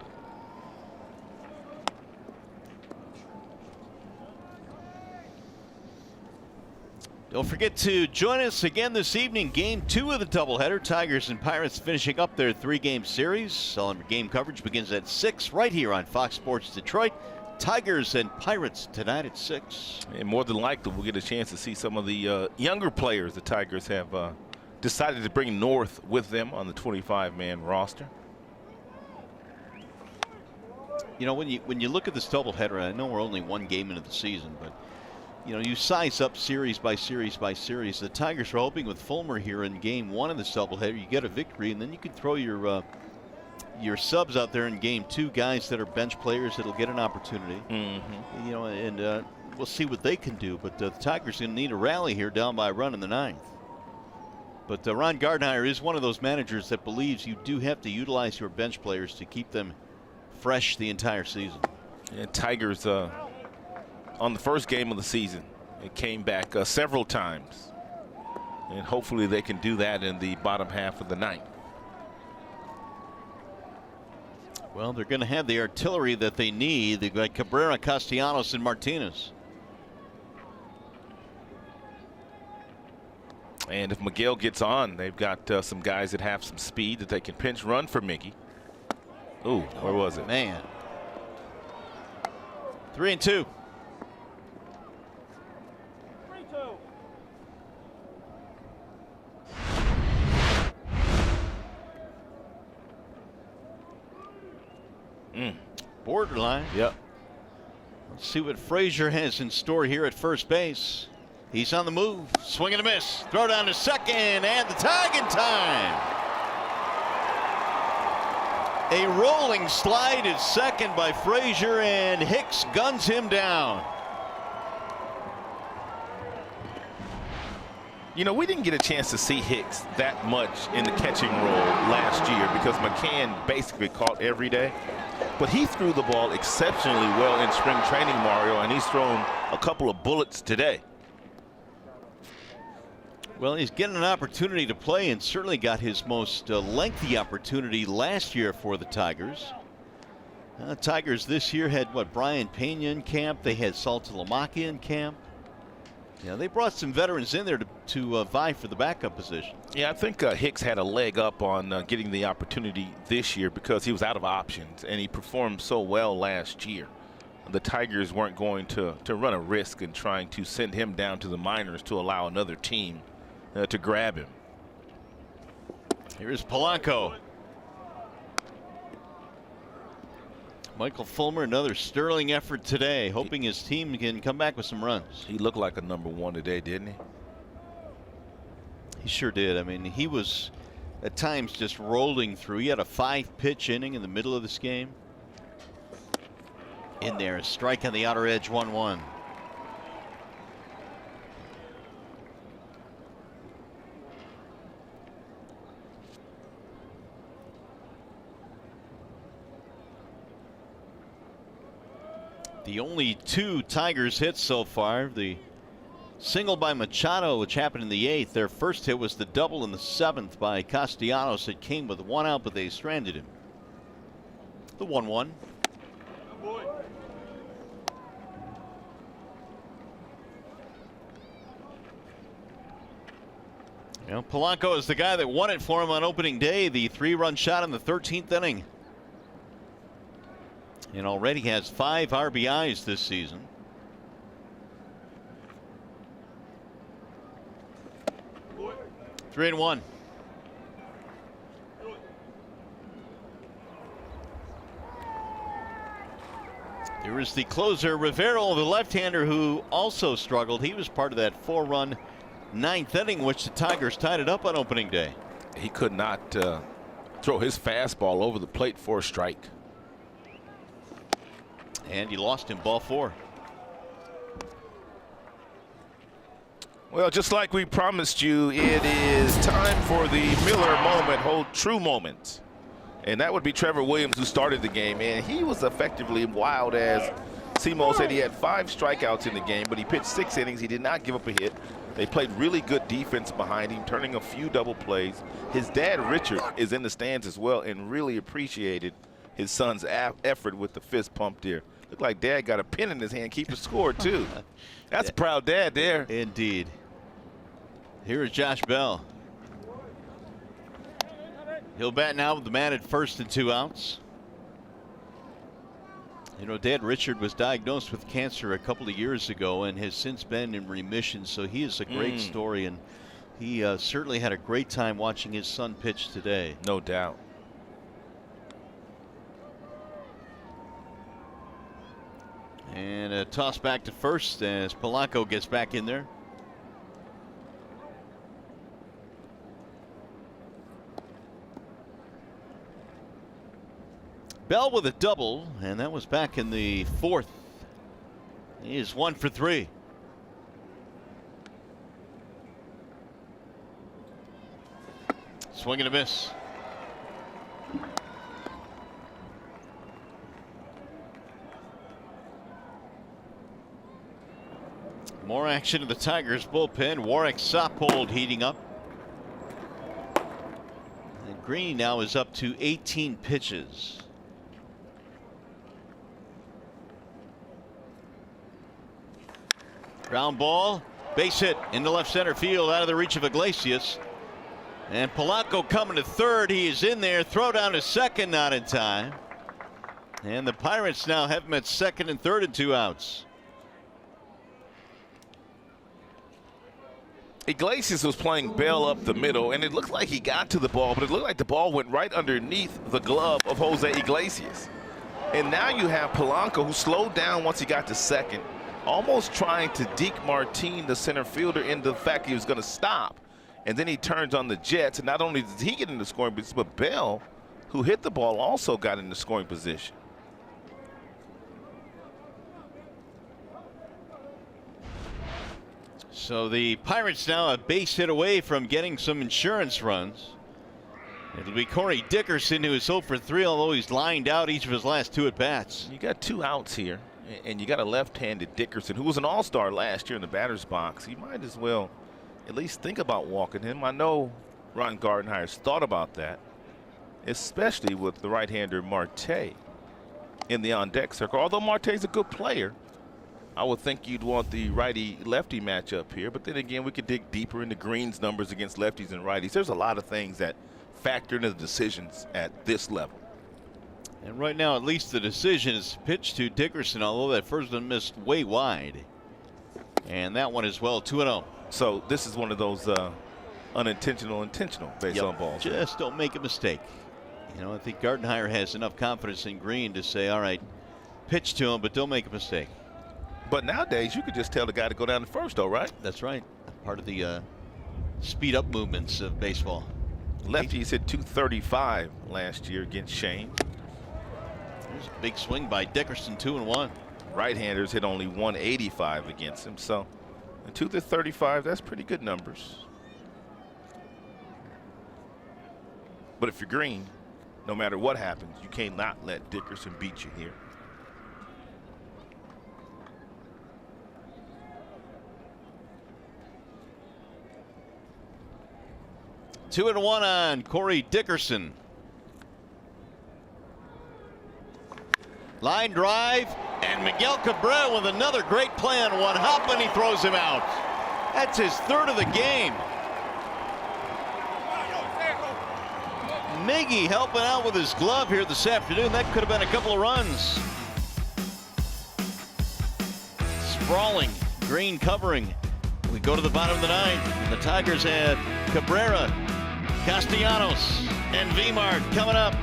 Don't forget to join us again this evening. Game 2 of the doubleheader. Tigers and Pirates finishing up their 3-game series. All game coverage begins at 6 right here on Fox Sports Detroit. Tigers and Pirates tonight at 6. And more than likely, we'll get a chance to see some of the younger players the Tigers have decided to bring north with them on the 25-man roster. You know, when you look at this doubleheader, I know we're only 1 game into the season, but you know, you size up series by series by series. The Tigers are hoping with Fullmer here in game 1 of this doubleheader, you get a victory, and then you can throw your subs out there in game 2, guys that are bench players that'll get an opportunity. You know, and we'll see what they can do. But the Tigers are going to need a rally here, down by a run in the 9th. But Ron Gardenhire is one of those managers that believes you do have to utilize your bench players to keep them fresh the entire season. And Tigers on the first game of the season, it came back several times, and hopefully they can do that in the bottom half of the 9th. Well, they're going to have the artillery that they need. They've got Cabrera, Castellanos, and Martinez. And if Miguel gets on, they've got some guys that have some speed that they can pinch run for Miggy. Ooh, where was it? Man. 3-2. Borderline. Yep. Let's see what Frazier has in store here at first base. He's on the move. Swing and a miss. Throw down to second, and the tag in time. A rolling slide at second by Frazier, and Hicks guns him down. You know, we didn't get a chance to see Hicks that much in the catching role last year because Mccann basically caught every day. But he threw the ball exceptionally well in spring training, Mario, and he's thrown a couple of bullets today. Well, he's getting an opportunity to play and certainly got his most lengthy opportunity last year for the Tigers. Tigers this year had, what, Brian Pena in camp. They had Saltalamacchia in camp. Yeah, they brought some veterans in there to vie for the backup position. Yeah, I think Hicks had a leg up on getting the opportunity this year because he was out of options, and he performed so well last year. The Tigers weren't going to run a risk in trying to send him down to the minors to allow another team to grab him. Here's Polanco. Michael Fullmer, another sterling effort today, hoping his team can come back with some runs. He looked like a #1 today, didn't he? He sure did. I mean, he was at times just rolling through. He had a 5-pitch inning in the middle of this game. In there, a strike on the outer edge, 1-1. The only 2 Tigers hits so far. The single by Machado, which happened in the 8th. Their first hit was the double in the 7th by Castellanos. It came with 1 out, but they stranded him. The 1-1. You know, Polanco is the guy that won it for him on opening day. The 3-run shot in the 13th inning. And already has 5 RBIs this season. Three and 1. There is the closer, Rivero, the left-hander, who also struggled. He was part of that 4-run 9th inning, which the Tigers tied it up on opening day. He could not throw his fastball over the plate for a strike. And he lost him, ball 4. Well, just like we promised you, it is time for the Miller moment, hold true moment. And that would be Trevor Williams, who started the game. And he was effectively wild, as Simo said. He had 5 strikeouts in the game, but he pitched 6 innings. He did not give up a hit. They played really good defense behind him, turning a few double plays. His dad, Richard, is in the stands as well and really appreciated his son's effort with the fist pump there. Looked like Dad got a pen in his hand, keep a score, too. That's a proud dad there. Indeed. Here is Josh Bell. He'll bat now with the man at first and 2 outs. You know, Dad Richard was diagnosed with cancer a couple of years ago and has since been in remission, so he is a great story, and he certainly had a great time watching his son pitch today. No doubt. And a toss back to first as Polanco gets back in there. Bell with a double, and that was back in the 4th. He is 1 for 3. Swing and a miss. More action in the Tigers bullpen. Warwick Soppold heating up. And Green now is up to 18 pitches. Ground ball. Base hit into left center field, out of the reach of Iglesias. And Polanco coming to third. He is in there. Throw down to second, not in time. And the Pirates now have him at second and third and 2 outs. Iglesias was playing Bell up the middle, and it looked like he got to the ball, but it looked like the ball went right underneath the glove of Jose Iglesias. And now you have Polanco, who slowed down once he got to second, almost trying to deke Martin, the center fielder, into the fact he was going to stop. And then he turns on the Jets, and not only did he get into scoring position, but Bell, who hit the ball, also got into scoring position. So the Pirates now a base hit away from getting some insurance runs. It'll be Corey Dickerson, who is 0 for 3, although he's lined out each of his last 2 at-bats. You got 2 outs here, and you got a left-handed Dickerson, who was an all-star last year in the batter's box. You might as well at least think about walking him. I know Ron Gardenhire's thought about that, especially with the right-hander Marte in the on-deck circle. Although Marte's a good player, I would think you'd want the righty-lefty matchup here. But then again, we could dig deeper into Green's numbers against lefties and righties. There's a lot of things that factor into the decisions at this level. And right now, at least the decision is pitched to Dickerson, although that first one missed way wide. And that one as well, 2-0. So this is one of those intentional base on balls. Just don't make a mistake. You know, I think Gardenhire has enough confidence in Green to say, all right, pitch to him, but don't make a mistake. But nowadays, you could just tell the guy to go down to first, though, right? That's right. Part of the speed-up movements of baseball. Lefties hit 235 last year against Shane. There's a big swing by Dickerson, 2-1. Right-handers hit only 185 against him. So, 235, that's pretty good numbers. But if you're Green, no matter what happens, you cannot let Dickerson beat you here. Two and 1 on Corey Dickerson. Line drive, and Miguel Cabrera with another great play on one hop, and he throws him out. That's his 3rd of the game. Miggy helping out with his glove here this afternoon. That could have been a couple of runs. Sprawling, Green covering. We go to the bottom of the 9th, and the Tigers had Cabrera, Castellanos, and Vmart coming up.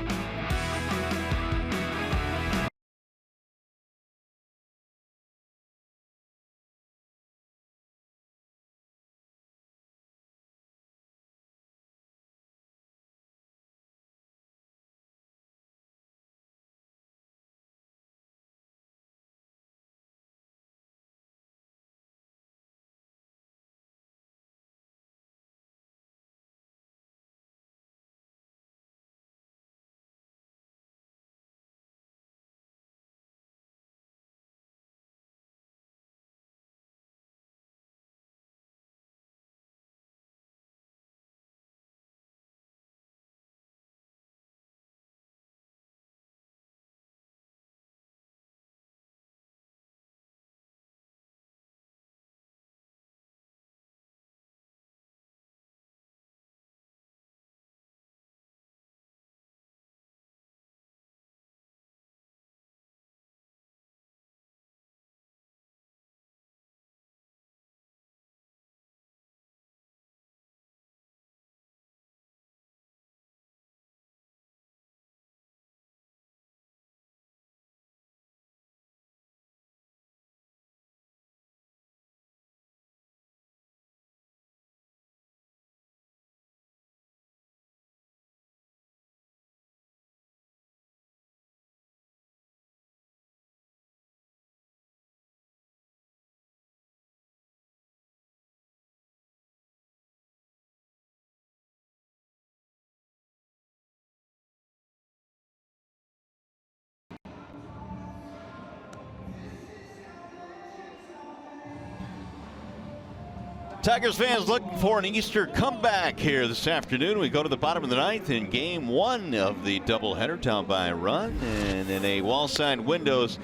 Tigers fans looking for an Easter comeback here this afternoon. We go to the bottom of the 9th in game 1 of the doubleheader, down by a run, and in a wall-side windows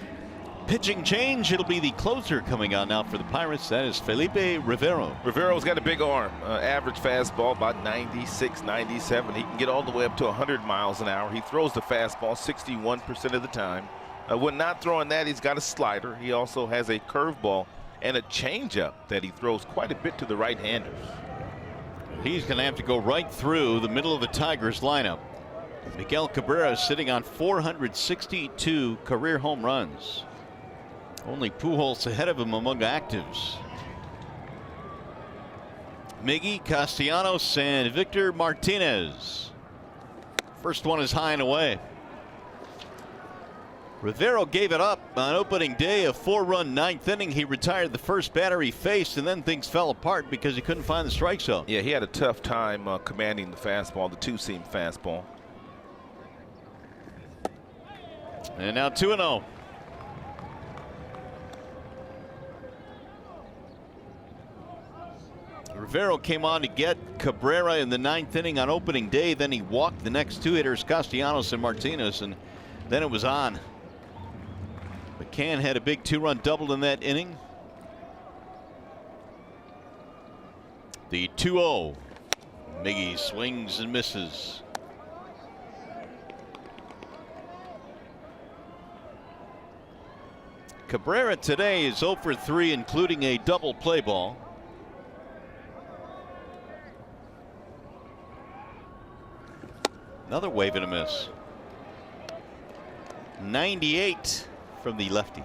pitching change. It'll be the closer coming on now for the Pirates. That is Felipe Rivero. Rivero's got a big arm. Average fastball about 96, 97. He can get all the way up to 100 miles an hour. He throws the fastball 61% of the time. When not throwing that, he's got a slider. He also has a curveball and a changeup that he throws quite a bit to the right-handers. He's going to have to go right through the middle of the Tigers lineup. Miguel Cabrera is sitting on 462 career home runs. Only Pujols ahead of him among actives. Miggy, Castellanos, and Victor Martinez. First one is high and away. Rivero gave it up on opening day, a 4-run ninth inning. He retired the first batter he faced, and then things fell apart because he couldn't find the strike zone. Yeah, he had a tough time commanding the fastball, the two-seam fastball. And now 2-0. Rivero came on to get Cabrera in the ninth inning on opening day. Then he walked the next two hitters, Castellanos and Martinez, and then it was on. Mccann had a big 2-run double in that inning. The 2-0. Miggy swings and misses. Cabrera today is 0 for 3, including a double play ball. Another wave and a miss. 98 from the lefty.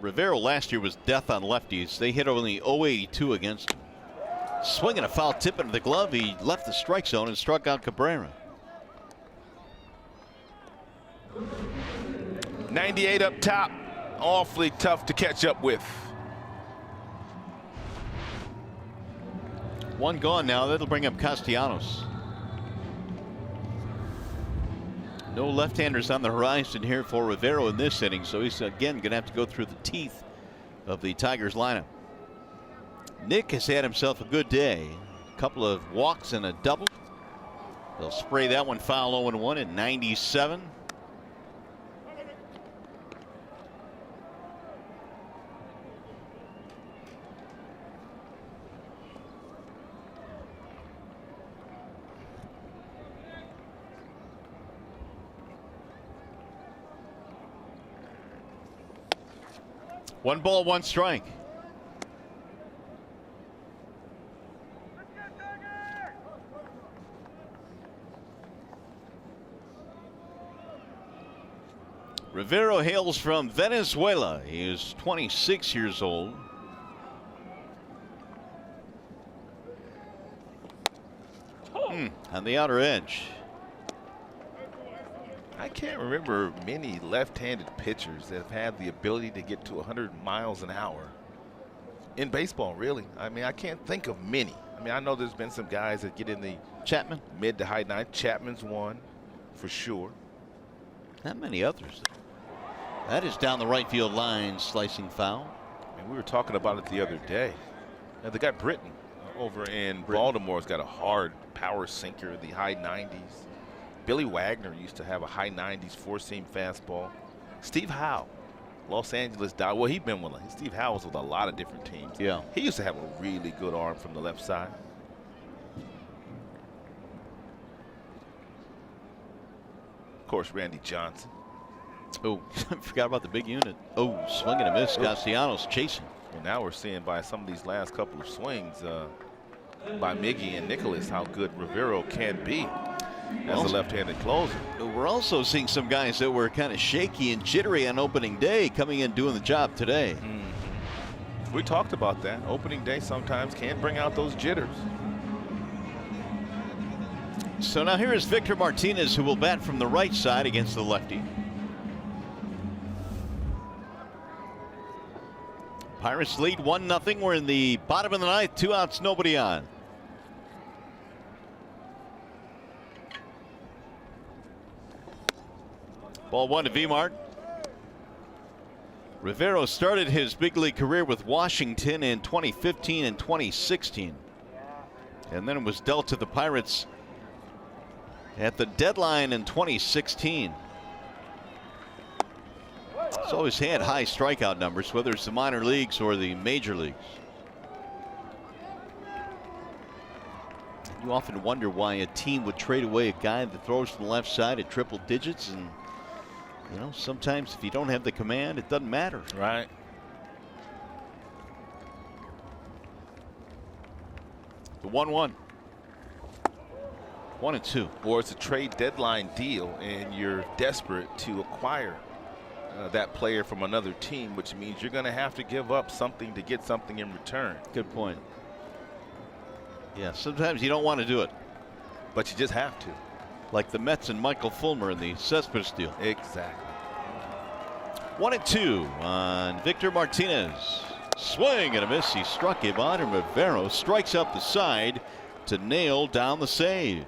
Rivero last year was death on lefties. They hit only .082 against him. Swinging a foul tip into the glove. He left the strike zone and struck out Cabrera. 98 up top. Awfully tough to catch up with. One gone now. That'll bring up Castellanos. No left-handers on the horizon here for Rivero in this inning, so he's again going to have to go through the teeth of the Tigers lineup. Nick has had himself a good day. A couple of walks and a double. They'll spray that one foul 0-1 at 97. One ball, one strike. Rivero hails from Venezuela. He is 26 years old. On the outer edge. I can't remember many left-handed pitchers that have had the ability to get to 100 miles an hour in baseball, really. I mean, I can't think of many. I mean, I know there's been some guys that get in the Chapman, mid to high 90s. Chapman's one for sure. Not many others. That is down the right field line, slicing foul. And we were talking about it the other day. Now, the guy Britton over in Baltimore's got a hard power sinker in the high 90s. Billy Wagner used to have a high 90s four-seam fastball. Steve Howe, Los Angeles Dodgers. Well, he'd been with Steve Howe was with a lot of different teams. Yeah. He used to have a really good arm from the left side. Of course, Randy Johnson. Oh, I forgot about the big unit. Oh, swing and a miss. Castellanos chasing. Well, now we're seeing by some of these last couple of swings by Miggy and Nicholas how good Rivero can be as a left-handed closer. We're also seeing some guys that were kind of shaky and jittery on opening day coming in doing the job today. We talked about that. Opening day sometimes can bring out those jitters. So now here is Victor Martinez, who will bat from the right side against the lefty. Pirates lead 1-0. We're in the bottom of the ninth. 2 outs, nobody on. Ball 1 to Vmart. Rivero started his big league career with Washington in 2015 and 2016. And then it was dealt to the Pirates at the deadline in 2016. He's always had high strikeout numbers, whether it's the minor leagues or the major leagues. You often wonder why a team would trade away a guy that throws from the left side at triple digits, and you know, sometimes if you don't have the command, it doesn't matter. Right. The 1-1. 1-2. Or it's a trade deadline deal and you're desperate to acquire that player from another team, which means you're going to have to give up something to get something in return. Good point. Yeah, sometimes you don't want to do it. But you just have to. Like the Mets and Michael Fullmer in the Cespedes deal. Exactly. 1-2 on Victor Martinez. Swing and a miss. He struck him on, and Rivero strikes up the side to nail down the save.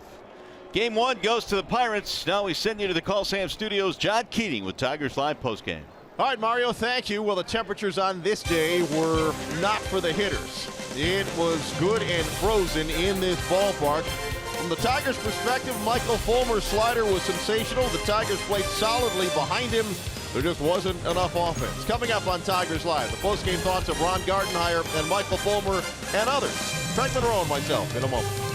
Game 1 goes to the Pirates. Now we send you to the Call Sam Studios. John Keating with Tigers Live postgame. All right, Mario, thank you. Well, the temperatures on this day were not for the hitters. It was good and frozen in this ballpark. From the Tigers' perspective, Michael Fullmer's slider was sensational. The Tigers played solidly behind him. There just wasn't enough offense. Coming up on Tigers Live, the postgame thoughts of Ron Gardenhire and Michael Fullmer and others. Frank Monroe and myself in a moment.